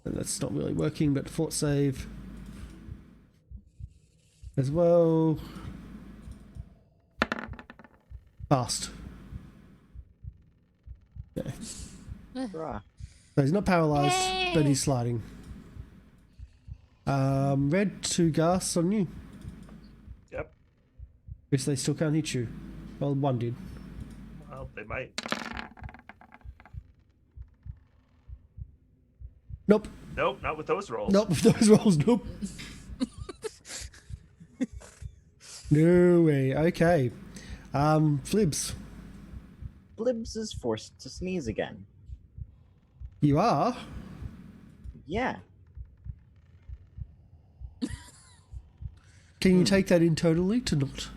And that's not really working, but fort save as well. Fast. Okay. Bruh. So he's not paralyzed, but he's sliding. Red, 2 ghasts on you. Yep. Guess they still can't hit you. Well, one did. Well, they might. Nope. Nope, not with those rolls. Nope. Those rolls, nope. No way. Okay. Flibs. Blibs is forced to sneeze again. You are? Yeah. Can you take that internally to not?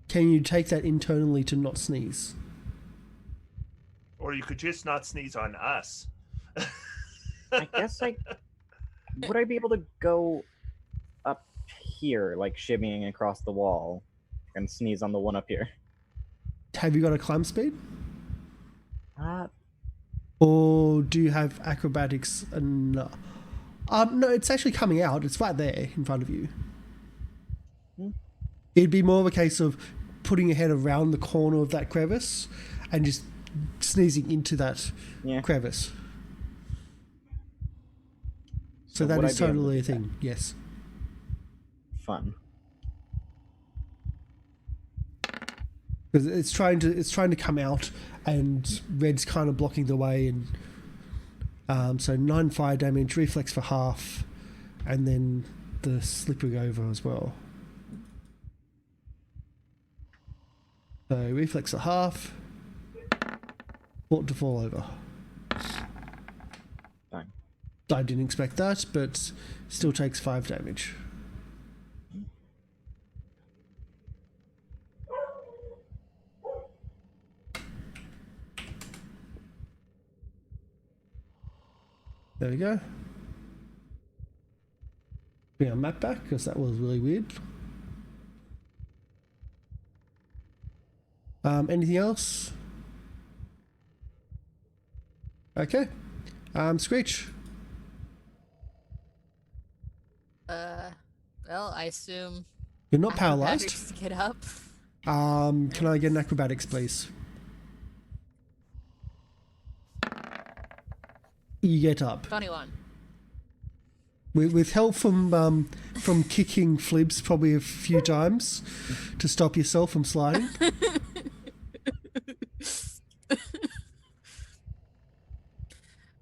Can you take that internally to not sneeze? Or you could just not sneeze on us. I guess would I be able to go up here, like shimmying across the wall, and sneeze on the one up here? Have you got a climb speed? Uh, Or do you have acrobatics? No, it's actually coming out. It's right there in front of you. It'd be more of a case of putting your head around the corner of that crevice and just sneezing into that yeah. crevice. So So that would I is be able to totally a do that? thing, yes. Fun. Because it's trying to come out, and red's kind of blocking the way, and so 9 fire damage, reflex for half, and then the slipping over as well. So reflex for half, fort to fall over. Fine. I didn't expect that, but still takes 5 damage. There we go. Bring our map back because that was really weird. Anything else? Okay. Screech. Well, I assume You're not paralyzed. acrobatics to get up. Can I get an acrobatics, please? You get up. 21. With help from kicking Flibs probably a few times to stop yourself from sliding.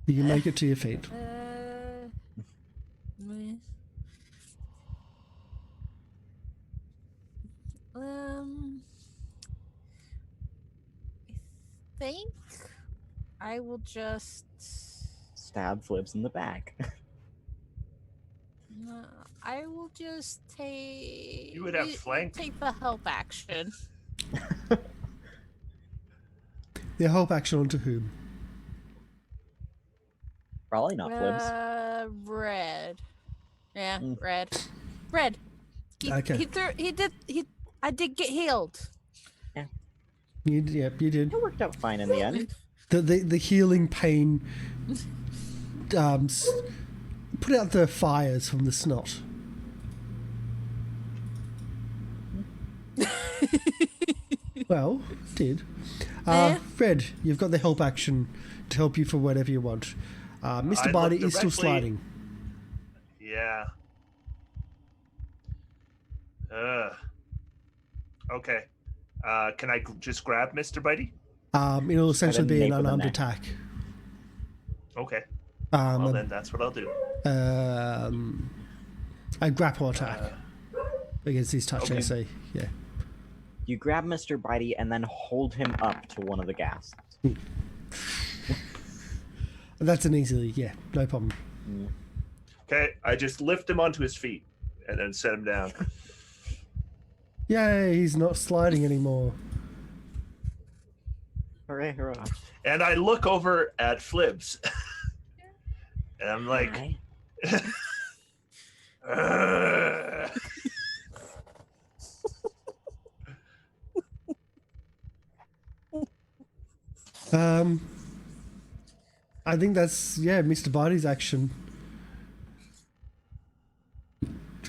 You can make it to your feet. Meh. I think I will just. Stab Flips in the back. I will just take. You would have flank. Take the help action. The help action onto whom? Probably not Flibs. Red. Yeah, Mm. red. Red. Okay. I did get healed. You did. It worked out fine in the end. The healing pain put out the fires from the snot. Well, did. Yeah. Fred, you've got the help action to help you for whatever you want. Mr. I Barty look is still directly- sliding. Yeah. Okay. Can I just grab Mr. Bitey? It'll essentially be an nape of the unarmed neck. attack. Okay. Well, A then that's what I'll do. grapple attack against his touch okay. AC. Yeah. You grab Mr. Bitey and then hold him up to one of the ghasts. That's an easily, no problem. Okay, I just lift him onto his feet and then set him down. Yay, he's not sliding anymore. Hooray, hurrah. And I look over at Flibs. And I'm like, Hi. I think that's Mr. Barty's action.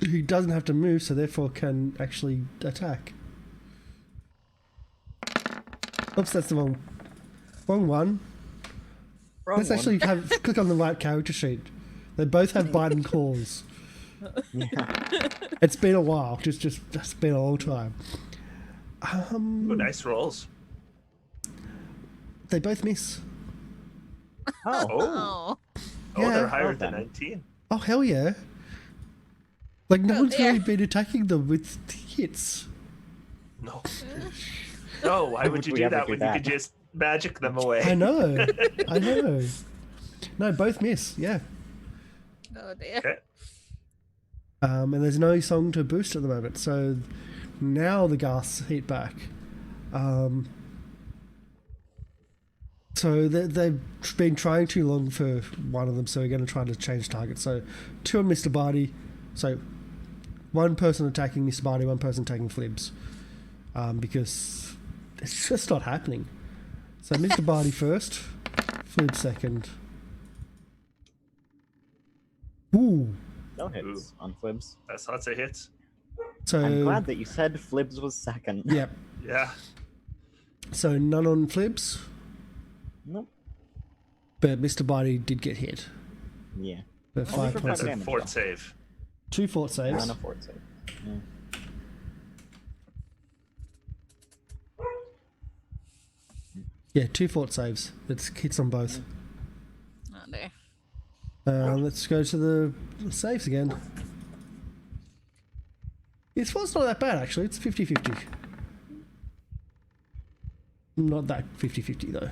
He doesn't have to move, so therefore can actually attack. Oops, that's the wrong one. Wrong Let's one. actually click on the right character sheet. They both have biting claws. Yeah. It's been a while. Just been a long time. ooh, nice rolls. They both miss. Oh. Oh, Yeah. they're higher Well than done. 19. Oh hell yeah! Like no Oh, one's dear. really been attacking them with hits. No. No, why would you we do ever that do when that? you could just magic them away? I know. I know. No, both miss. Yeah. Oh dear. Okay. And there's no song to boost at the moment, so now the ghasts hit back. So they've been trying too long for one of them, so we're going to try to change target. So 2 on Mr. Barty. So 1 person attacking Mr. Barty, 1 person attacking Flibs. Because it's just not happening. So Mr. Barty first, Flibs second. Ooh. No hits on Flibs. That's lots of hits. So I'm glad that you said Flibs was second. Yep. Yeah. So none on Flibs, Nope. but Mr. Barty did get hit. Yeah. For Only 5 for points. That's a damage, fort though. save. 2 fort saves. On a fort save. Yeah. Yeah, 2 fort saves. It's hits on both. Oh dear. Let's go to the saves again. This one's not that bad actually. It's 50-50. Not that 50-50 though.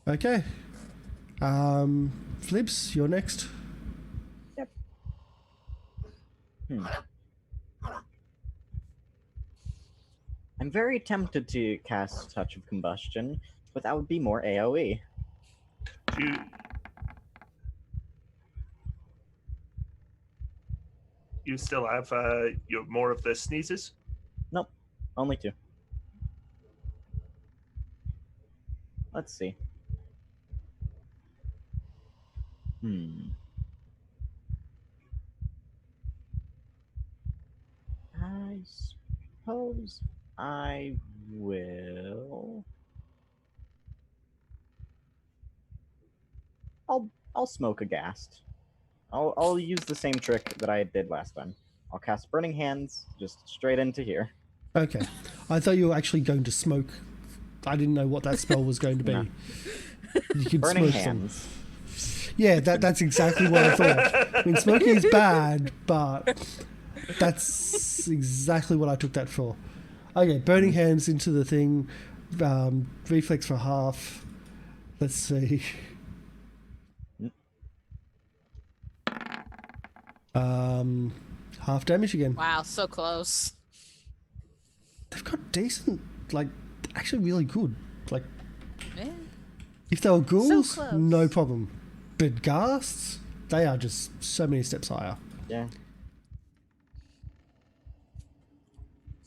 Okay. Flibs, you're next. I'm very tempted to cast Touch of Combustion, But that would be more AoE. Do you still have more of the sneezes? Nope, only 2. Let's see. I suppose I will. I'll smoke a ghast. I'll use the same trick that I did last time. I'll cast Burning Hands just straight into here. Okay. I thought you were actually going to smoke. I didn't know what that spell was going to be. No. You could Burning smoke them. Hands. Yeah, that's exactly what I thought. I mean, smoking is bad, but that's exactly what I took that for. Okay, Burning Hands into the thing. Reflex for half. Let's see. Half damage again. Wow, so close. They've got decent, like, actually really good. Like, Yeah. if they were ghouls, close. no problem. But ghasts, they are just so many steps higher. Yeah.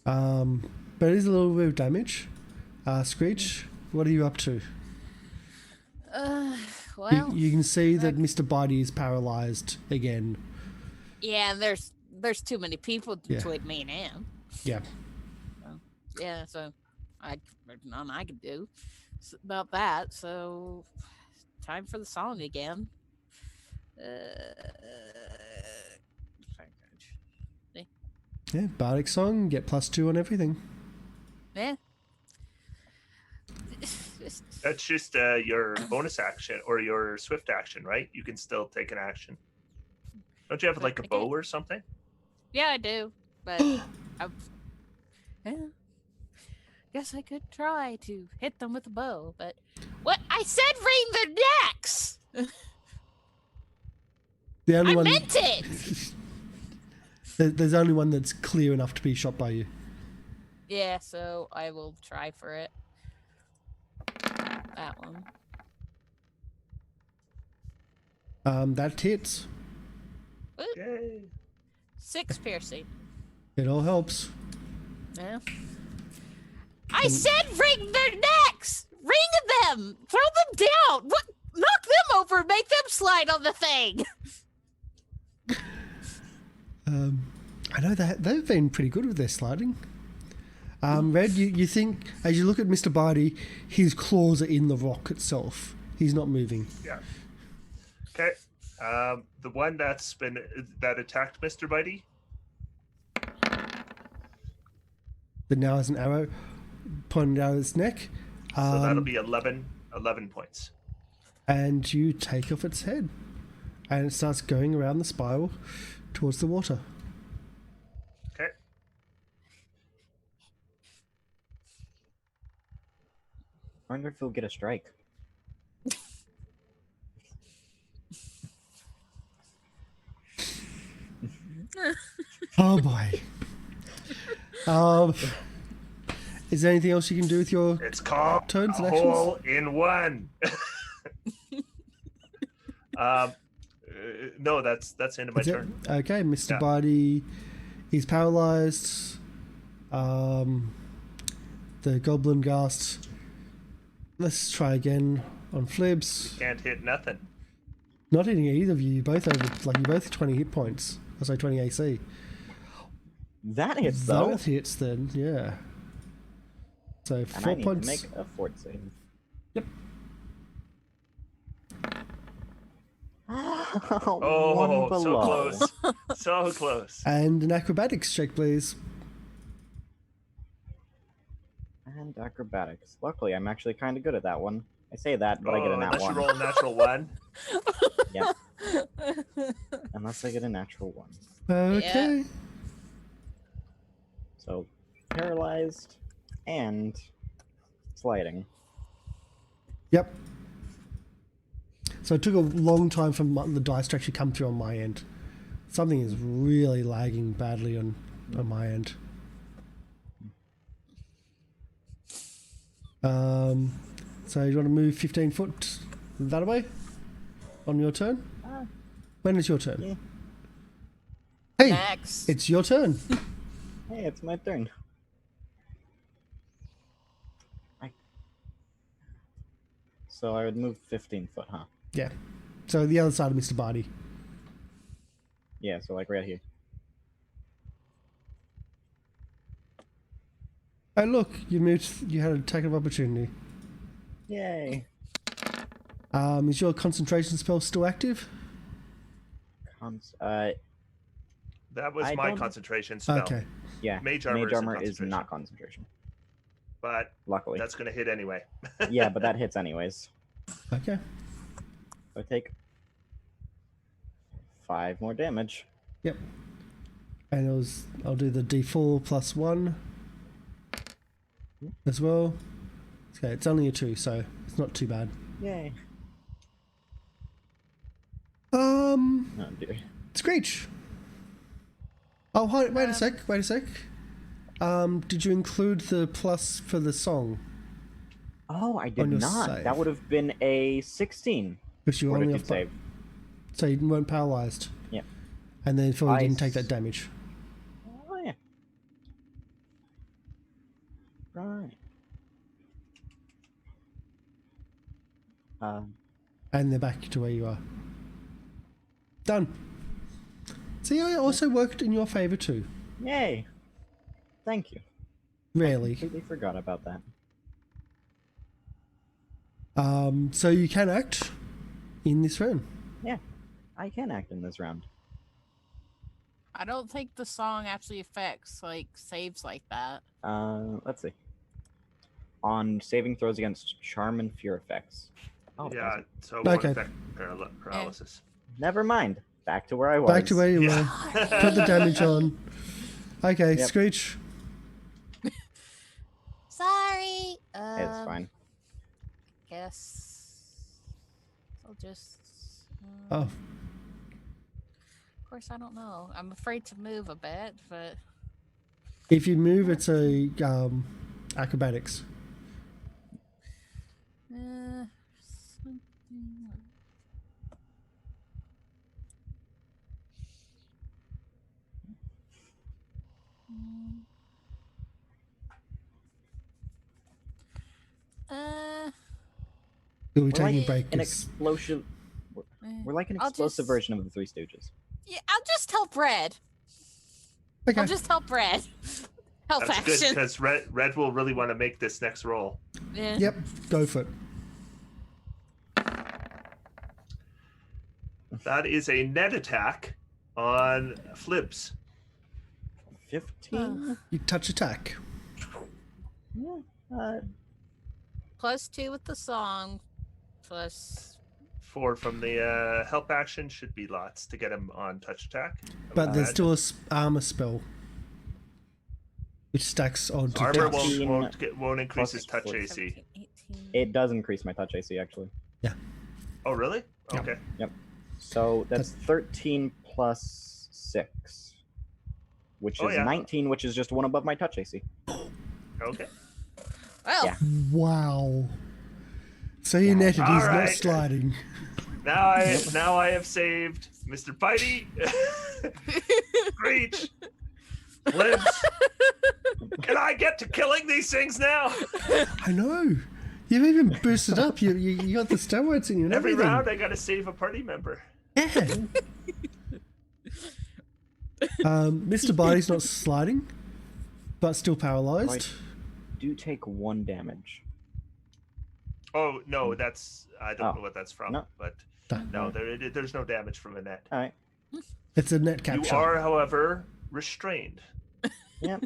But it is a little bit of damage. Screech, what are you up to? Well, You can see that Mr. Bitey is paralyzed again. yeah, and there's too many people Yeah. between me and him. Yeah. Yeah, so there's nothing I can do about that. So time for the song again. Yeah, Bardic Song, get +2 on everything. Yeah. That's just your bonus action or your swift action, right? You can still take an action. Don't you have like a I bow can't- or something? Yeah, I do, but yeah. Guess I could try to hit them with a bow, but what I said, ring their necks. The only I one, meant it. there's only one that's clear enough to be shot by you. Yeah, so I will try for it. That one. That hits. Woo, Yay. 6 piercing. It all helps. Yeah. I said ring their necks! Ring them! Throw them down! What? Knock them over and make them slide on the thing! I know that they've been pretty good with their sliding. Red, you think, as you look at Mr. Bitey, his claws are in the rock itself. He's not moving. Yeah. Okay. The one that attacked Mr. Bitey. That now has an arrow pointed out its neck. So that'll be 11 points. And you take off its head. And it starts going around the spiral towards the water. Okay. I wonder if he'll get a strike. Oh boy. Is there anything else you can do with your... It's called Turns and a actions? hole in one. No, that's the end of my Is it? turn. Okay, Mr. Yeah. Bitey is paralyzed. The goblin ghast. Let's try again on Flibs. Can't hit nothing. Not hitting either of you. You both over, like, you both 20 hit points. I say 20 AC. That hits though. That hits then, yeah. So And 4 I need points. to make a fort save. Yep. Oh, One so below. close. So close. And an acrobatics check, please. And acrobatics. Luckily, I'm actually kind of good at that one. I say that, but I get a nat unless you one. roll a natural one. Yep. Unless I get a natural one. Okay. So, paralyzed and sliding. Yep. So it took a long time for the dice to actually come through on my end. Something is really lagging badly on my end. So you want to move 15 foot that way on your turn? When is your turn? Yeah. Hey, Next. it's your turn. Hey, it's my turn. So I would move 15 foot, huh? Yeah. So the other side of Mr. Barty. Yeah, so like right here. Oh look, you moved. You had an attack of opportunity. Yay. Is your concentration spell still active? That was I my don't- concentration spell. Okay. Yeah, Mage armor isn't is concentration. not concentration. But Luckily. that's going to hit anyway. Yeah, but that hits anyways. Okay. So I take 5 more damage. Yep. And I'll do the D4 plus 1 as well. Okay, it's only a 2, so it's not too bad. Yay. Oh dear. Screech. Oh, wait a sec. Did you include the plus for the song? Oh, I On did your not. save. That would have been a 16. Because you were only Fortitude off by, save. so you weren't paralyzed. Yeah. And then Phil I didn't take s- that damage. Oh yeah. Right. And they're back to where you are. Done. See, I also worked in your favor too. Yay. Thank you. Rarely. Completely forgot about that. So you can act in this round. Yeah, I can act in this round. I don't think the song actually affects like saves like that. Let's see. On saving throws against charm and fear effects. Oh, it Yeah, doesn't. so it won't Okay. affect paralysis. Never mind. Back to where I was. Back to where you Yeah. were. Put the damage on. Okay, Yep. Screech. Sorry. It's fine. Guess I'll just. Oh, Of course, I don't know. I'm afraid to move a bit, but if you move, it's a acrobatics. something. Mm. You'll be We're taking a like break. an 'cause- explosion. We're like an I'll explosive just- version of the Three Stooges. Yeah, I'll just help Red. Okay. I'll just help Red. Help That's good action. because Red will really want to make this next roll. Yeah. Yep, go for it. That is a net attack on Flibs. 15? You touch attack. Yeah. +2 with the song. Plus. 4 from the help action should be lots to get him on touch attack. I But would there's imagine. still a armor spell, which stacks onto Armor touch. 15 won't increase plus his touch 14. AC. 17, 18. It does increase my touch AC, actually. Oh, really? Yeah. Okay. So that's 13 plus 6, which Oh, is yeah. 19, which is just one above my touch AC. Okay. Well, Yeah. Wow. So your Yeah. netted is not Alright. sliding. Now I have saved Mr. Bitey. Screech. Libs. Can I get to killing these things now? I know. You've even boosted up. You got the steroids in you and Every everything. round I gotta save a party member. Yeah. Mr. Body's not sliding, but still paralyzed. Do take 1 damage. Oh no, that's I don't Oh. know what that's from. No. But No. no, there's no damage from a net. All right. It's a net capture. You are, however, restrained. Yep.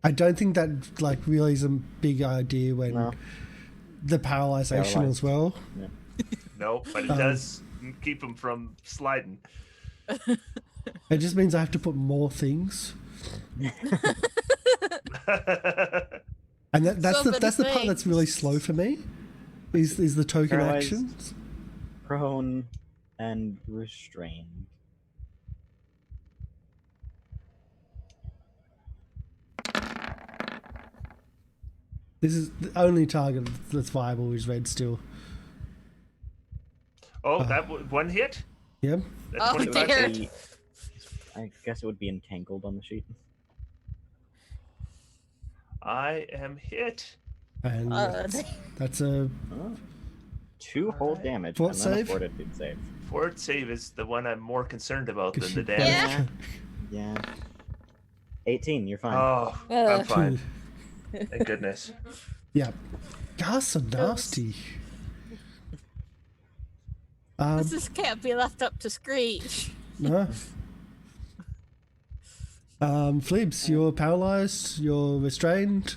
I don't think that really is a big idea when No. the paralyzation Paralyzed. as well. No, but it does keep him from sliding. It just means I have to put more things, and that's So the many that's the part that's really things. slow for me. Is the token Paralyzed. actions? Prone and restrained. This is the only target that's viable is red still. Oh, one hit? Yep. At Oh, 25 dear. hit? I guess it would be entangled on the sheet. I am hit. And Uh, that's a Oh. 2 whole Alright. damage Fort and then save? a fortitude save. Fort save is the one I'm more concerned about than the damage. Yeah. Yeah. 18, you're fine. Oh, I'm fine. Thank goodness. Yeah. Gas are nasty. this can't be left up to Screech. No. Flibs, you're paralyzed, you're restrained,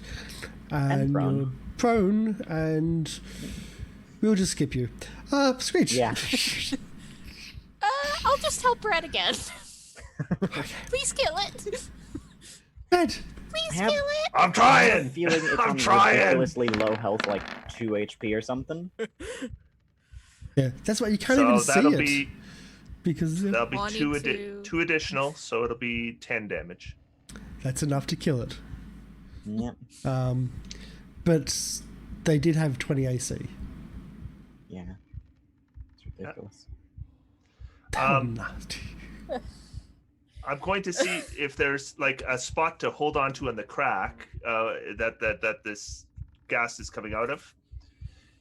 and prone. you're prone, and we'll just skip you. Screech. Yeah. I'll just help Red again. Please kill it. Red. Please I have- kill it. I'm I have a trying. feeling it's I'm on trying. ridiculously low health, like 2 HP or something. Yeah, that's why you can't So even see that'll it. be Because that'll be 22. two additional, so it'll be 10 damage. that's enough to kill it. Yep. But they did have 20 AC. Yeah. It's ridiculous. Nasty. I'm going to see if there's like a spot to hold on to in the crack that this gas is coming out of,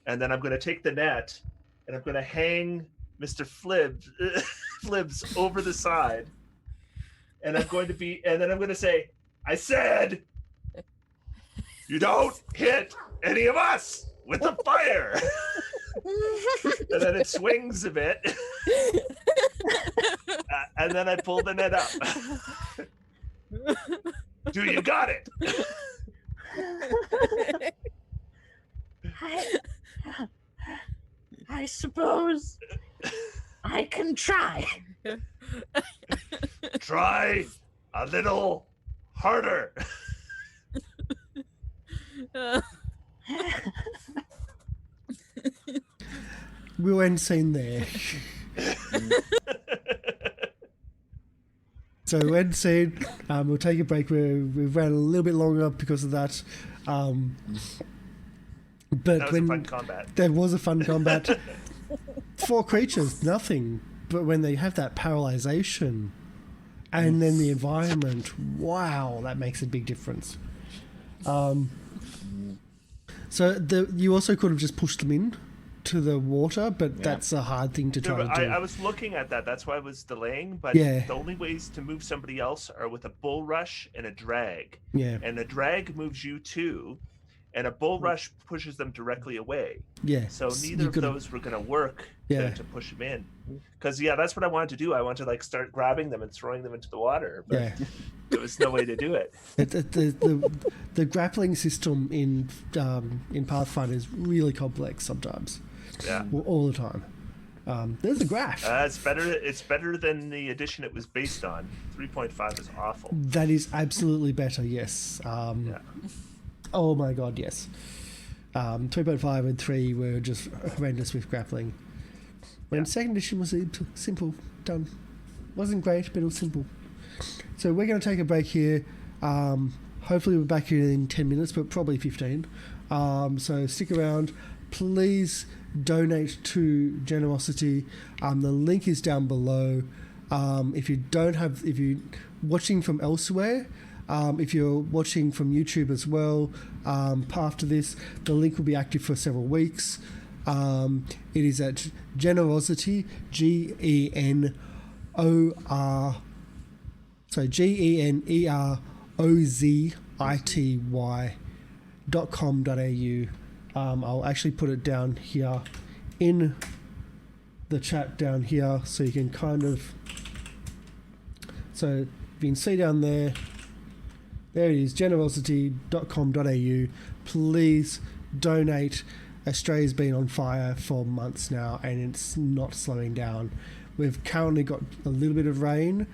and then I'm going to take the net and I'm going to hang Mr. Flibs over the side, and I'm going to say, I said, you don't hit any of us with the fire. And then it swings a bit. And then I pull the net up. Do you got it? I suppose I can try. Try a little harder. We'll end scene there. So end scene. We'll take a break. We've ran a little bit longer because of that. But That was when a fun combat. there was a fun combat, 4 creatures, nothing. But when they have that paralyzation, and then the environment, wow, that makes a big difference. So you also could have just pushed them in to the water, but that's a hard thing to try to do. I was looking at that. That's why I was delaying. But Yeah. the only ways to move somebody else are with a bull rush and a drag. Yeah, And a drag moves you too, and a bull rush pushes them directly away. yeah. So neither you of could- those were going to work Yeah. to push them in. Because that's what I wanted to do. I wanted to like start grabbing them and throwing them into the water, but Yeah. there was no way to do it. The grappling system in Pathfinder is really complex sometimes. Yeah. Well, all the time. There's a graph. It's better. It's better than the edition it was based on. 3.5 is awful. That is absolutely better, yes. Yeah. Oh my god, yes. 3.5 and 3 were just horrendous with grappling. When Yeah. second edition was simple, done. Wasn't great, but it was simple. So we're going to take a break here. Hopefully we're back here in 10 minutes, but probably 15. So stick around. Please donate to Generosity. The link is down below. If you're watching from elsewhere, if you're watching from YouTube as well, after this, the link will be active for several weeks. It is at Generosity, GENEROZY.com.au. I'll actually put it down here in the chat down here so you can kind of, so you can see down there, there it is, generosity.com.au. Please donate. Australia's been on fire for months now and it's not slowing down. We've currently got a little bit of rain,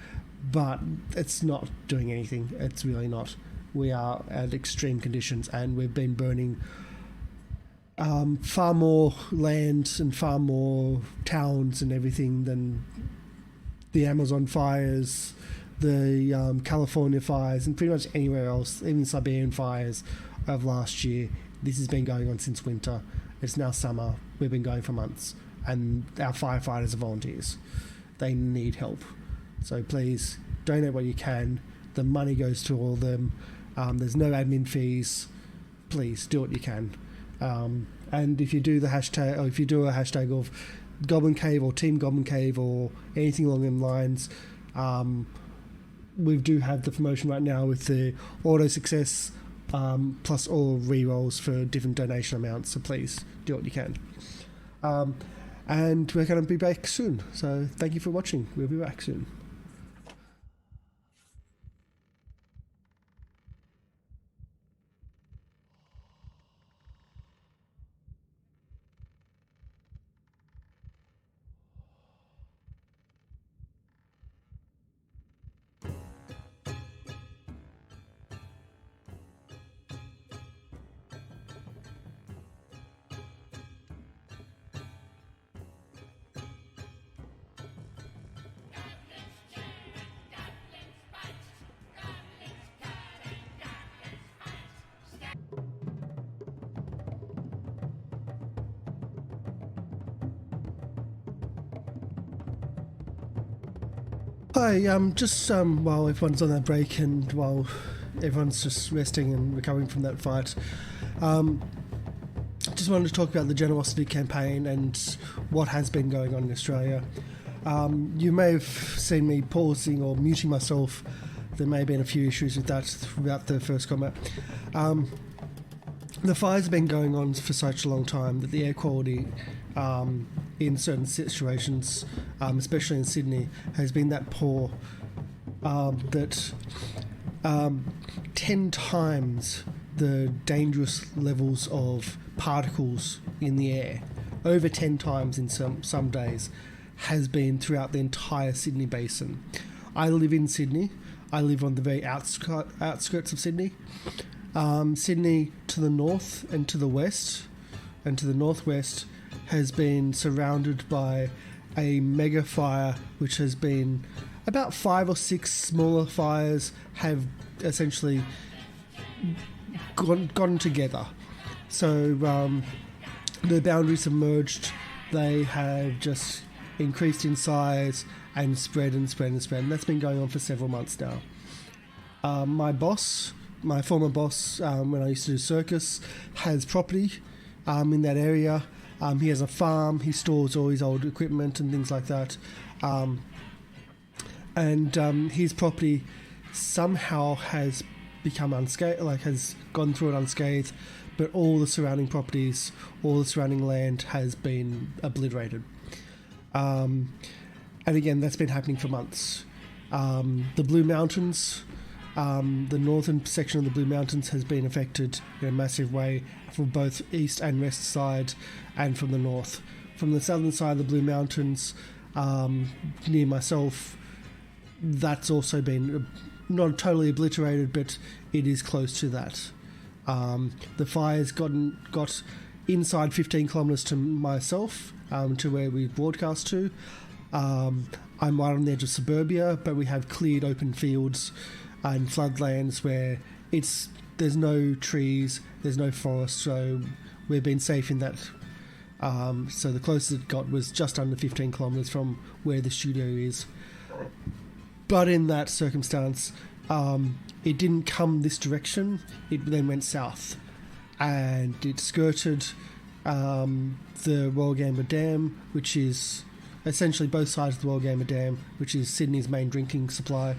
but it's not doing anything. It's really not. We are at extreme conditions and we've been burning far more land and far more towns and everything than the Amazon fires, the California fires, and pretty much anywhere else, even Siberian fires of last year. This has been going on since winter. It's now summer. We've been going for months. And our firefighters are volunteers. They need help. So please, donate what you can. The money goes to all of them. There's no admin fees. Please, do what you can. And if you do the hashtag, or if you do a hashtag of Goblin Cave or Team Goblin Cave or anything along them lines, we do have the promotion right now with the auto success plus all re-rolls for different donation amounts. So please do what you can. And we're going to be back soon. So thank you for watching. We'll be back soon. Hi, just while everyone's on that break and while everyone's just resting and recovering from that fight, just wanted to talk about the generosity campaign and what has been going on in Australia. You may have seen me pausing or muting myself. There may have been a few issues with that throughout the first combat. The fires have been going on for such a long time that the air quality in certain situations, especially in Sydney, has been that poor that 10 times the dangerous levels of particles in the air, over 10 times in some days, has been throughout the entire Sydney basin. I live in Sydney. I live on the very outskirts of Sydney. Sydney to the north and to the west and to the northwest has been surrounded by a mega fire, which has been about 5 or 6 smaller fires have essentially gone together. So the boundaries have merged. They have just increased in size and spread and spread and spread. And that's been going on for several months now. My former boss, when I used to do circus, has property in that area. He has a farm. He stores all his old equipment and things like that. And his property somehow has become unscathed, has gone through it unscathed, but all the surrounding properties, all the surrounding land has been obliterated. And again, that's been happening for months. The Blue Mountains, the northern section of the Blue Mountains has been affected in a massive way from both east and west side and from the north. From the southern side of the Blue Mountains, near myself, that's also been not totally obliterated, but it is close to that. The fire's got inside 15 kilometres to myself, to where we broadcast to. I'm right on the edge of suburbia, but we have cleared open fields and floodlands where there's no trees, there's no forest, so we've been safe in that. So the closest it got was just under 15 kilometres from where the studio is. But in that circumstance, it didn't come this direction, it then went south. And it skirted the Royal Gambier Dam, which is essentially both sides of the Royal Gambier Dam, which is Sydney's main drinking supply.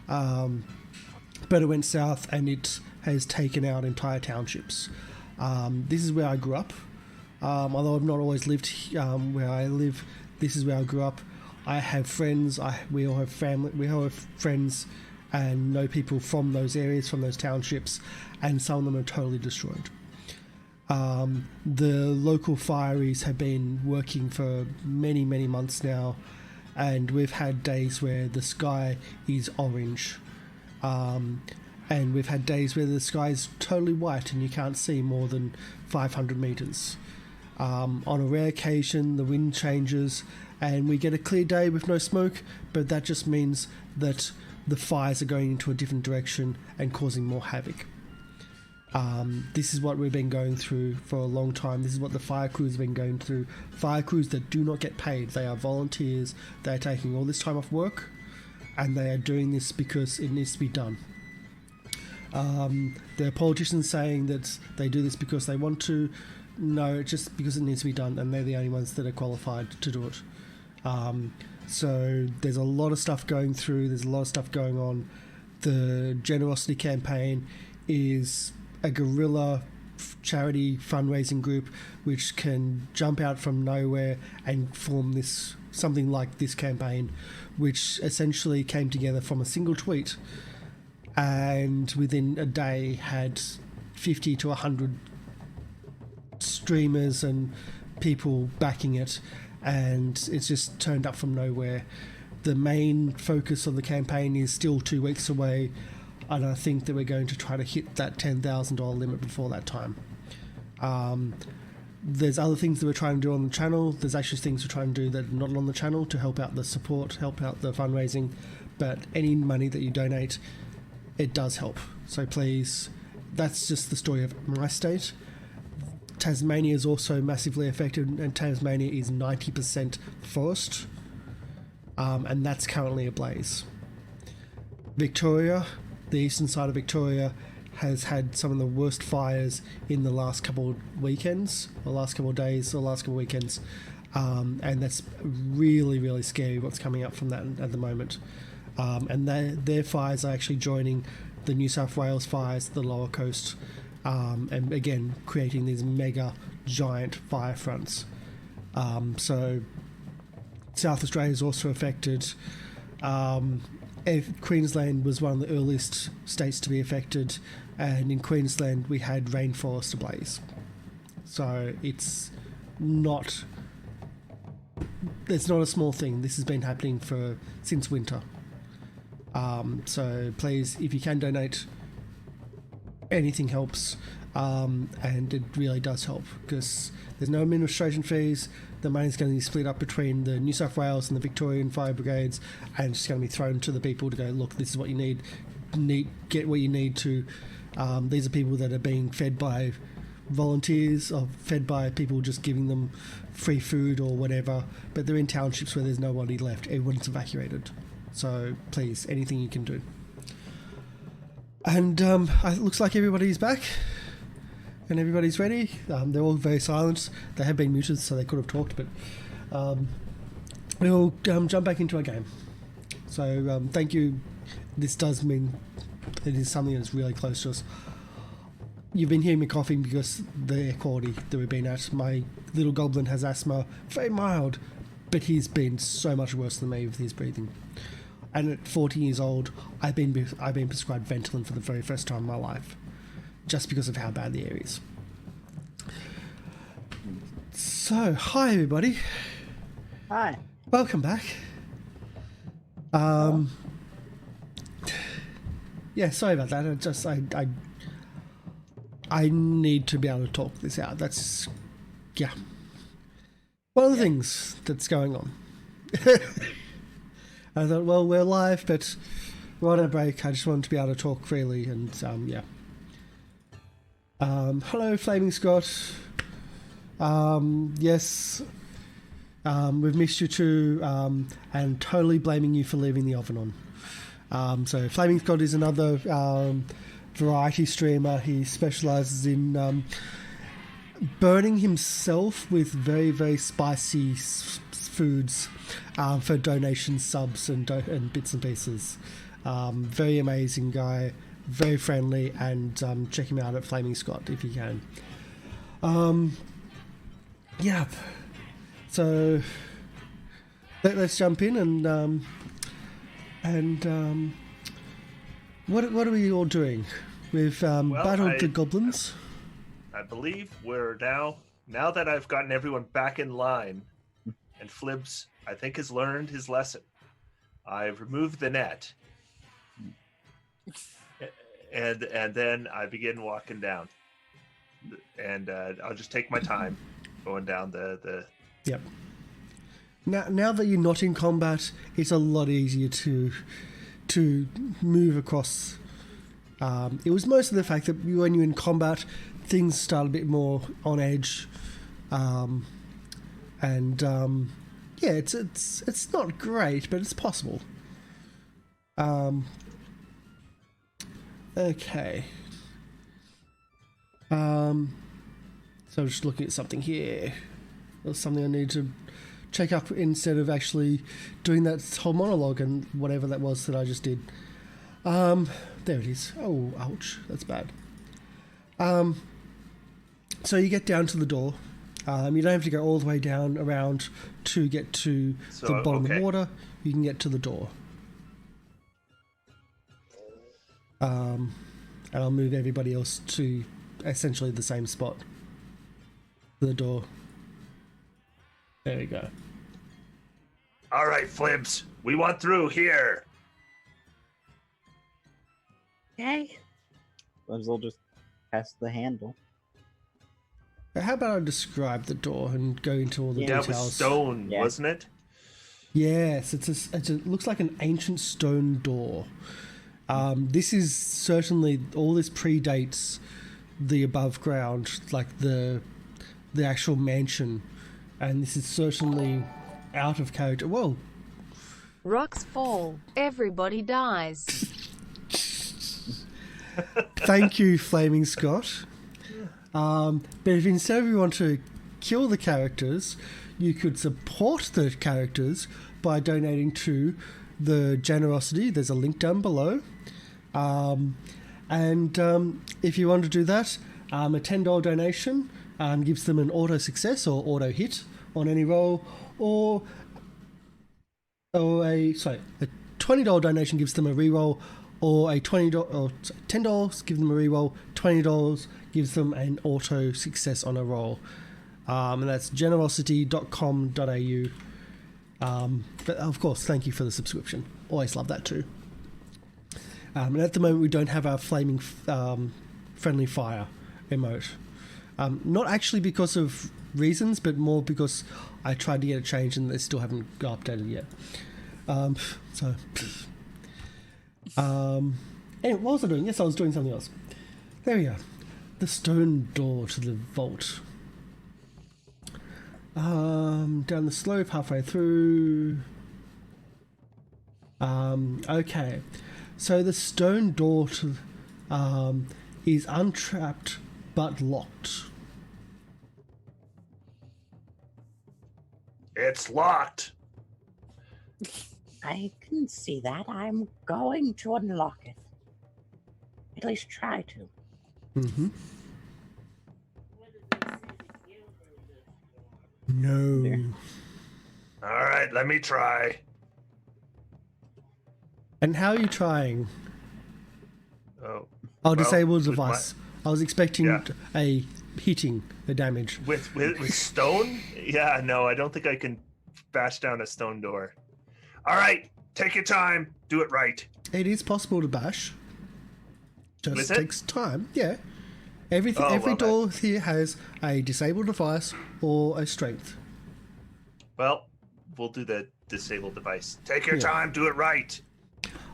But it went south and it has taken out entire townships. This is where I grew up. Although I've not always lived where I live, this is where I grew up. I have friends, we all have family, we all have friends and know people from those areas, from those townships, and some of them are totally destroyed. The local fireys have been working for many, many months now, and we've had days where the sky is orange. And we've had days where the sky is totally white and you can't see more than 500 metres. On a rare occasion, the wind changes and we get a clear day with no smoke, but that just means that the fires are going into a different direction and causing more havoc. This is what we've been going through for a long time. This is what the fire crews have been going through. Fire crews that do not get paid. They are volunteers. They are taking all this time off work, and they are doing this because it needs to be done. There are politicians saying that they do this because they want to. No, just because it needs to be done, and they're the only ones that are qualified to do it. So there's a lot of stuff going through. There's a lot of stuff going on. The Generosity Campaign is a guerrilla charity fundraising group which can jump out from nowhere and form this something like this campaign, which essentially came together from a single tweet, and within a day had 50 to 100 streamers and people backing it, and it's just turned up from nowhere. The main focus of the campaign is still 2 weeks away, and I think that we're going to try to hit that $10,000 limit before that time. There's other things that we're trying to do on the channel. There's actually things we're trying to do that are not on the channel to help out the support, help out the fundraising, but any money that you donate, it does help. So please, that's just the story of my state. Tasmania is also massively affected, and Tasmania is 90% forest, and that's currently ablaze. Victoria, the eastern side of Victoria, has had some of the worst fires in the last couple of weekends, or last couple of days, or last couple of weekends, and that's really, really scary what's coming up from that at the moment. And their fires are actually joining the New South Wales fires, the lower coast, and again creating these mega giant fire fronts. So South Australia is also affected. Queensland was one of the earliest states to be affected, and in Queensland we had rainforest ablaze. So it's not a small thing. This has been happening since winter. So please, if you can donate, anything helps, and it really does help because there's no administration fees. The money's going to be split up between the New South Wales and the Victorian fire brigades, and it's going to be thrown to the people to go, look, this is what you need, get what you need to. These are people that are being fed by volunteers, or fed by people just giving them free food or whatever, but they're in townships where there's nobody left. Everyone's evacuated. So please, anything you can do. And it looks like everybody's back and everybody's ready. They're all very silent. They have been muted, so they could have talked, but we'll jump back into our game. So thank you. This does mean it is something that's really close to us. You've been hearing me coughing because the air quality that we've been at. My little goblin has asthma, very mild, but he's been so much worse than me with his breathing. And at 14 years old, I've been prescribed Ventolin for the very first time in my life, just because of how bad the air is. So, hi everybody. Hi. Welcome back. Yeah, sorry about that. I need to be able to talk this out. That's, yeah, one of the things that's going on. I thought, well, we're live, but we're on a break. I just wanted to be able to talk freely, and yeah. Hello, Flaming Scott. Yes, we've missed you too, and totally blaming you for leaving the oven on. So Flaming Scott is another variety streamer. He specialises in burning himself with very, very spicy foods for donation subs and bits and pieces. Very amazing guy, very friendly, and check him out at Flaming Scott if you can. Yeah, so let's jump in and what are we all doing? We've battled the goblins. I believe we're now that I've gotten everyone back in line, and Flibs, I think, has learned his lesson. I've removed the net, and then I begin walking down, and I'll just take my time going down the. Yep. Now that you're not in combat, it's a lot easier to move across It was mostly the fact that when you're in combat, things start a bit more on edge, and yeah, it's not great, but it's possible. Okay. So I'm just looking at something here. There's something I need to check up instead of actually doing that whole monologue and whatever that was that I just did. There it is. Oh, ouch. That's bad. So you get down to the door. You don't have to go all the way down around to get to the bottom of the water. You can get to the door. And I'll move everybody else to essentially the same spot. The door. There we go. All right, Flims, we want through here. Okay. Flims will just pass the handle. How about I describe the door and go into all the Yeah, details? it was stone, Yeah. wasn't it? Yes, it looks like an ancient stone door. This is certainly, all this predates the above ground, like the actual mansion, and this is certainly out of character. Whoa. Rocks fall, everybody dies. Thank you, Flaming Scott. But if instead of you want to kill the characters, you could support the characters by donating to the Generosity. There's a link down below. And if you want to do that, a $10 donation gives them an auto success or auto hit on any roll, or a $20 donation gives them a reroll, or a $10 gives them a reroll, $20 gives them an auto success on a roll. And that's generosity.com.au. But of course, thank you for the subscription. Always love that too. And at the moment, we don't have our flaming friendly fire emote. Not actually because of reasons, but more because I tried to get it changed and they still haven't got updated yet. Anyway, what was I doing? Yes, I was doing something else. There we are. The stone door to the vault. Down the slope, halfway through. Okay. So the stone door to is untrapped but locked. It's locked. I can see that. I'm going to unlock it. At least try to. Mm-hmm. No. There. All right, let me try. And how are you trying? Oh, I'll disable the with my- device. I was expecting Yeah. a hitting the damage. with stone? Yeah, no, I don't think I can bash down a stone door. All right, take your time. Do it right. It is possible to bash. Just Is it? takes time. Yeah. Every Oh, well, door here has a disabled device or a strength. Well, we'll do the disabled device. Take your Yeah. time. Do it right.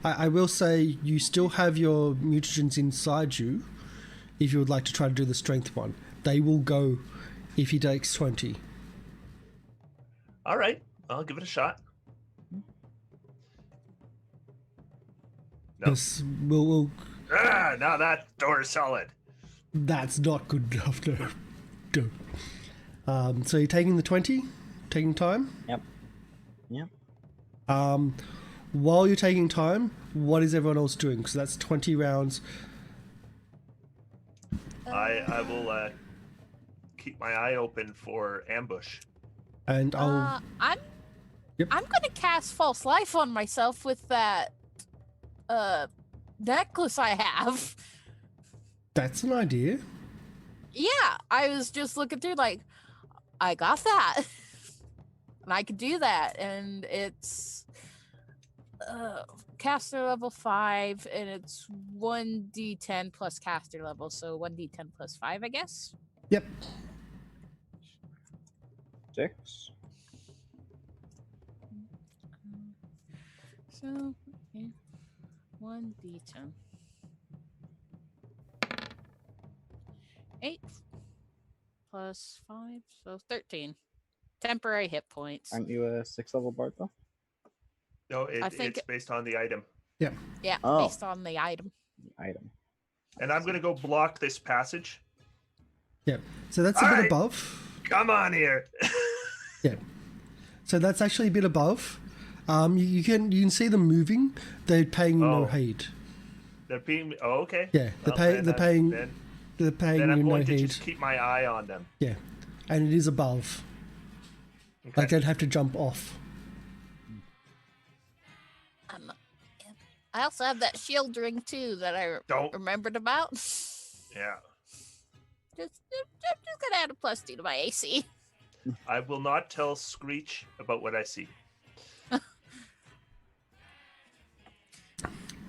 I will say you still have your mutagens inside you if you would like to try to do the strength one. They will go if he takes 20. All right, I'll give it a shot. No. Yes, we'll Now that door is solid. that's not good enough. No. So you're taking the 20? Taking time? Yep. Yep. While you're taking time, what is everyone else doing? Because that's 20 rounds. I will keep my eye open for ambush. And I'll... I'm Yep. I'm gonna cast false life on myself with that necklace I have. That's an idea. Yeah, I was just looking through like I got that. And I could do that, and it's caster level 5, and it's 1d10 plus caster level, so 1d10 plus 5, I guess. Yep. 6. So, yeah, 1d10. 8 plus 5, so 13. Temporary hit points. Aren't you a 6th level bard though? No, I think- it's based on the item. Yeah. Yeah, Oh. based on the item. The item. And I'm going to go block this passage. Yeah. So that's a All bit right. above. Come on here. Yeah. So that's actually a bit above. You can see them moving. They're paying you no Oh. heed. They're being. Oh, okay. Yeah. Well, then They're paying Then you I'm no going to heed. just keep my eye on them. Yeah. And it is above. Okay. Like they'd have to jump off. I also have that shield ring too that I Don't. remembered about. Yeah. Just gonna add a +2 to my AC. I will not tell Screech about what I see.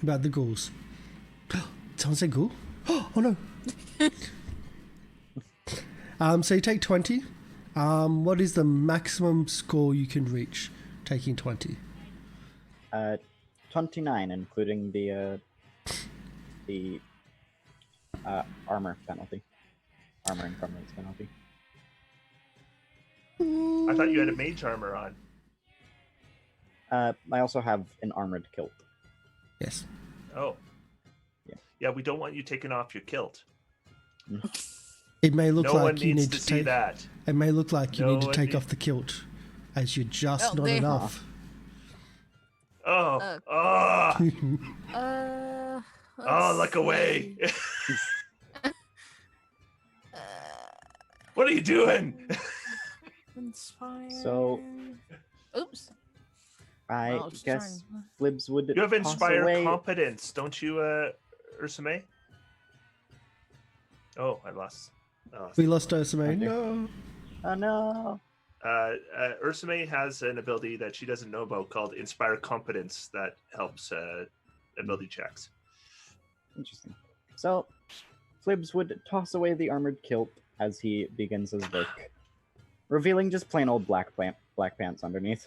About the ghouls. Someone said ghoul? Oh no. So you take 20. What is the maximum score you can reach taking 20? 29, including the armor penalty. Armor encumbrance penalty. I thought you had a mage armor on. I also have an armored kilt. Yes. Oh. Yeah. Yeah, we don't want you taking off your kilt. It may look No like one you needs need to to see take. that. It may look like you No need to one take need- off the kilt, as you're just Oh, not there. enough. Oh. Oh. Let's Oh, look away. see. Uh, What are you doing? inspire. So- Oops. I Oh, just guess trying- Flibs would You have toss inspire away... competence, don't you, Ursame? Oh, I lost. We lost Osame. Okay. No. Oh no! Ursame has an ability that she doesn't know about called Inspire Competence that helps ability checks. Interesting. So, Flibs would toss away the armored kilt as he begins his work, revealing just plain old black pants underneath.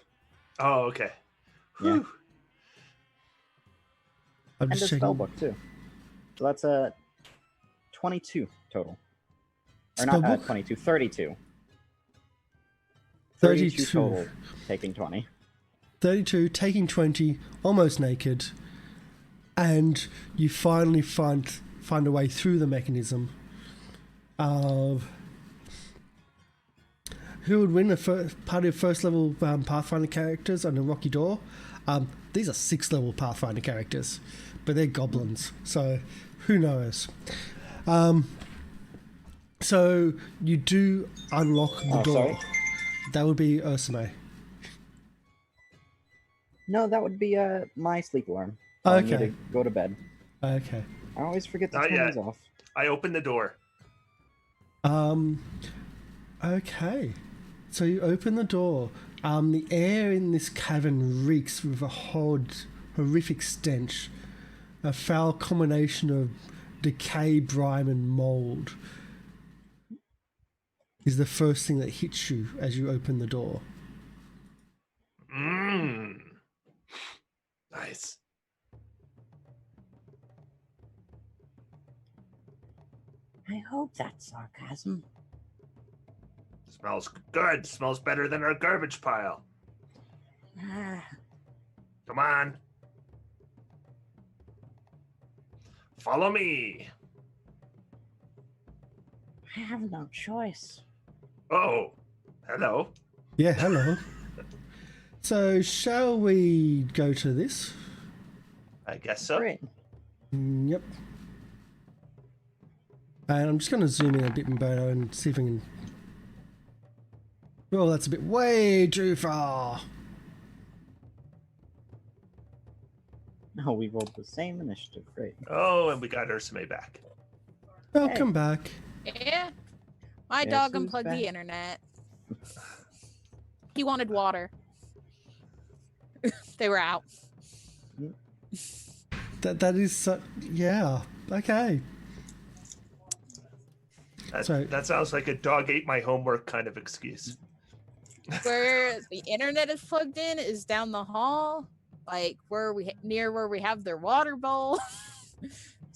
Oh, okay. Yeah. Whew. I'm And just a checking. spellbook, too. So that's a 22 total. Or not Spellbook? 22, 32. 32. total, taking 20. 32, taking 20, almost naked, and you finally find a way through the mechanism. Who would win a party of first level Pathfinder characters on a rocky door? These are 6th level Pathfinder characters, but they're goblins, so who knows? So you do unlock the door. Sorry? That would be Ursame. No, that would be my sleep alarm. telling me Okay. to go to bed. Okay. I always forget to Not turn yet. these off. I opened the door. Okay. So you open the door. The air in this cavern reeks with a horrific stench. A foul combination of decay, brine, and mold is the first thing that hits you as you open the door. Mmm. Nice. I hope that's sarcasm. Smells good. Smells better than our garbage pile. Ah, Come on. Follow me. I have no choice. Oh, hello. Yeah, hello. So shall we go to this? I guess so. Great. Yep. And I'm just going to zoom in a bit better and see if I can... Oh, that's a bit way too far. No, we rolled the same initiative. Great. Oh, and we got Ursame back. Welcome back. Yeah. My Guess dog who's unplugged back? the internet. He wanted water. They were out. That is so... Yeah. Okay. That sounds like a dog ate my homework kind of excuse. Where the internet is plugged in is down the hall, like where we have their water bowl.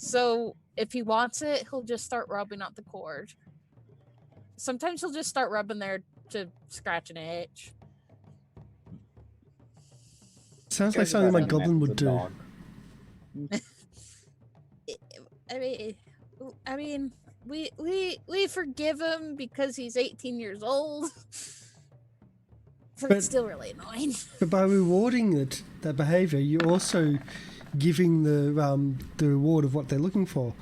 So if he wants it, he'll just start rubbing out the cord. Sometimes he'll just start rubbing there to scratch an itch. Sounds like Cares something about my him goblin as would a do. dog. I mean, we forgive him because he's 18 years old. But it's still really annoying. But by rewarding that behaviour, you're also giving the reward of what they're looking for.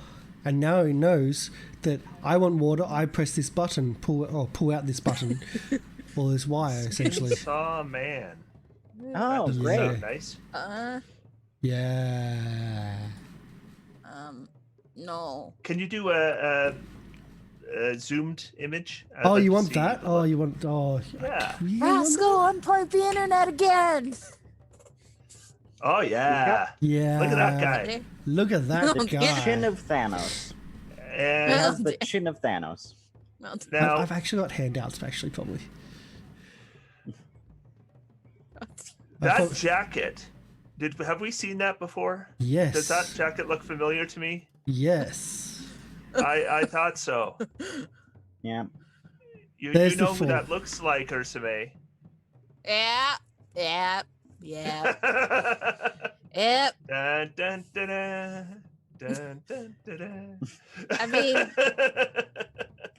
And now he knows that I want water. I press this button, pull out this button, or this wire, essentially. Saw man. Oh, That's great. so nice. Yeah. No. Can you do a zoomed image? Oh, you want that? Oh, you want? Oh, Yeah. you want Rascal, unplug the internet again. Oh yeah. Yeah. Look at that guy. Look at that guy. Chin of Thanos. It And has the chin of Thanos. now I've actually got handouts, actually, probably. that jacket. Have we seen that before? Yes. Does that jacket look familiar to me? Yes. I thought so. Yeah. You There's the know who four. that looks like, Ursame. Yeah. Yep. Dun, dun, dun, dun, dun, dun, dun, dun. I mean,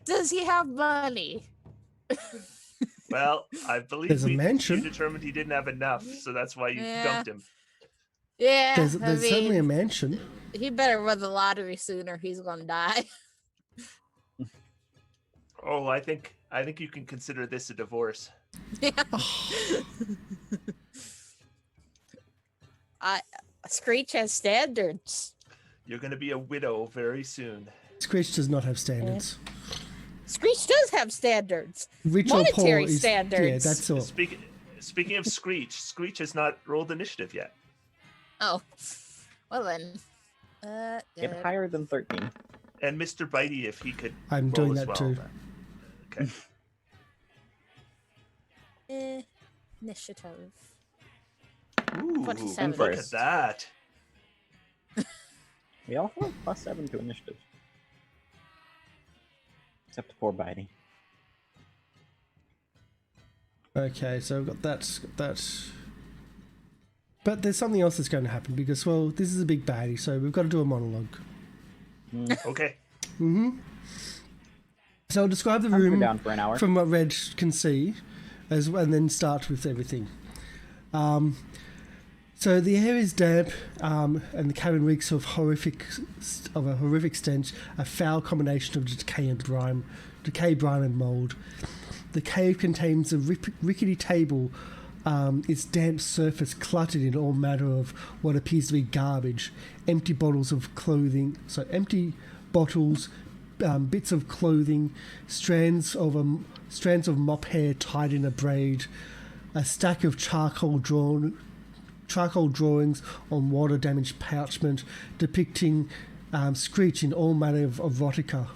does he have money? well, I believe There's a mansion. you determined he didn't have enough, so that's why you Yeah. dumped him. Yeah. There's I mean, certainly a mansion. he better win the lottery sooner. He's gonna die. Oh, I think you can consider this a divorce. Yeah. Screech has standards. You're going to be a widow very soon. Screech does not have standards. Screech does have standards. Rich or poor Monetary is, standards. Yeah, that's all. Speaking of Screech has not rolled initiative yet. Oh, well then. Get higher than 13. And Mr. Bitey, if he could I'm roll doing as that well. too. Okay. Initiative. Ooh, 27. look at that. We all have +7 to initiative. Except poor Bitey. Okay, so we've got that. But there's something else that's going to happen because, well, this is a big baddie, so we've got to do a monologue. Okay. So I'll describe the I'm room down for an hour. from what Red can see, and then start with everything. So the air is damp, and the cabin reeks of a horrific stench, a foul combination of decay, brine, and mold. The cave contains a rickety table, its damp surface cluttered in all manner of what appears to be garbage, empty bottles, bits of clothing, strands of mop hair tied in a braid, a stack of charcoal drawings on water-damaged parchment depicting Screech in all manner of erotica,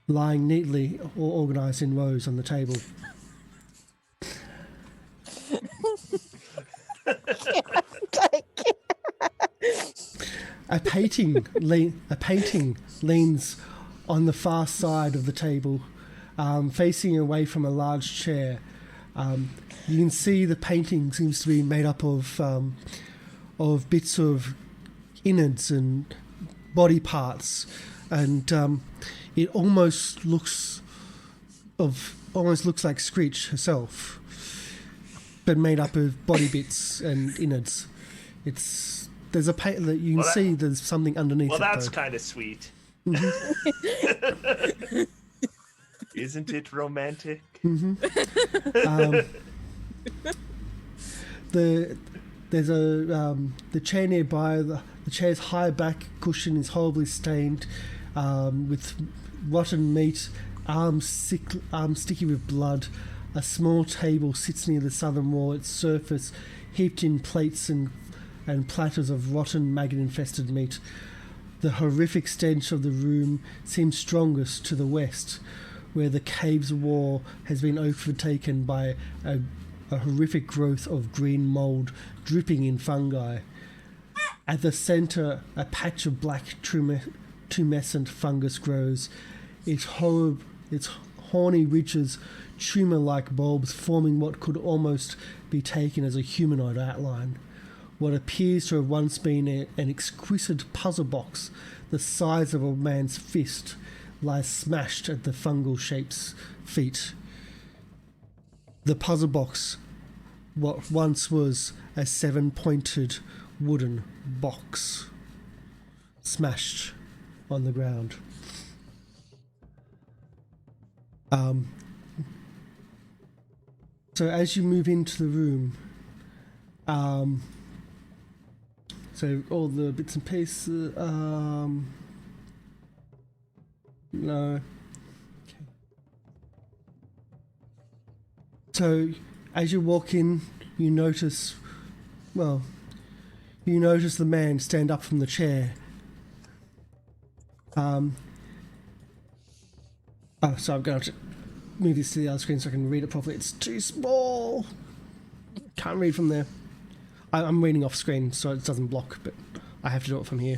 lying neatly or organised in rows on the table. A painting leans on the far side of the table, facing away from a large chair. You can see the painting seems to be made up of bits of innards and body parts, and it almost looks like Screech herself, but made up of body bits and innards. There's a paint that you can see. There's something underneath. Well, it, that's though. kind of sweet. Isn't it romantic? The chair nearby. The chair's high back cushion is horribly stained with rotten meat, arms sticky with blood. A small table sits near the southern wall. Its surface heaped in plates and platters of rotten, maggot-infested meat. The horrific stench of the room seems strongest to the west, where the cave's wall has been overtaken by a horrific growth of green mould dripping in fungi. At the center, a patch of black tumescent fungus grows. Its horny ridges, tumor-like bulbs forming what could almost be taken as a humanoid outline. What appears to have once been an exquisite puzzle box the size of a man's fist lies smashed at the fungal shape's feet. The puzzle box, what once was a 7-pointed wooden box, smashed on the ground. So as you move into the room, so all the bits and pieces, no. Okay. So as you walk in, you notice the man stand up from the chair. Oh, so I'm going to move this to the other screen so I can read it properly. It's too small. Can't read from there. I'm reading off screen so it doesn't block, but I have to do it from here.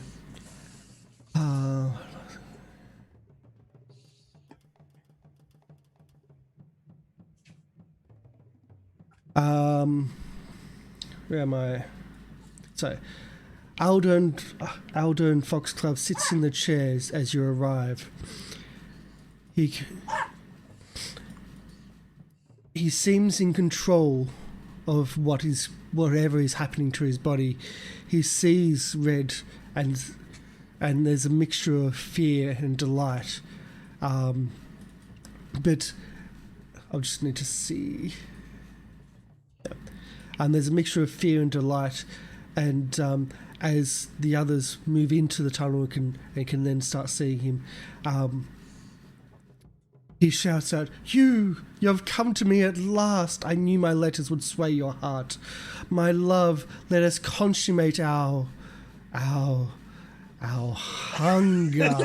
Where am I? So, Aldern Foxglove sits in the chairs as you arrive. He seems in control of whatever is happening to his body. He sees red, and there's a mixture of fear and delight. But I'll just need to see. And there's a mixture of fear and delight, and as the others move into the tunnel and can then start seeing him, he shouts out, You've come to me at last. I knew my letters would sway your heart. My love, let us consummate our hunger.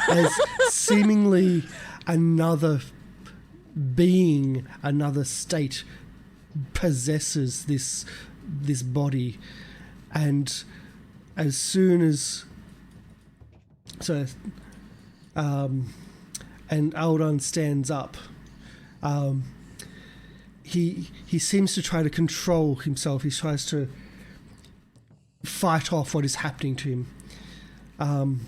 As seemingly another being, another state possesses this body, and as soon as and Aldon stands up, he seems to try to control himself. He tries to fight off what is happening to him.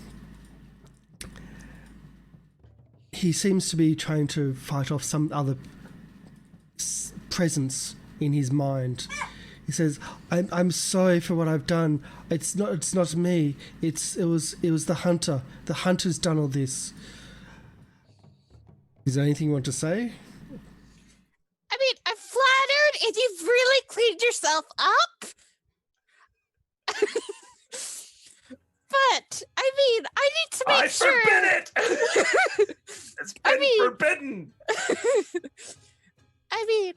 He seems to be trying to fight off some other presence in his mind. He says, "I'm sorry for what I've done. It's not me. It was the hunter. The hunter's done all this." Is there anything you want to say? I mean, I'm flattered, and you've really cleaned yourself up. But I mean, I need to make sure. I forbid it. It's been forbidden. I mean,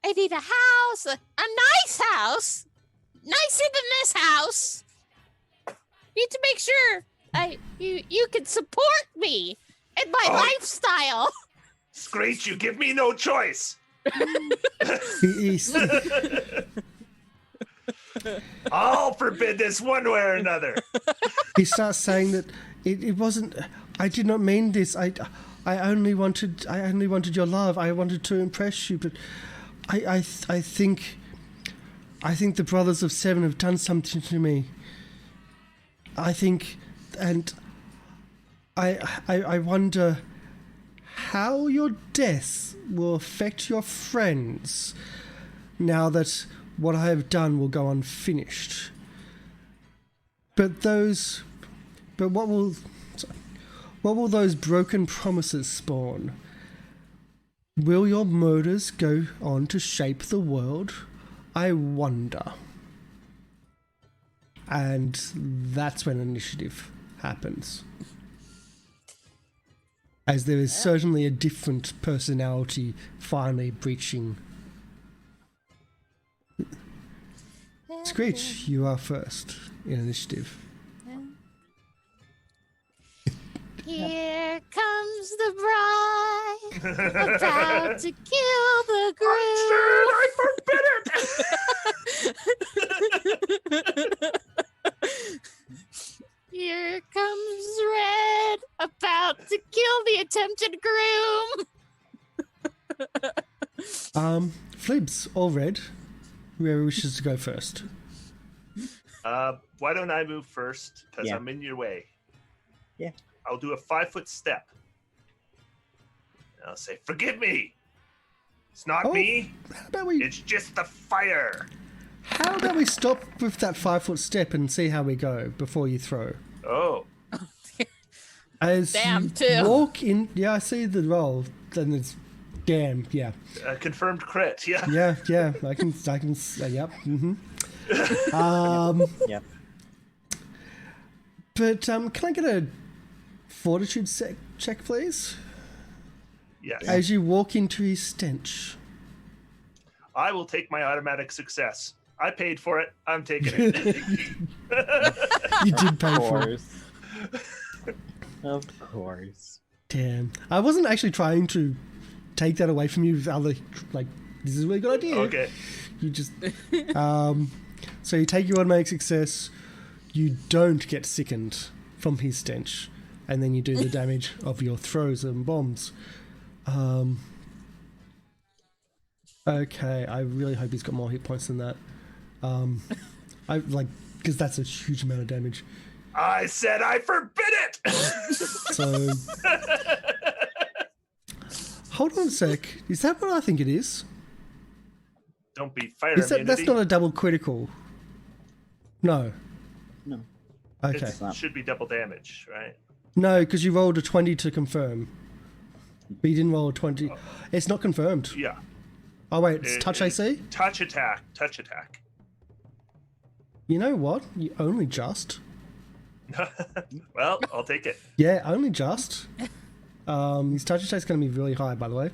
I need a house, a nice house, nicer than this house. Need to make sure you can support me and my lifestyle. Screech, you give me no choice. I'll forbid this one way or another. He starts saying that it wasn't. I did not mean this. I only wanted your love. I wanted to impress you, but I think the Brothers of Seven have done something to me. I think, and I wonder how your death will affect your friends now that what I have done will go unfinished. But what will those broken promises spawn? Will your murders go on to shape the world? I wonder. And that's when initiative happens. As there is certainly a different personality finally breaching. Screech, you are first in initiative. Here comes the bride, about to kill the groom. I forbid it. attempted groom. Flibs or Red, whoever wishes to go first. Why don't I move first? Because Yeah. I'm in your way. Yeah. I'll do a 5-foot step. I'll say, "Forgive me. It's not Oh, me. How about we? It's just the fire." How about we stop with that 5-foot step and see how we go before you throw? Oh, As Damn, you too. walk in, yeah, I see the roll. Then it's damn, yeah, confirmed crit. Yeah. yeah. I can, yep. Mm-hmm. Yep. But can I get a fortitude check, please? Yes. As you walk into his stench. I will take my automatic success. I paid for it. I'm taking it. You did pay Of for it. course. Of course. Damn. I wasn't actually trying to take that away from you with other, like, this is a really good idea. Okay. You just, so you take your automatic success, you don't get sickened from his stench, and then you do the damage of your throws and bombs. Okay, I really hope he's got more hit points than that. I like, because that's a huge amount of damage. I said I forbid it. So, hold on a sec. Is that what I think it is? Don't be fire Is that, immunity. that's not a double critical? No. No. Okay. It should be double damage, right? No, because you rolled a 20 to confirm. But you didn't roll a 20. It's not confirmed. Yeah. Oh, wait, it's touch AC? Touch attack. Touch attack. You know what? You only just. Well, I'll take it. Yeah, only just. His touch attack's going to be really high, by the way.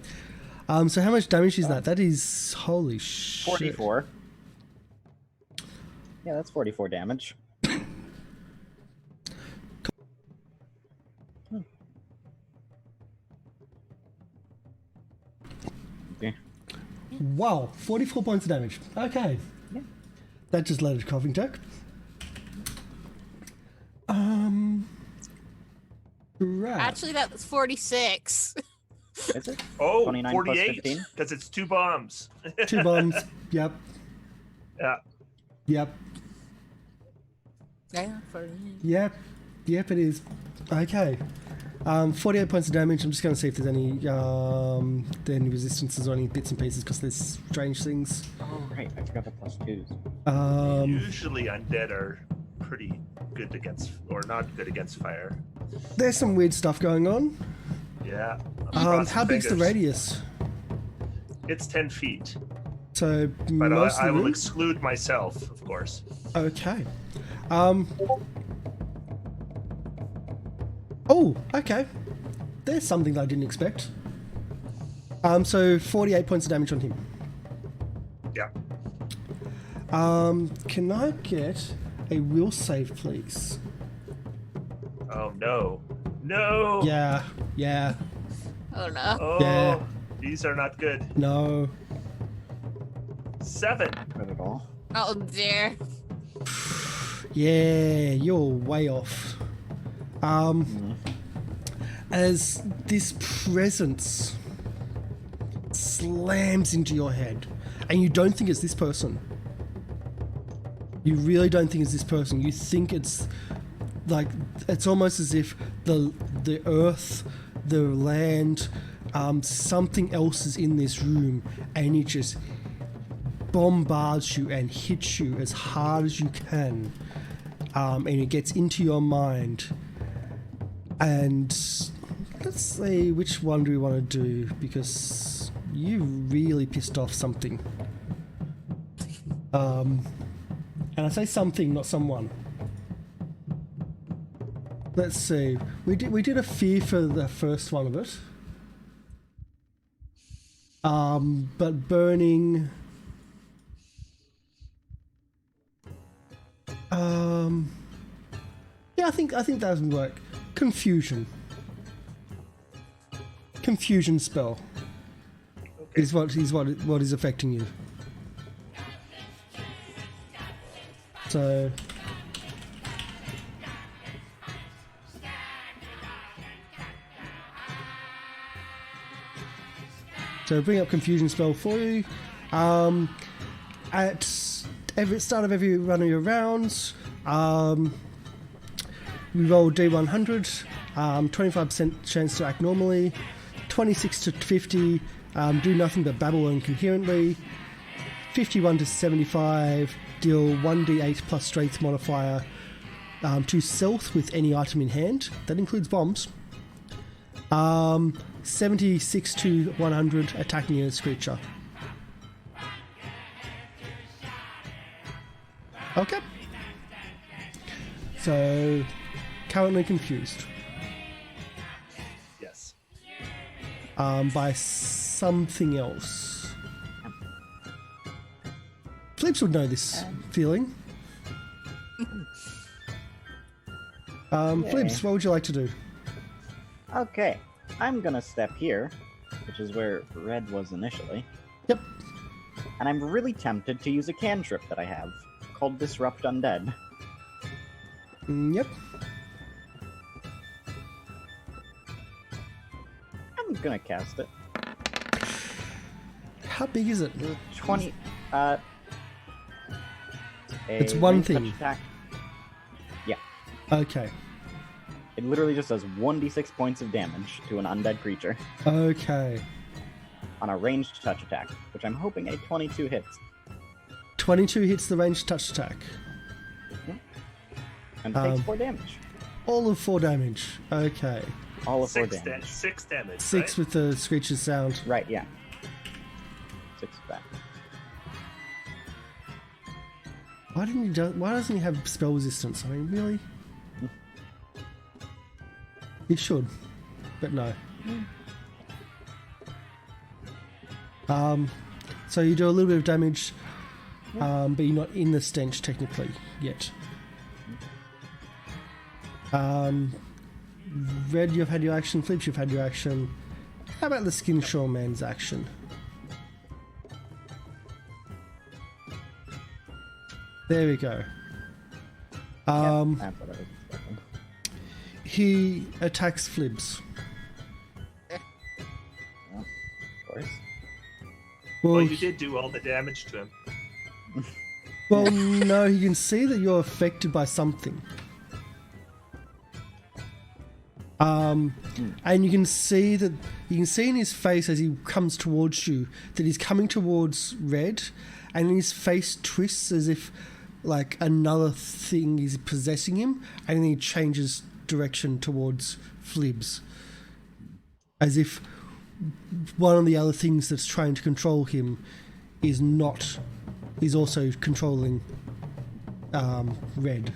So how much damage is that? That is... Holy shit. 44. Yeah, that's 44 damage. Okay. Wow, 44 points of damage. Okay. Yeah. That just led a coughing check. Right. Actually, that was 46. Is it? Oh, 29 plus 48. 15? Because it's 2 bombs. 2 bombs. Yep. Yeah. Yep. Yeah, Yep. Yep, it is. Okay. 48 points of damage. I'm just going to see if there's any resistances or any bits and pieces because there's strange things. Oh, right. I forgot the plus 2s. Usually undead are pretty good against, or not good against fire. There's some weird stuff going on. Yeah. I'm crossing How big's the fingers. radius? It's 10 feet. So But most I of the will room? exclude myself, of course. Okay. Oh, okay. There's something that I didn't expect. So 48 points of damage on him. Yeah. Can I get a will save, please? Oh, no. No. Yeah. Oh no. Oh, Yeah. these are not good. No. 7. Not at all. Oh dear. Yeah, you're way off. As this presence slams into your head, and you don't think it's this person. You really don't think it's this person. You think it's like it's almost as if the earth, the land, something else is in this room, and it just bombards you and hits you as hard as you can, and it gets into your mind. And let's see, which one do we want to do, because you really pissed off something. And I say something, not someone. Let's see. We did a fear for the first one of it. But burning. Yeah, I think that doesn't work. Confusion. Confusion spell Okay. is what is affecting you. So So bring up confusion spell for you. At every start of every one of your rounds, we roll D100, 25% chance to act normally, 26 to 50, do nothing but babble incoherently, 51 to 75, deal 1d8 plus strength modifier to stealth with any item in hand. That includes bombs. 76 to 100, attacking a creature. Okay. So, currently confused. Yes. By something else. Flips would know this feeling. Flips, what would you like to do? Okay, I'm gonna step here, which is where Red was initially. Yep. And I'm really tempted to use a cantrip that I have called Disrupt Undead. Yep. I'm gonna cast it. How big is it? 20. It's one ranged touch thing. Attack. Yeah, Okay. it literally just does 1d6 points of damage to an undead creature Okay. on a ranged touch attack, which I'm hoping a 22 hits. 22 hits the ranged touch attack. And takes 4 damage. All of 4 damage. Okay. All of 4 Six damage. 6 damage. 6 right? with the screeches sound. Right, yeah. 6 back. Why doesn't he have spell resistance? I mean, really? He should, but no. So you do a little bit of damage, but you're not in the stench technically yet. Red, you've had your action. Flips, you've had your action. How about the Skinshaw man's action? There we go. That's what I was expecting. He attacks Flibs. Of course. Well, you did do all the damage to him. Well, no, he can see that you're affected by something. And you can see in his face as he comes towards you that he's coming towards Red, and his face twists as if like another thing is possessing him, and then he changes direction towards Flibs, as if one of the other things that's trying to control him is also controlling Red.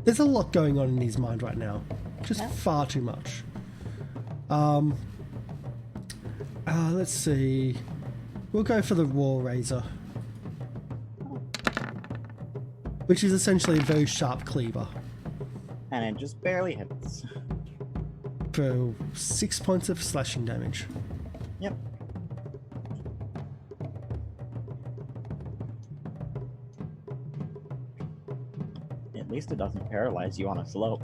There's a lot going on in his mind right now. Just far too much. Let's see. We'll go for the War Razor, which is essentially a very sharp cleaver. And it just barely hits. For 6 points of slashing damage. Yep. At least it doesn't paralyze you on a slope.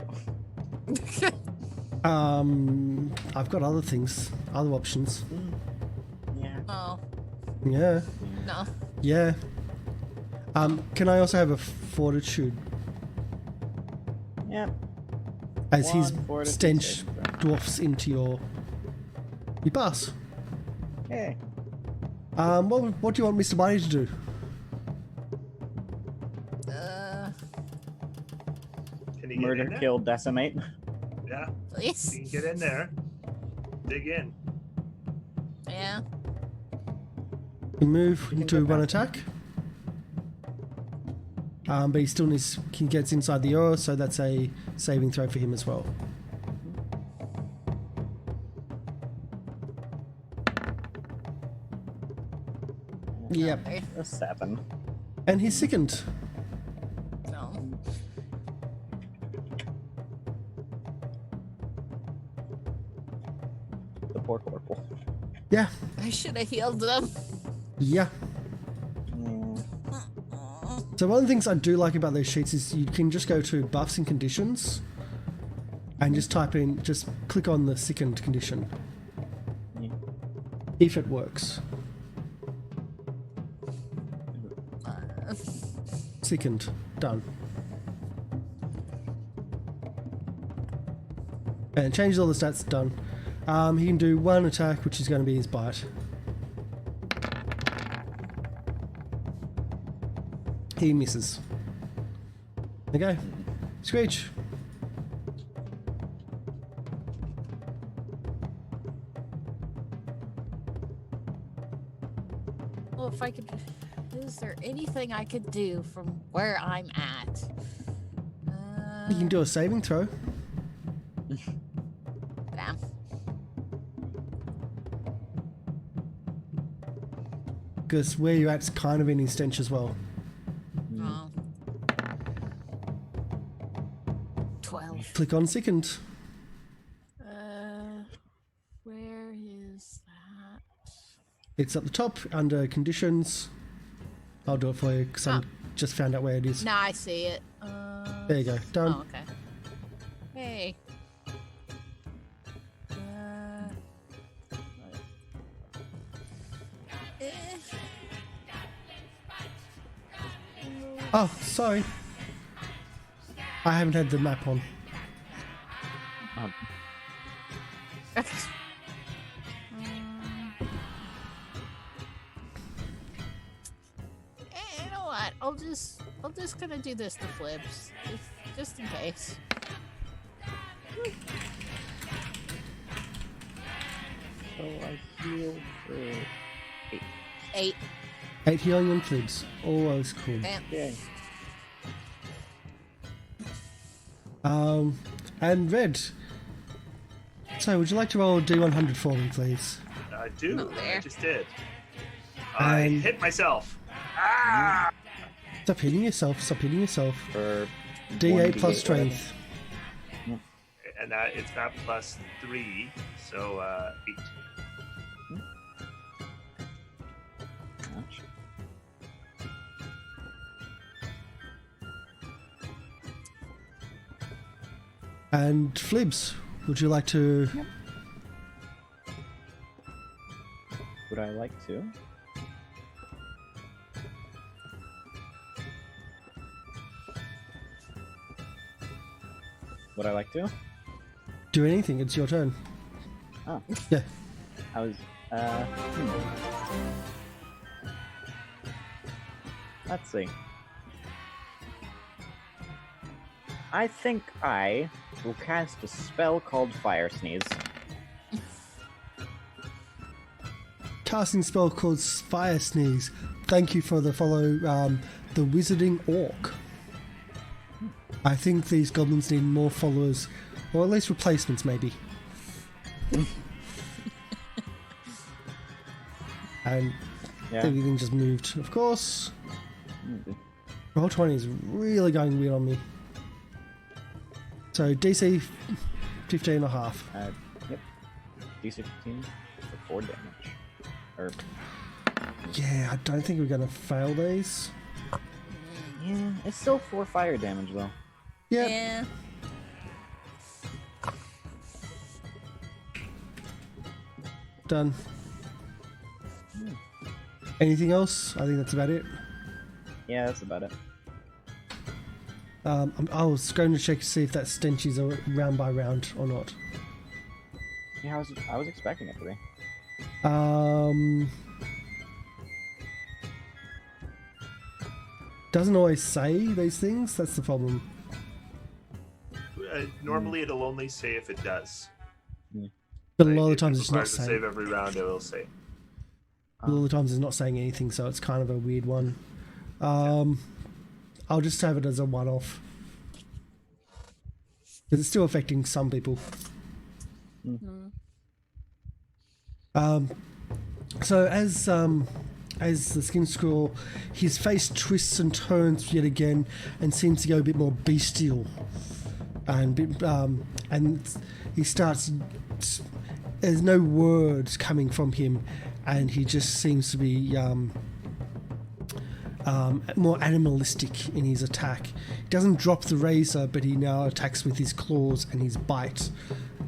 I've got other things, other options. Yeah. Oh, Yeah, no. yeah. Can I also have a fortitude, Yep. as his One fortitude stench save throw. dwarfs into your pass? Hey. What do you want Mr. Mighty to do? Can you get Murder, in there? kill, decimate. Yeah, Please. you can get in there. Dig in. Yeah. You move can into go one past him. attack. But he gets inside the aura, so that's a saving throw for him as well. Yep. A 7. And he's sickened. No. The poor corporal. Yeah. I should have healed them. Yeah. Yeah. So one of the things I do like about those sheets is you can just go to buffs and conditions and just type in, just click on the sickened condition. Yeah. If it works. Sickened. Done. And changes all the stats. Done. He can do one attack, which is going to be his bite. He misses. Okay. Screech. Well, if I could, is there anything I could do from where I'm at? You can do a saving throw. Damn. Because where you're at's kind of in his stench as well. Oh. 12. Click on sickened. Where is that? It's at the top under conditions. I'll do it for you because I just found out where it is. Now I see it. There you go. Done. Oh, okay. Hey. Oh, sorry. I haven't had the map on. You know what? I'll just gonna do this to Flips, just in case. So I heal for 8. 8. 8 healing on Flibs. Always cool. Damn. Yay. And Red. So, would you like to roll a D100 for me, please? I do. Not there. I just did. I hit myself. Ah! Stop hitting yourself. Stop hitting yourself. For D8 1d8 plus strength. And that it's not plus 3, so 8. Ouch. And Flibs, would you like to... Would I like to? Would I like to? do anything? It's your turn. Oh. Yeah. I was, Let's see. I think I will cast a spell called Fire Sneeze. Casting spell called Fire Sneeze. Thank you for the follow, the Wizarding Orc. I think these goblins need more followers, or at least replacements, maybe. And Yeah. everything just moved, of course. Mm. Roll20 is really going weird on me. So DC 15.5. Yep. DC 15 for 4 damage. Or, Yeah, I don't think we're going to fail these. yeah, it's still 4 fire damage though. Yep. Yeah. Done. Anything else? I think that's about it. Yeah, that's about it. I was going to check to see if that stench is a round by round or not. Yeah, I was expecting it to be. Doesn't always say these things. That's the problem. Normally, it'll only say if it does. But a Like, lot of the if times it it's not requires a saying. save every round, it will say. A lot of the times it's not saying anything, so it's kind of a weird one. I'll just have it as a one-off. Because it's still affecting some people. So as the skin scroll, his face twists and turns yet again, and seems to go a bit more bestial, and he starts. There's no words coming from him, and he just seems to be more animalistic in his attack. He doesn't drop the razor, but he now attacks with his claws and his bite,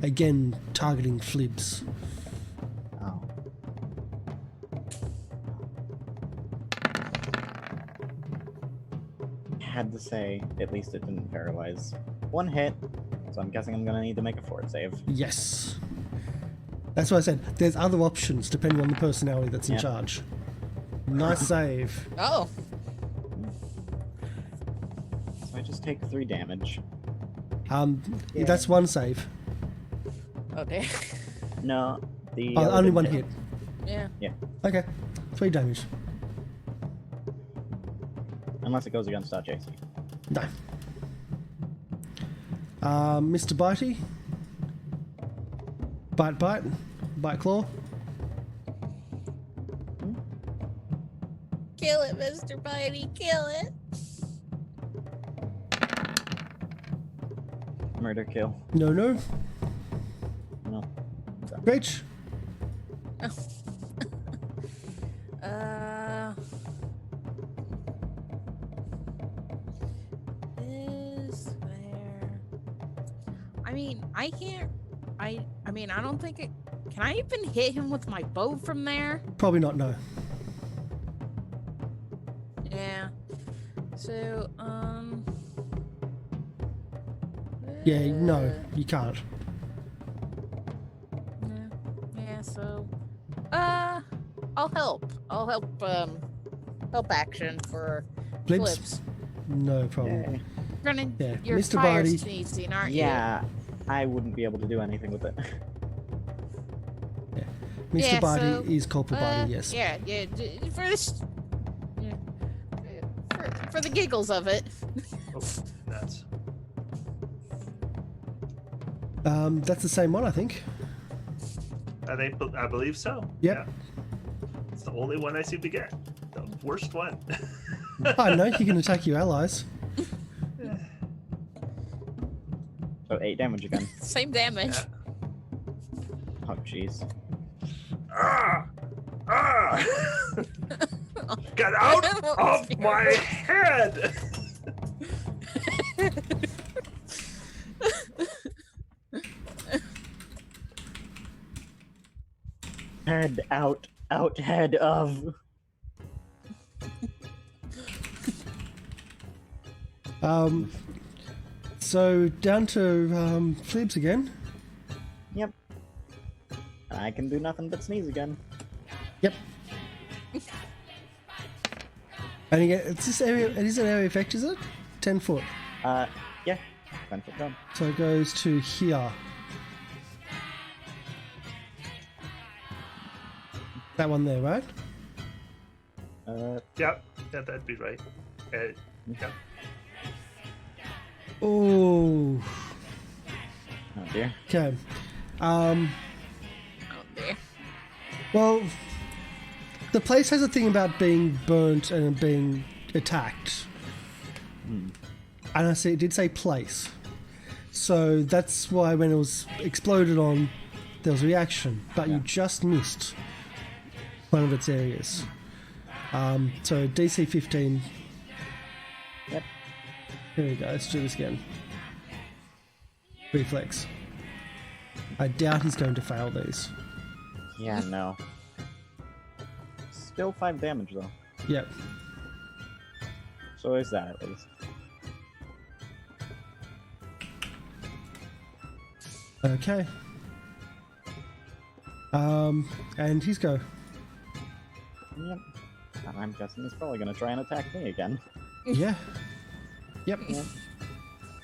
again targeting Flibs. Oh. had to say, at least it didn't paralyze. One hit, so I'm guessing I'm gonna need to make a fort save. Yes. That's what I said. There's other options depending on the personality that's in Yep. charge. Nice save. Oh, So I just take 3 damage. That's one save. okay. No, the Oh, other only didn't one hit. hit. Yeah. Okay. 3 damage. Unless it goes against JC. No. Mr. Bitey. Bite claw. Kill it, Mr. Bitey. Kill it. Murder kill. No. No. Rich. Is there? I mean, I can't. I mean, I don't think it. Can I even hit him with my bow from there? Probably not, no. Yeah. So, Yeah, no, you can't. Yeah, so I'll help. I'll help action for Flips? flips. No problem. Yay. Running Yeah, your Mr. fire Barty. sneezing, aren't Yeah, I wouldn't be able to do anything with it. Mr. Yeah, Barty so, is Corporal Barty, yes. Yeah, for this yeah, for the giggles of it. Oh, nuts. That's the same one, I think. I believe so. Yep. Yeah. It's the only one I seem to get. The worst one. I know, you can attack your allies. So 8 damage again. Same damage. Yeah. Oh jeez. Ah! Ah! Get out of my head! Head out, head of. So down to Flibs again. Yep. I can do nothing but sneeze again. Yep. And again, it's this area. It is an area effect, is it? 10 foot. Yeah. 10 foot down. So it goes to here. That one there, right? Yeah, that'd be right. Yeah. Oh. Oh dear. Okay. Oh dear. Well, the place has a thing about being burnt and being attacked. And I see it did say place. So that's why when it was exploded on, there was a reaction. But you just missed one of its areas. So DC 15. Yep. Here we go. Let's do this again. Reflex. I doubt he's going to fail these. Yeah, no. Still 5 damage though. Yep. So is that at least. Okay. And his go. Yep. And I'm guessing he's probably gonna try and attack me again. Yeah. Yep. Yep.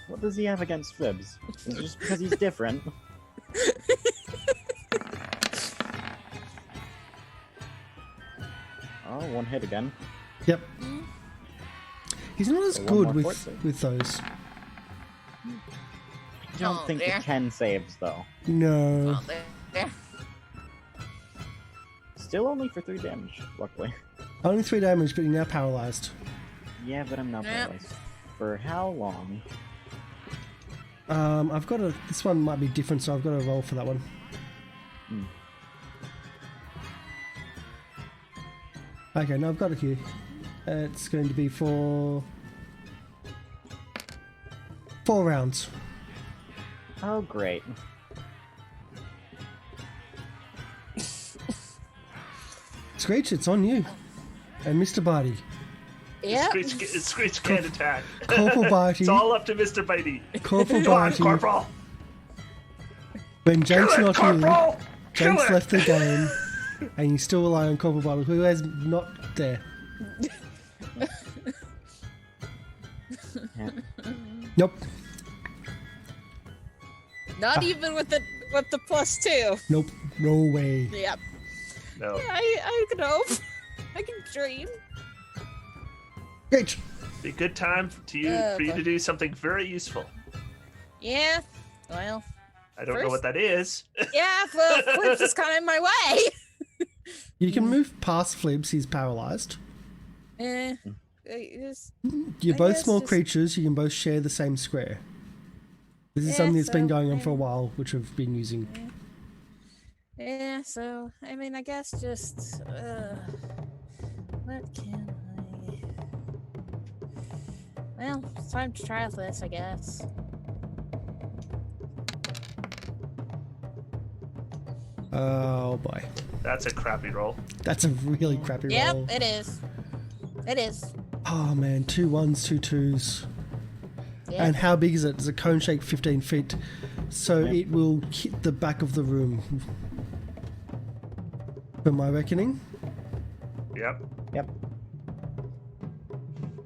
What does he have against Fibs? Is it just because he's different? Oh, 1 hit again. Yep. He's not as So one good more fort save. with those. I don't Oh, think dear. it 10 saves though. No. Oh, there. Still only for 3 damage, luckily. Only 3 damage, but you're now paralyzed. Yeah, but I'm not Yeah. paralyzed. For how long? I've got a. This one might be different, so I've got to roll for that one. Hmm. Okay, no, I've got it here. It's going to be for 4 rounds. Oh, great. Screech, it's on you. And Mr. Barty. Yep. Screech can't attack. Corporal It's Bitey. all up to Mr. Bitey. Corporal Go on, Bitey. Corporal. When Jake's Kill it, not here, Corporal. Kill Jake's it. left the game, and you still rely on Corporal Bitey, who is not there. Yeah. Nope. Not even with the +2. Nope. No way. Yep. No. I can hope. I can dream. Great. Be a good time for you to do something very useful. Yeah. Well. I don't know what that is. Yeah. Well, Flips is kind of in my way. You can move past Flips, he's paralyzed. You're both guess small just- creatures, you can both share the same square. This is Yeah, something that's been so, going on for a while, which I've been using. Yeah, so, I mean, I guess just, what can I... Well, it's time to try this, I guess. Oh boy. That's a crappy roll. That's a really crappy Yep, roll. it is. It is. Oh man, 2 1s, 2 2s. Yeah. And how big is it? It's a cone shape 15 feet. So Yep. it will hit the back of the room. For my reckoning. Yep. Yep.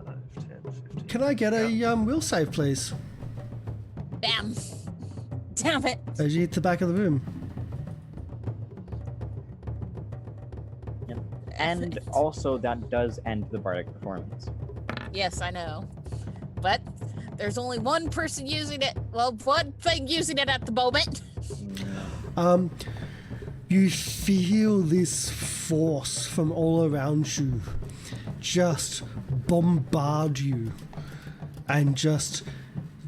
5, 10, 15. Can I get a will save, please? Bam. Damn it. As you hit the back of the room. Yep. And also, that does end the bardic performance. Yes, I know. But there's only one person using it. Well, one thing using it at the moment. You feel this force from all around you just bombard you and just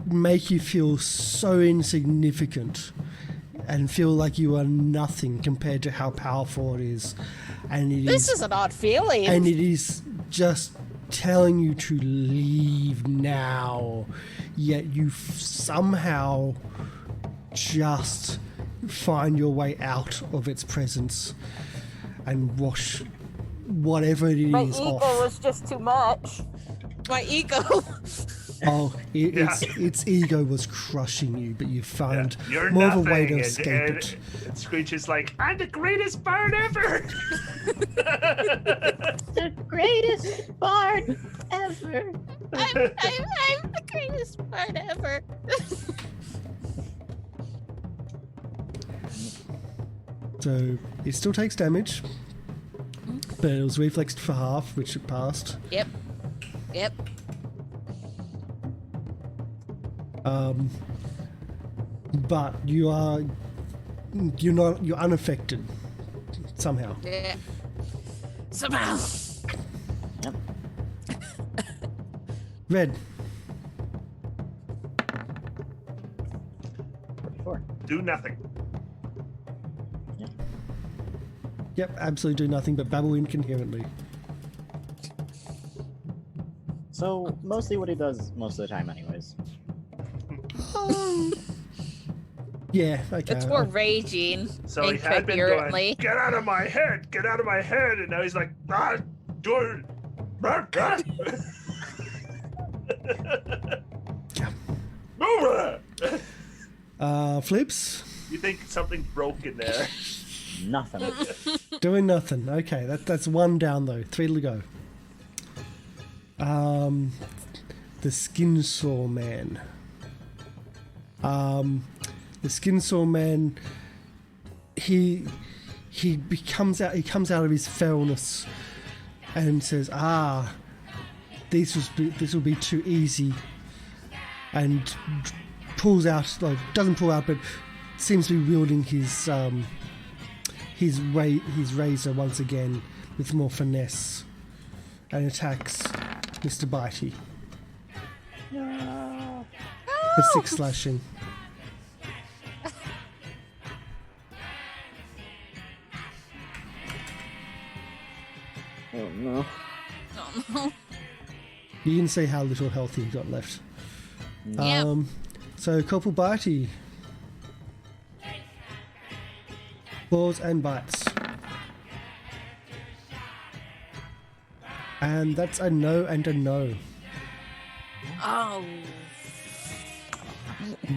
make you feel so insignificant and feel like you are nothing compared to how powerful it is. And it This is an odd feeling. and it is just telling you to leave now, yet you somehow just find your way out of its presence and wash whatever it My is ego off. was just too much. My ego. Oh, Yeah. its ego was crushing you, but you found You're more nothing. of a way to and, escape and, it. and Screech is like, I'm the greatest bard ever. The greatest bard ever. I'm the greatest part ever. So it still takes damage, but it was reflexed for half, which it passed. Yep. Yep. But you're unaffected somehow. Yeah. Somehow. Yep. Red. 44. Do nothing. Yep, absolutely do nothing but babble incoherently. So, mostly what he does most of the time anyways. Yeah, okay. It's more raging. So he had been going, incoherently. get out of my head, get out of my head, and now he's like, do Flips. You think something broke in there? Nothing. Doing nothing. Okay, that's one down though. 3 to go. The skin sore man. The skin sore man. He comes out of his feralness and says, this will be too easy, and pulls out, like, doesn't pull out, but seems to be wielding his razor once again with more finesse and attacks Mr. Bitey. For 6 slashing. Oh no. Oh, no. You can see how little health he got left. Yep. So Corporal Bitey. Claws and bites. And that's a no and a no. Oh.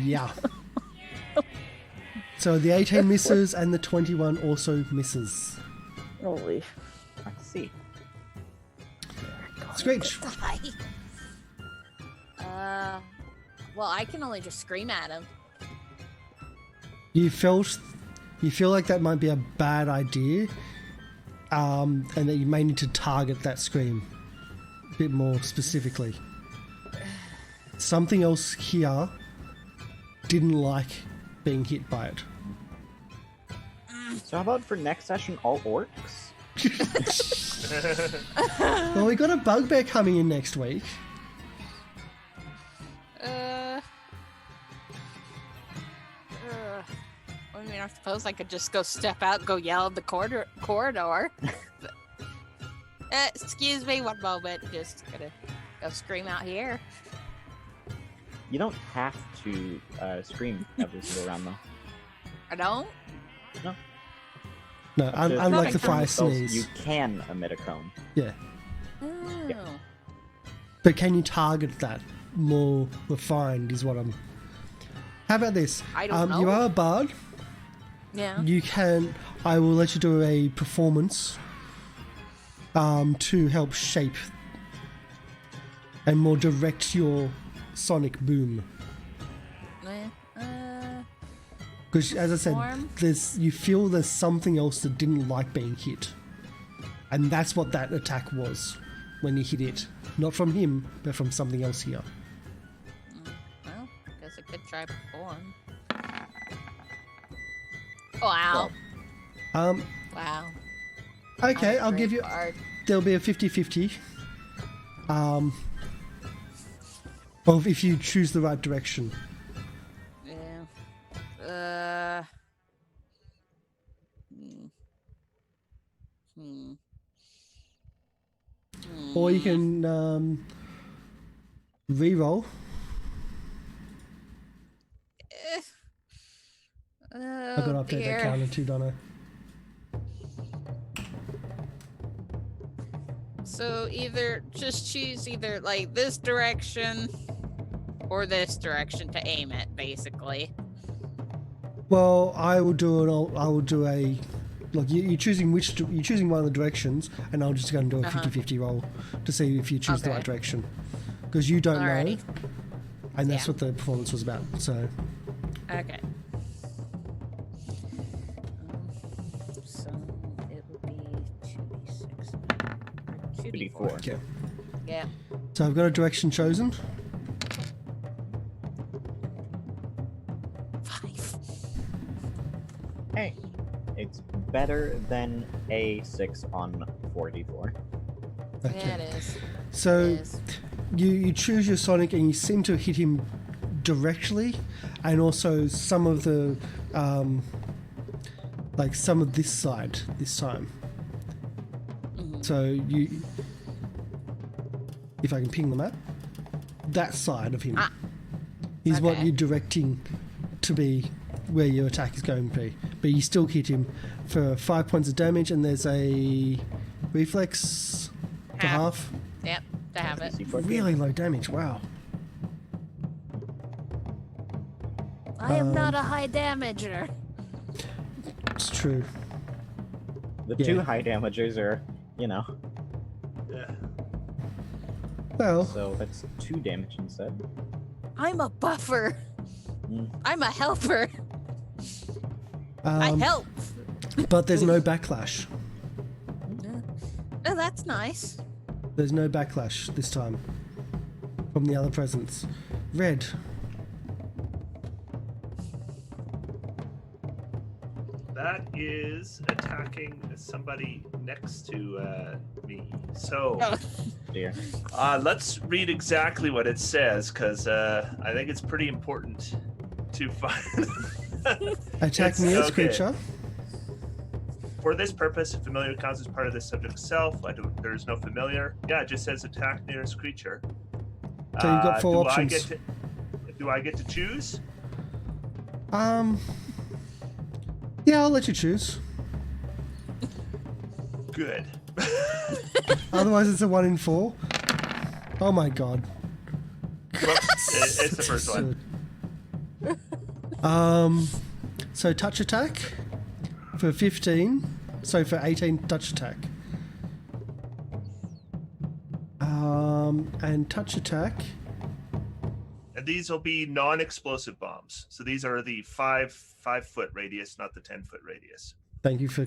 Yeah. So the 18 misses and the 21 also misses. Holy. I see. Screech. Die. Well, I can only just scream at him. You feel like that might be a bad idea, and that you may need to target that scream a bit more specifically. Something else here didn't like being hit by it. So how about for next session, all orcs? Well, we got a bugbear coming in next week. I mean, I suppose I could just go step out, go yell in the corridor. Excuse me, one moment. Just gonna go scream out here. You don't have to scream every single round, though. I don't. No. No, unlike the fire Spells, sneeze. you can emit a cone. Yeah. Oh. Yeah. But can you target that more refined is what I'm... How about this? I don't know. You are a bard. Yeah. You can... I will let you do a performance to help shape and more direct your sonic boom. Because, as I said, Form? you feel there's something else that didn't like being hit. And that's what that attack was when you hit it. Not from him, but from something else here. Well, guess I could try perform. Wow. Wow. Okay, I'm a I'll give great you... bard. There'll be a 50-50. Well, if you choose the right direction. Yeah. Or you can re-roll. I've got to update that counter too, don't I? So just choose either like this direction or this direction to aim it, basically. Well, I will do a... Look, you're choosing you're choosing one of the directions, and I'll just go and do a 50-50 roll to see if you choose the right direction. Because you don't Alrighty. know, and that's Yeah. what the performance was about, so... Okay. So it would be 2d6. 2d4. Okay. Yeah. So I've got a direction chosen. 5. Hey, it's better than a 6 on 4d4. Okay. Yeah, it is. So... It is. You choose your Sonic and you seem to hit him directly, and also some of the like some of this side this time. So you, if I can ping the map, that side of him is what okay. you're directing to be where your attack is going to be. But you still hit him for 5 points of damage, and there's a reflex to half. Yep, to have it. DC 14. Really low damage, wow. I am not a high damager. It's true. The Yeah. 2 high damagers are, Yeah. Well, so that's 2 damage instead. I'm a buffer. Mm. I'm a helper. I help. but there's no backlash. Oh, that's nice. There's no backlash this time from the other presence. Red. That is attacking somebody next to me. So Dear. let's read exactly what it says, because I think it's pretty important to find. Attack It's- nearest okay. creature. For this purpose, a familiar counts as part of the subject's self. There is no familiar. Yeah, it just says attack nearest creature. So you've got 4 do options. Do I get to choose? Yeah, I'll let you choose. good. Otherwise, it's a 1 in 4. Oh my god. Whoops, it's the first one. So touch attack for 15. So for 18 touch attack. And touch attack. And these will be non-explosive bombs. So these are the 5-foot radius, not the 10-foot radius. Thank you for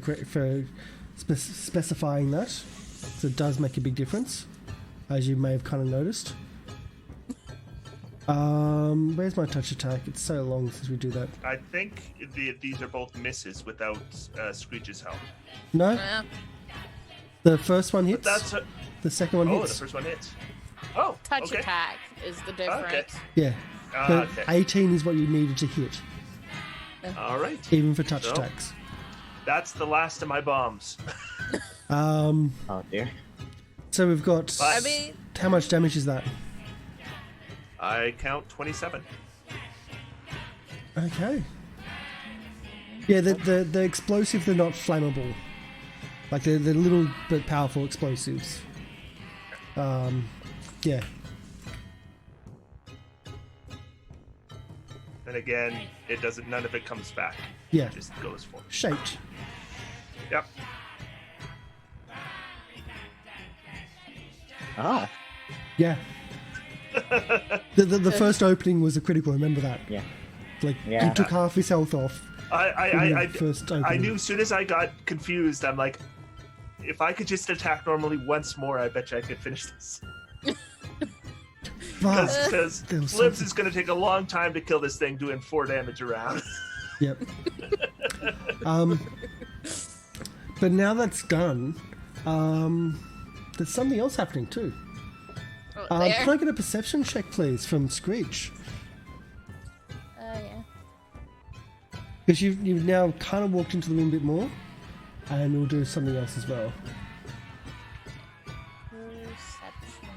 specifying that. So it does make a big difference, as you may have kind of noticed. Where's my touch attack? It's so long since we do that. I think these are both misses without Screech's help. No? Yeah. The first one But hits. that's The second one the hits. first one hits. Oh, Touch okay. attack is the difference. Okay. Yeah. But Okay. 18 is what you needed to hit, All right. even for touch So- attacks. That's the last of my bombs. Um, Oh dear. so we've got. But- I mean, How much damage is that? I count 27. Okay. Yeah, the explosive, they're not flammable. Like, they're little but powerful explosives. Yeah. And again, it doesn't. None of it comes back. Yeah. It just goes for. Shaped. Yep. Oh, Yeah. The first opening was a critical, remember that? yeah. Like, Yeah. he took half his health off. I First I opening. knew as soon as I got confused, I'm like, if I could just attack normally once more, I bet you I could finish this. But, Because there was Libs something- is going to take a long time to kill this thing, doing 4 damage around. yep. But now that's done, there's something else happening too. there. Can I get a perception check, please, from Screech? Yeah. Because you've now kind of walked into the room a bit more, and we'll do something else as well. Perception.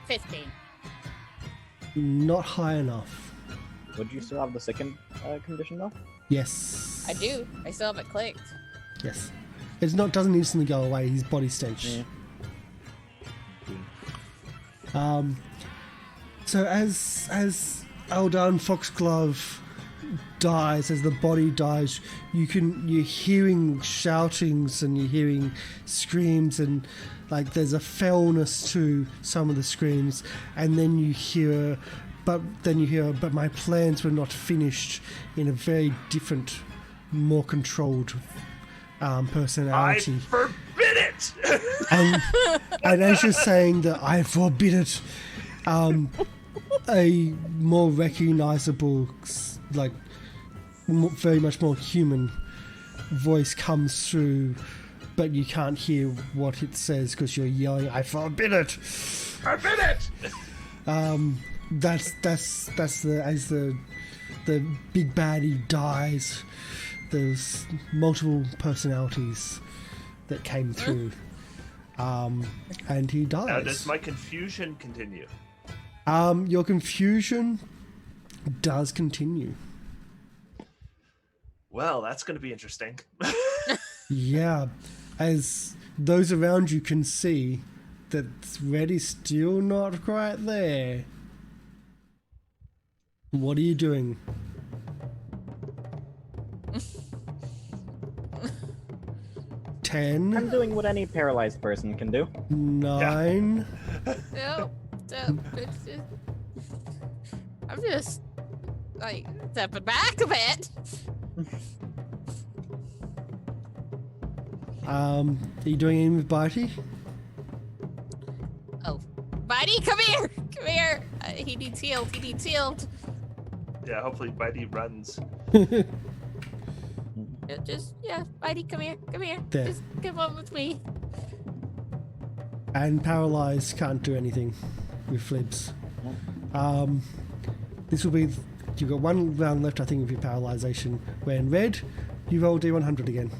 15. Not high enough. Would you still have the second condition though? Yes. I do. I still have it clicked. Yes. It's not doesn't instantly go away. His body stench. Yeah. So as Aldan Foxglove dies, as the body dies, you're hearing shoutings and you're hearing screams, and like there's a fellness to some of the screams, and then you hear but my plans were not finished, in a very different, more controlled I personality. forbid it! And as you're saying that I forbid it, a more recognizable, like, very much more human voice comes through, but you can't hear what it says because you're yelling, I forbid it! Forbid it! That's as the big baddie dies, there's multiple personalities that came through, and he dies. Now, does my confusion continue? Your confusion does continue. Well, that's going to be interesting. Yeah, as those around you can see that Red is still not quite there. What are you doing? I'm 10, doing what any paralyzed person can do. 9, No. It's just, I'm just, like, stepping back a bit. Are you doing anything with Bitey? Oh. Buddy, come here! Come here! He needs healed. He needs healed. Yeah, hopefully Bitey runs. Yeah, Buddy, come here. Come here. There. Just come on with me. And paralyzed can't do anything with Flibs. This will be. You've got one round left, I think, of your paralyzation. When Red, you roll D100 again.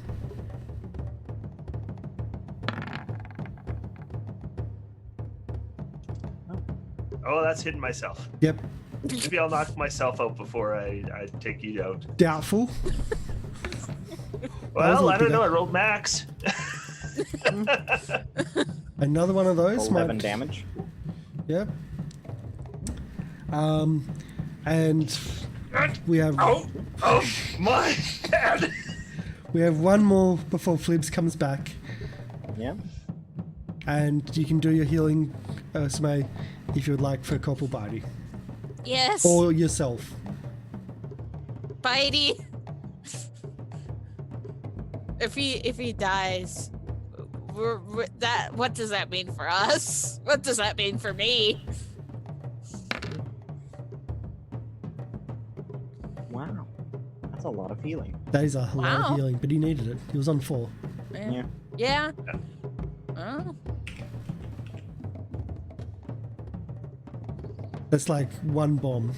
Oh, that's hitting myself. Yep. Maybe I'll knock myself out before I take you out. Doubtful. Well, a I don't bigger. know. I rolled max. Another one of those. 11 might- damage. Yep. And we have Oh my god! one more before Flibs comes back, Yeah. and you can do your healing, Smay, if you would like for Corporal Bitey Yes. or yourself. Bitey. If he dies, that what does that mean for us? What does that mean for me? Wow. That's a lot of healing. That is a lot Wow. of healing, but he needed it. He was on 4. Yeah. Yeah. Oh. That's like 1 bomb.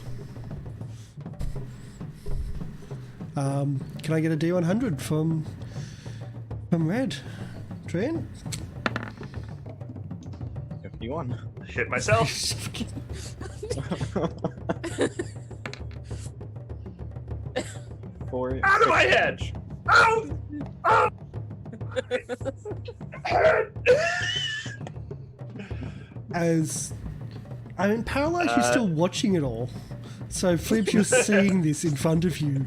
Can I get a D100 from Red? Trent? 51. Hit myself. For Out of my head! Oh! Oh! As I mean, Paralyzed, you're still watching it all. So, Flip, you're seeing this in front of you.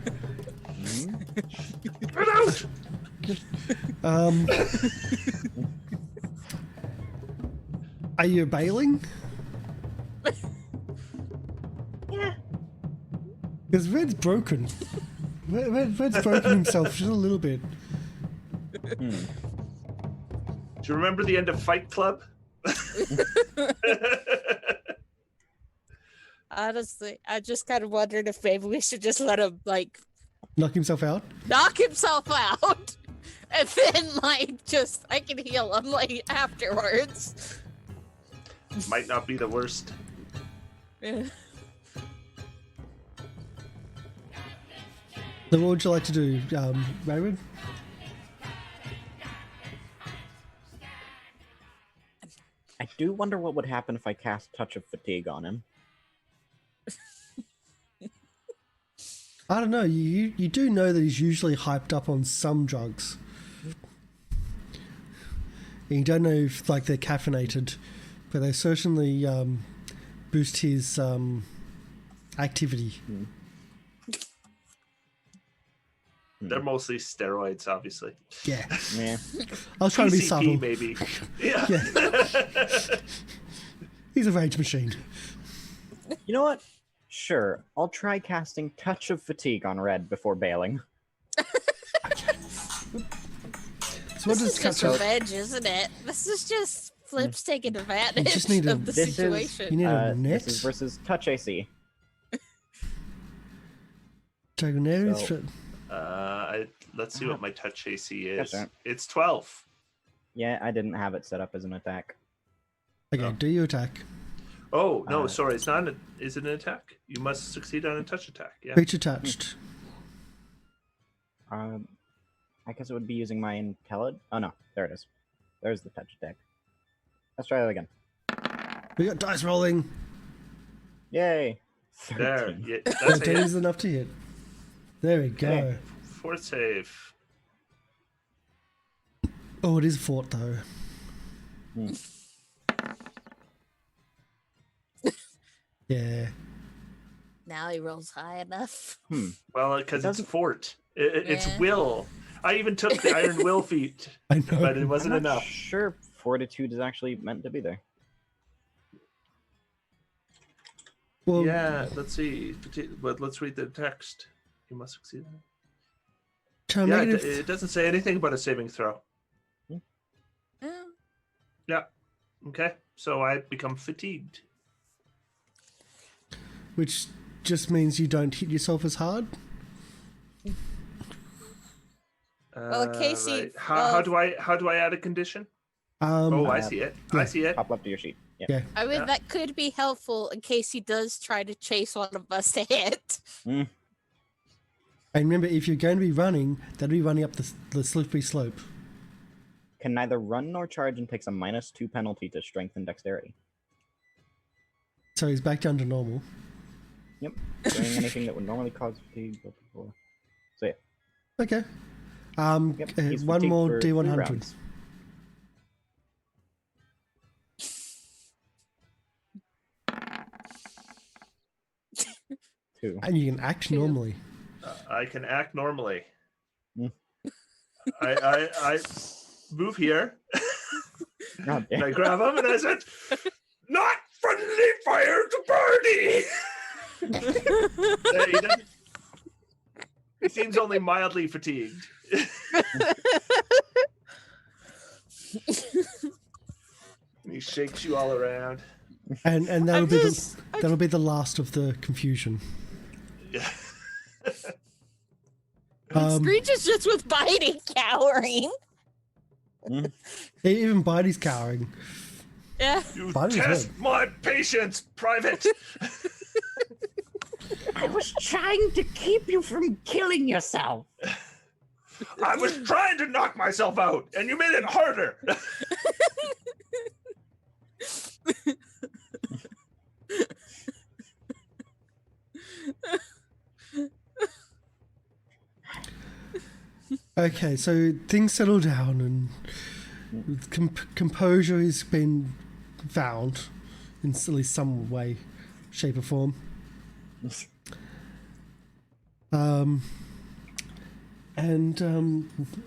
Get out! Are you bailing? Yeah. Because Red's broken. Red's broken himself just a little bit. Do you remember the end of Fight Club? Honestly, I just kind of wondered if maybe we should just let him like Knock himself out? knock himself out, and then like just I can heal him like afterwards. Might not be the worst. Yeah. So what would you like to do, Raymond? I do wonder what would happen if I cast Touch of Fatigue on him. I don't know. You do know that he's usually hyped up on some drugs. And you don't know if like they're caffeinated, but they certainly boost his activity. They're mostly steroids, obviously. Yeah. Yeah. I was trying to be PCP, subtle. maybe. Yeah. He's a rage machine. You know what? Sure, I'll try casting Touch of Fatigue on Red before bailing. So what This does is just catch up? revenge, isn't it? This is just Flips taking advantage just need a- of the This is- situation. You need a net? This is versus Touch AC. Diagonal So- Let's see what my touch AC is. Gotcha. It's 12. Yeah, I didn't have it set up as an attack. Okay, do your attack. Oh, no, Uh, sorry. It's not. Is it an attack? You must succeed on a touch attack. Yeah. Creature touched. I guess it would be using my intelligence. Oh no, there it is. There's the touch attack. Let's try that again. We got dice rolling. Yay! There. 13. Yeah, that's 13 it. is enough to hit. There we go. Okay. Fourth save. Oh, it is fort though. Yeah. Now he rolls high enough. Well, because it's doesn't- fort. It's Yeah. will. I even took the Iron Will feat, I know. but it wasn't I'm not enough. sure Fortitude is actually meant to be there. Well, Yeah, let's see. But let's read the text. You must succeed. to a Yeah, negative, it doesn't say anything about a saving throw. Oh, Yeah. Okay. So I become fatigued. which just means you don't hit yourself as hard. Well, Casey, Right. How well- do I add a condition? Um, Oh, I see it. I see it. Top left of your sheet. Yeah. yeah. I mean, Yeah. that could be helpful in case he does try to chase one of us to hit. And remember, if you're going to be running, that'll be running up the slippery slope. Can neither run nor charge and takes a -2 penalty to strength and dexterity. So he's back down to normal. Yep. Doing anything that would normally cause fatigue. Before. So yeah. Okay. Yep, he's One fatigued more for 3 D100. rounds. Two. And you can act normally. I can act normally. Mm. I move here. Oh, And I grab him and I said, "Not friendly fire to party." He doesn't- he seems only mildly fatigued. He shakes you all around. And that'll be the last of the confusion. Yeah. Screech is just with biting, cowering. Even Bitey's cowering. Yeah. You Body's test hurt. my patience, Private. I was trying to keep you from killing yourself. I was trying to knock myself out, and you made it harder. Okay, so things settle down and composure has been found in at least some way, shape, or form. I'm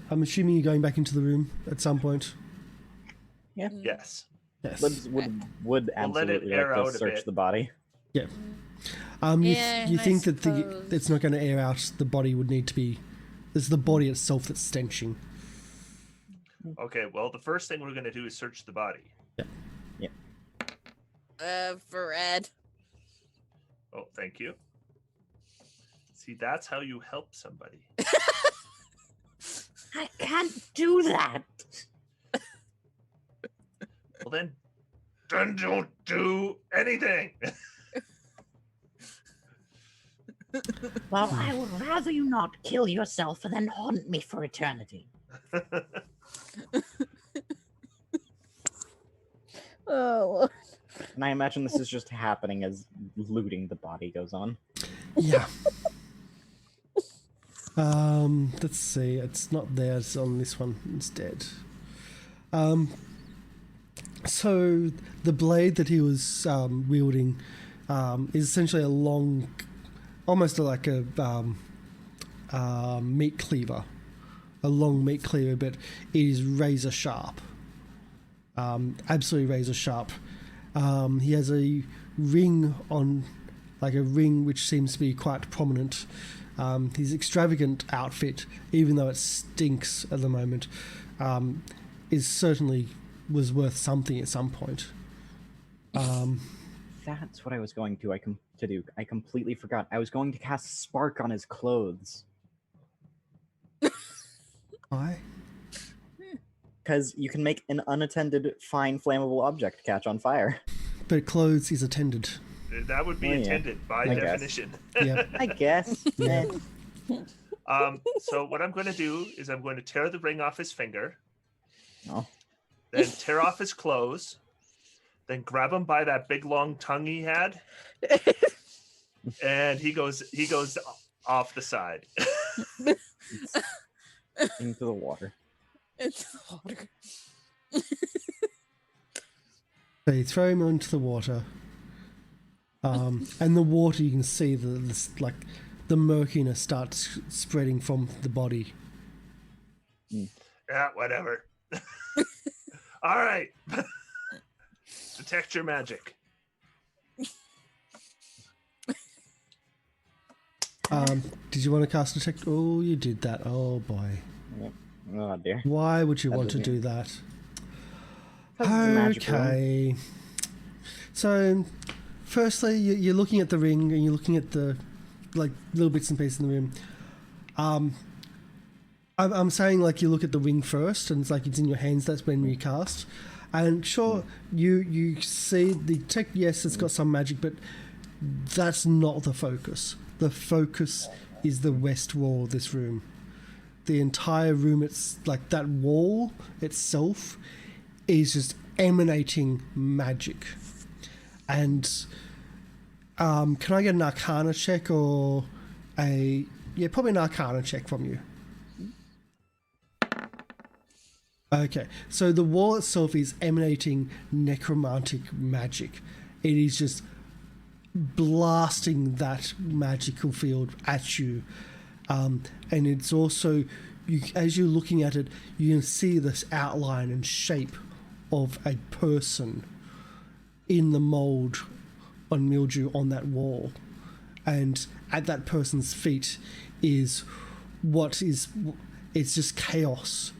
assuming you're going back into the room at some point. Yes. Yes. Libs would We'll let it absolutely air like out to a search bit. the body. Yeah. Yeah, You I think that suppose. it's not going to air out. The body would need to be. It's the body itself that's stenching. Okay, well, the first thing we're going to do is search the body. For Ed. Oh, thank you. See, that's how you help somebody. I can't do that. Well, then don't do anything. Well, I would rather you not kill yourself and then haunt me for eternity. Oh. And I imagine this is just happening as looting the body goes on. Yeah. Let's see. It's not there. It's on this one instead. So the blade that he was wielding is essentially a long, almost like a meat cleaver, a long meat cleaver, but it is razor sharp. Absolutely razor sharp. He has a ring on, like a ring which seems to be quite prominent. His extravagant outfit, even though it stinks at the moment, is certainly was worth something at some point. That's what I was going to do. I completely forgot. I was going to cast Spark on his clothes. Why? Because you can make an unattended, fine, flammable object catch on fire. But clothes is attended. That would be Oh, yeah. intended by I guess. definition. Yeah. I guess. Yeah. So what I'm going to do is I'm going to tear the ring off his finger, Oh. then tear off his clothes, then grab him by that big long tongue he had, and he goes off the side. Into the water. It's water. So you throw him into the water, and the water, you can see the murkiness starts spreading from the body. Yeah, whatever. All right. Detect your magic. Did you want to cast detect? Oh, you did that. Oh boy. Yep. Oh dear. Why would you That want to doesn't- do that? 'Cause it's a magic room. Okay. So, firstly, you're looking at the ring and you're looking at the little bits and pieces in the room. I'm saying you look at the ring first, and it's in your hands. That's when you cast. And sure, you see the tech. Yes, it's got some magic, but that's not the focus. The focus is the west wall of this room. The entire room, it's that wall itself is just emanating magic. And can I get an Arcana check or probably an Arcana check from you? Okay, so the wall itself is emanating necromantic magic. It is just blasting that magical field at you. And it's also, as you're looking at it, you can see this outline and shape of a person in the mold on mildew on that wall. And at that person's feet is it's just chaos.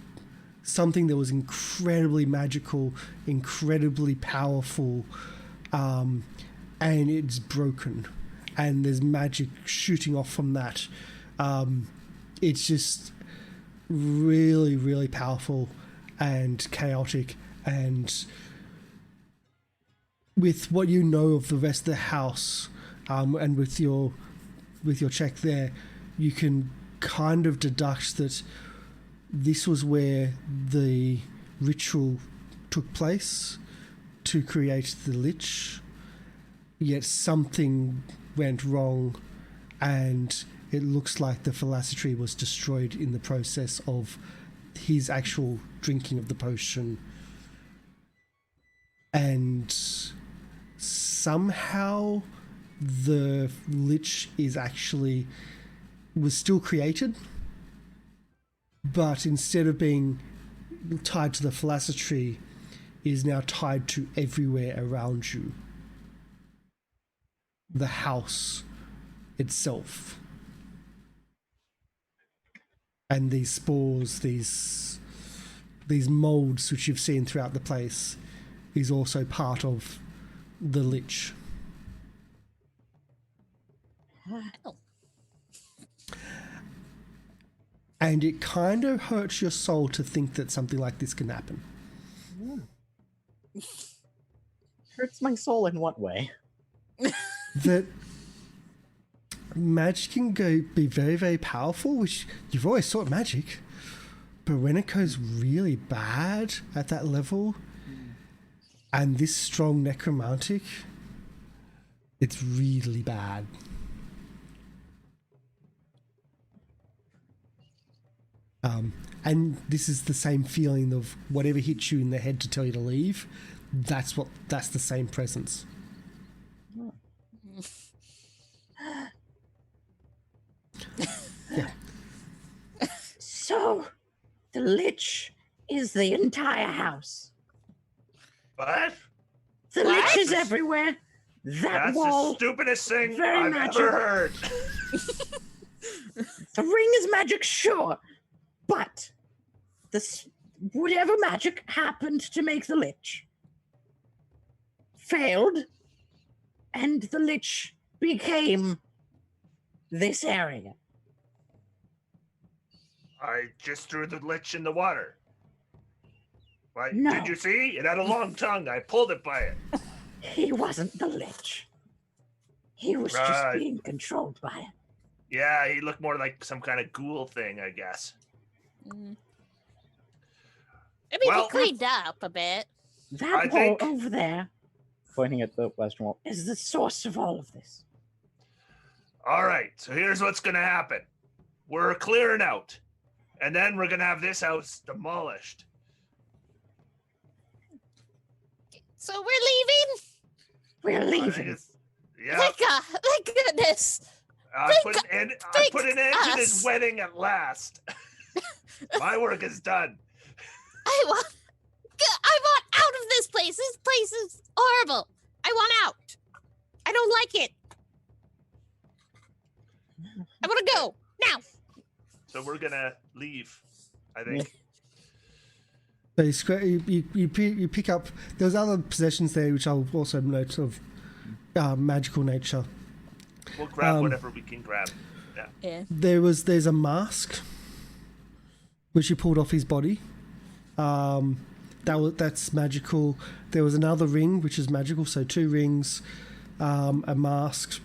Something that was incredibly magical, incredibly powerful, and it's broken. And there's magic shooting off from that. It's just really, really powerful and chaotic. And with what you know of the rest of the house, and with your check there, you can kind of deduct that this was where the ritual took place to create the Lich, yet something went wrong, and it looks like the Philosophry was destroyed in the process of his actual drinking of the potion. And somehow the Lich was still created, but instead of being tied to the Philosophry, is now tied to everywhere around you. The house itself. And these spores, these molds which you've seen throughout the place, is also part of the Lich. Oh. And it kind of hurts your soul to think that something like this can happen. Hurts my soul in what way? That magic can be very, very powerful, which you've always thought magic, but when it goes really bad at that level, and this strong necromantic, it's really bad. And this is the same feeling of whatever hits you in the head to tell you to leave. That's the same presence. Yeah. So, the Lich is the entire house. What? The What? Lich is everywhere. That That's wall. the stupidest thing very I've magic. ever heard. The ring is magic, sure, but whatever magic happened to make the Lich failed, and the Lich became this area. I just threw the Lich in the water. Why? No. Did you see? It had a long tongue. I pulled it by it. He wasn't the Lich. He was just Right. being controlled by it. Yeah, he looked more like some kind of ghoul thing, I guess. Mm. I mean, Well- he cleaned up a bit. That I wall think- over there Pointing at the western wall. is the source of all of this. All right, so here's what's going to happen. We're clearing out, and then we're going to have this house demolished. So we're leaving? We're I think leaving. it's, yeah, Thank goodness. I thank put an thank end to this us. wedding at last. My work is done. I want out of this place. This place is horrible. I want out. I don't like it. I want to go now. So we're going to leave, I think. So you pick up. There's other possessions there which I'll also note of magical nature. We'll grab whatever we can grab. Yeah. Yeah. There's a mask which you pulled off his body. That's magical. There was another ring which is magical, so 2 rings, a mask,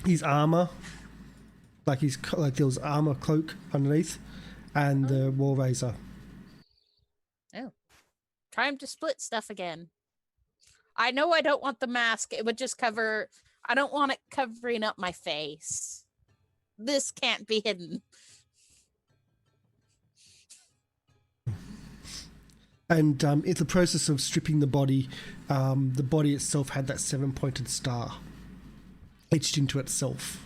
his armor, like there was armor cloak underneath, and the war razor. Oh. Time to split stuff again. I know I don't want the mask. It would just cover. I don't want it covering up my face. This can't be hidden. And in the process of stripping the body itself had that 7-pointed star etched into itself.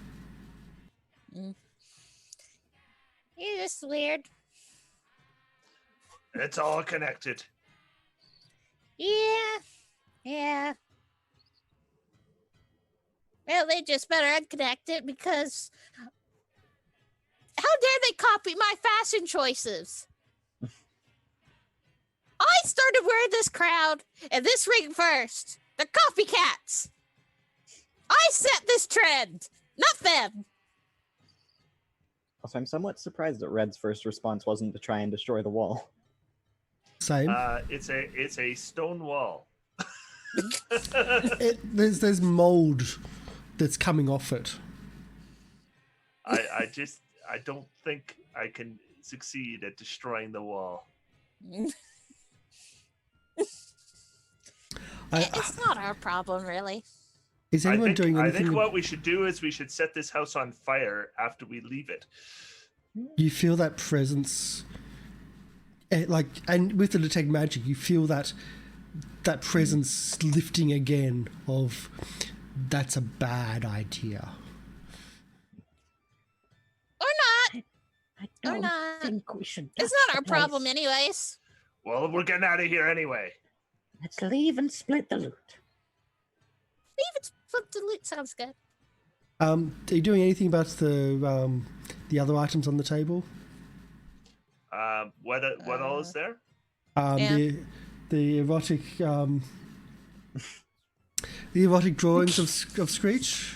You're just weird. It's all connected. Yeah. Well, they just better unconnect it because how dare they copy my fashion choices? I started wearing this crown and this ring first. They're copycats. I set this trend, not them. Also, I'm somewhat surprised that Red's first response wasn't to try and destroy the wall. Same. It's a stone wall. There's mold that's coming off it. I don't think I can succeed at destroying the wall. It's not our problem, really. Is anyone doing I anything? think what we should do is we should set this house on fire after we leave it. You feel that presence, and with the detect magic, you feel that presence lifting again. Of that's a bad idea. Or not. I don't not. think we should. It's touch not the our problem, place. anyways. Well, we're getting out of here anyway. Let's leave and split the loot. Even flip the loot sounds good. Are you doing anything about the other items on the table? What all is there? Yeah. The erotic the erotic drawings of Screech.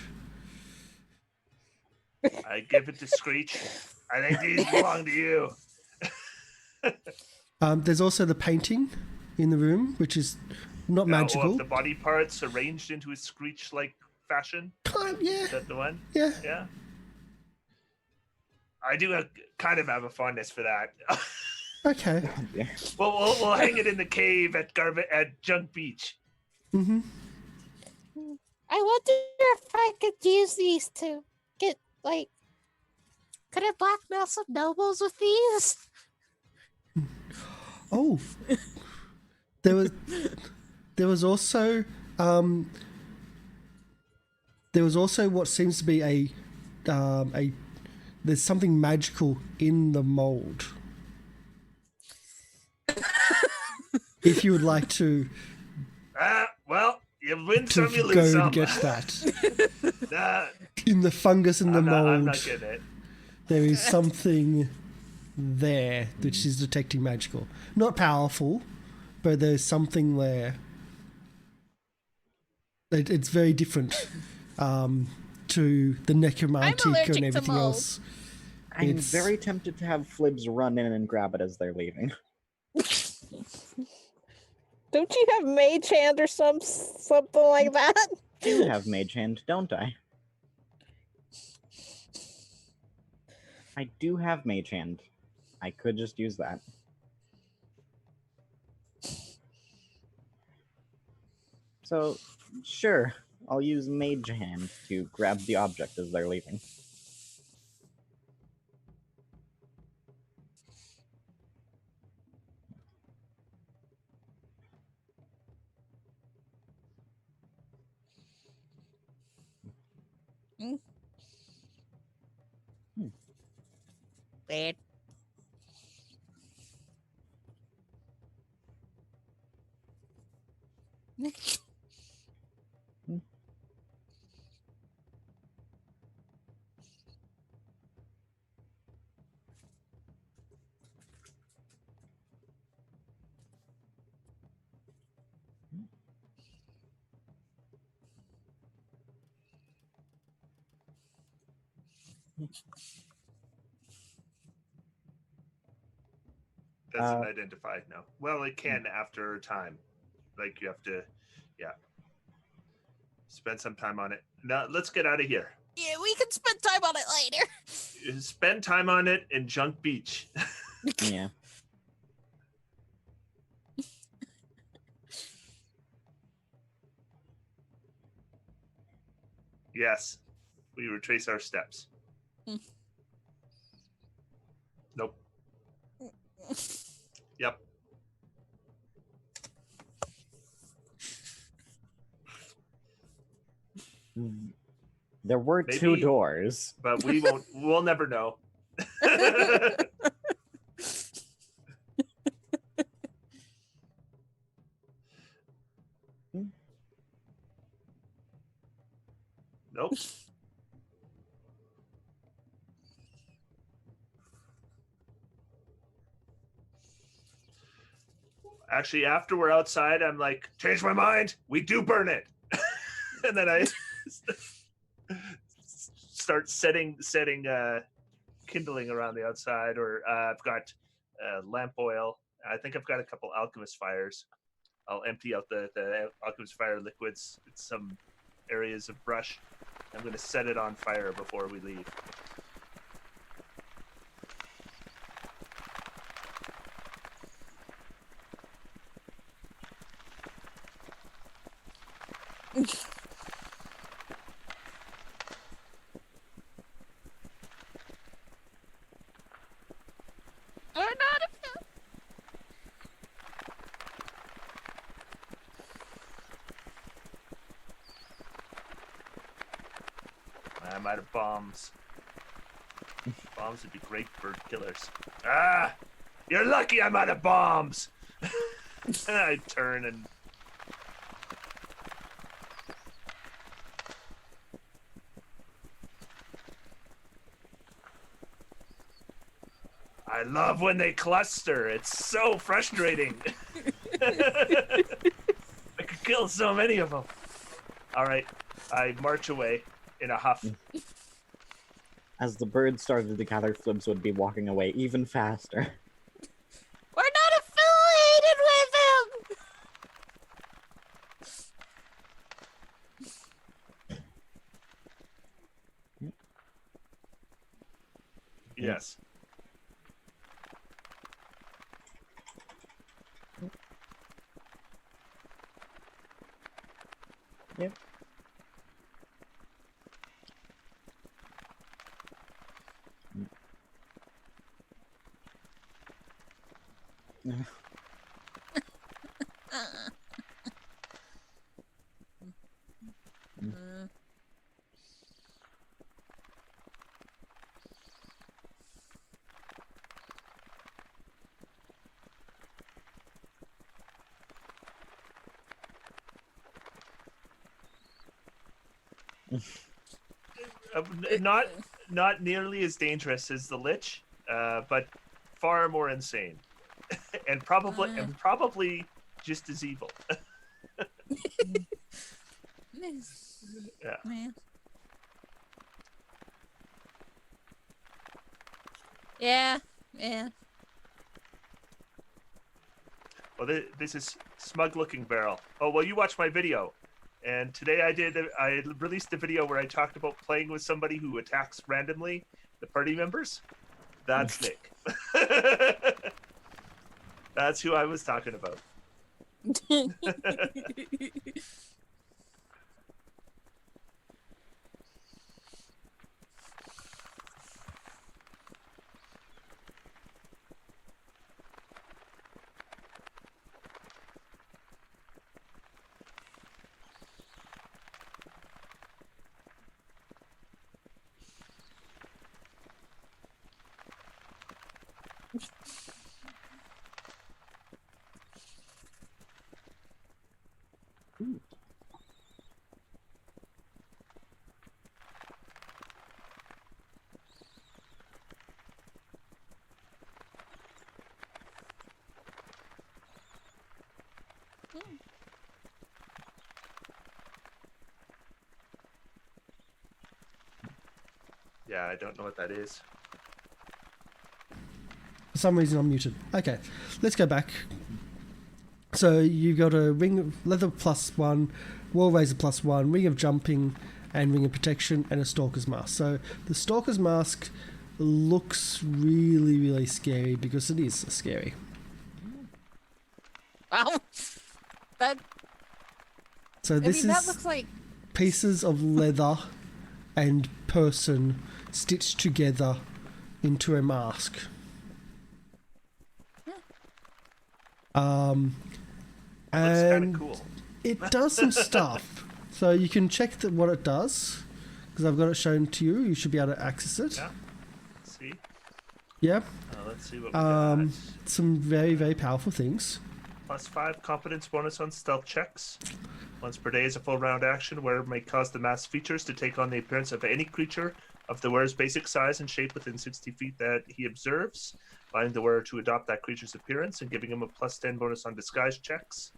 I give it to Screech. I think these belong to you. There's also the painting in the room, which is not magical. The body parts arranged into a Screech-like fashion. Yeah. Is that the one? Yeah. Yeah. I do kind of have a fondness for that. Okay. Well, we'll hang it in the cave at Junk Beach. Mm-hmm. I wonder if I could use these to get, could I blackmail some nobles with these? Oh. There was also what seems to be there's something magical in the mold. If you would like to Well, you win to some, you go lose some. and get that. Nah, In the fungus and the mold, I'm not getting it. there is something there which is detecting magical. Not powerful, but there's something there. It's very different to the necromantic allergic and to everything mold. else. I'm It's- very tempted to have Flibs run in and grab it as they're leaving. Don't you have Mage Hand or something like that? I do have Mage Hand, don't I? I do have Mage Hand. I could just use that. So, sure, I'll use Mage Hand to grab the object as they're leaving. Weird. Doesn't identify, no. Well, it can after a time. Like, you have to, spend some time on it. Now, let's get out of here. Yeah, we can spend time on it later. Spend time on it in Junk Beach. Yeah. Yes. We retrace our steps. Nope. Yep. There were two Maybe- doors. But we'll never know. Nope. Actually, after we're outside, I'm like, change my mind. We do burn it. And then I start setting kindling around the outside, or I've got lamp oil. I think I've got a couple alchemist fires. I'll empty out the alchemist fire liquids in some areas of brush. I'm going to set it on fire before we leave. Or not a I'm out of bombs. Bombs would be great bird killers. Ah! You're lucky I'm out of bombs! And I turn and... I love when they cluster. It's so frustrating. I could kill so many of them. All right, I march away in a huff. As the birds started to gather, Flibbs would be walking away even faster. We're not affiliated with him! Yes. Yep. Not nearly as dangerous as the Lich, but far more insane, and probably just as evil. Yeah. Man. Yeah. Well, this is smug looking barrel. Oh well, you watched my video, and today I released a video where I talked about playing with somebody who attacks randomly the party members. That's Nick. That's who I was talking about. Yeah, I don't know what that is. For some reason, I'm muted. Okay, let's go back. So you've got a ring of leather +1, wall razor +1, ring of jumping, and ring of protection, and a stalker's mask. So the stalker's mask looks really, really scary because it is scary. Wow. That So this that is looks like pieces of leather and person stitched together into a mask. Looks kind And of cool. it does some stuff. So you can check what it does, because I've got it shown to you. You should be able to access it. Yeah. Let's see. Yeah. Let's see what we got. Some very, very powerful things. +5 competence bonus on stealth checks. Once per day is a full round action where it may cause the masked features to take on the appearance of any creature of the wearer's basic size and shape within 60 feet that he observes, allowing the wearer to adopt that creature's appearance and giving him a +10 bonus on disguise checks.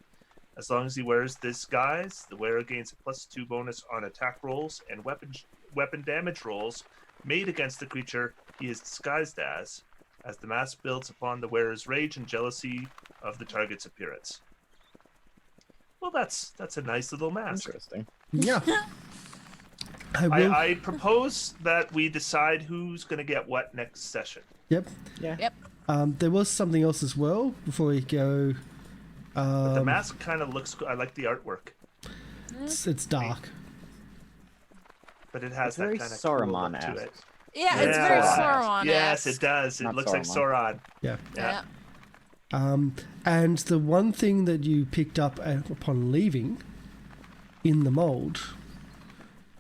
As long as he wears this guise, the wearer gains a +2 bonus on attack rolls and weapon damage rolls made against the creature he is disguised as the mask builds upon the wearer's rage and jealousy of the target's appearance. Well, that's a nice little mask. Interesting. Yeah. I propose that we decide who's going to get what next session. Yep. Yeah. Yep. There was something else as well before we go. But the mask kind of looks good. I like the artwork, It's dark. but it has It's that very kind of cool look Saruman-esque. to it. Yeah, it's very Sauron-esque. Sauron. Yes, it does. It Not looks like Sauron. Yeah. Yeah. And the one thing that you picked up upon leaving in the mold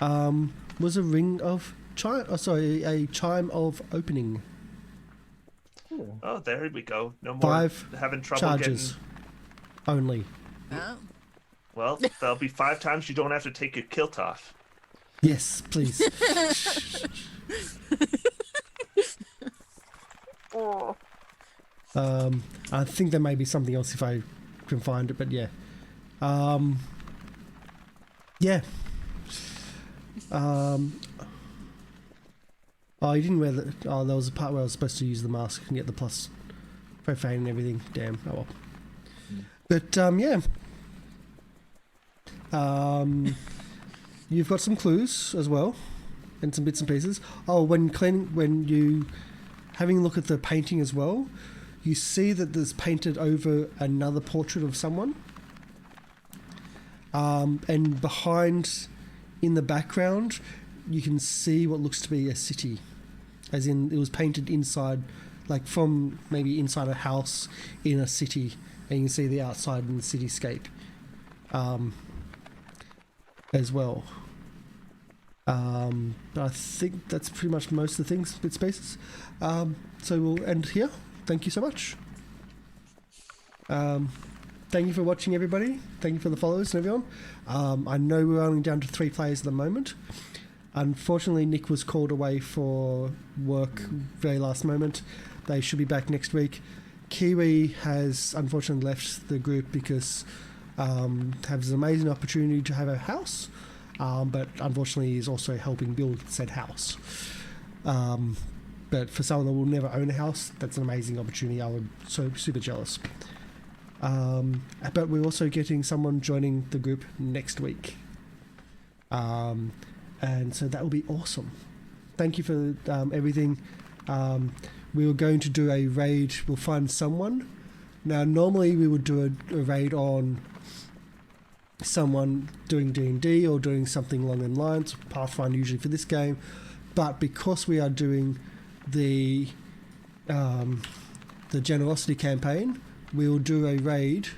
was a ring of chime. Oh, sorry, a chime of opening. Oh, there we go. No more 5 having trouble charges only. Oh. Well, there'll be 5 times you don't have to take your kilt off. Yes, please. Oh. I think there may be something else if I can find it, but yeah. Yeah. Oh, you didn't wear the... Oh, there was a part where I was supposed to use the mask and get the plus profane and everything. Damn. Oh, well. But, yeah. You've got some clues as well, and some bits and pieces. Oh, when you having a look at the painting as well, you see that there's painted over another portrait of someone, and behind, in the background, you can see what looks to be a city, as in it was painted inside, like from maybe inside a house in a city, and you can see the outside in the cityscape. As well. But I think that's pretty much most of the things, bits, spaces. So we'll end here. Thank you so much. Thank you for watching, everybody. Thank you for the followers and everyone. I know we're only down to 3 players at the moment. Unfortunately, Nick was called away for work very last moment. They should be back next week. Kiwi has unfortunately left the group because has an amazing opportunity to have a house, but unfortunately is also helping build said house. But for someone that will never own a house, that's an amazing opportunity. I would so super jealous. But we're also getting someone joining the group next week, and so that will be awesome. Thank you for everything. We were going to do a raid. We'll find someone. Now, normally we would do a raid on someone doing D&D or doing something along them lines, Pathfinder usually for this game, but because we are doing the generosity campaign, we will do a raid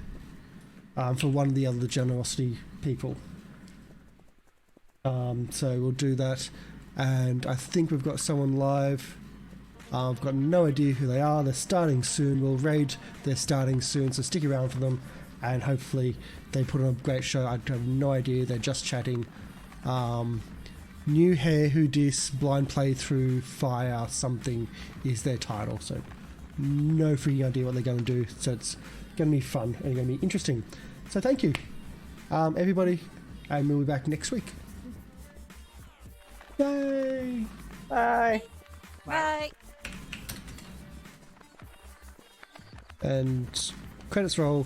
for one of the other generosity people. So we'll do that, and I think we've got someone live. I've got no idea who they are. They're starting soon. We'll raid. They're starting soon, so stick around for them, and hopefully they put on a great show. I have no idea. They're just chatting. New Hair Who Dis Blind Playthrough Fire something is their title, so no freaking idea what they're going to do. So it's going to be fun and going to be interesting. So thank you, everybody, and we'll be back next week. Yay! Bye. Bye. And credits roll.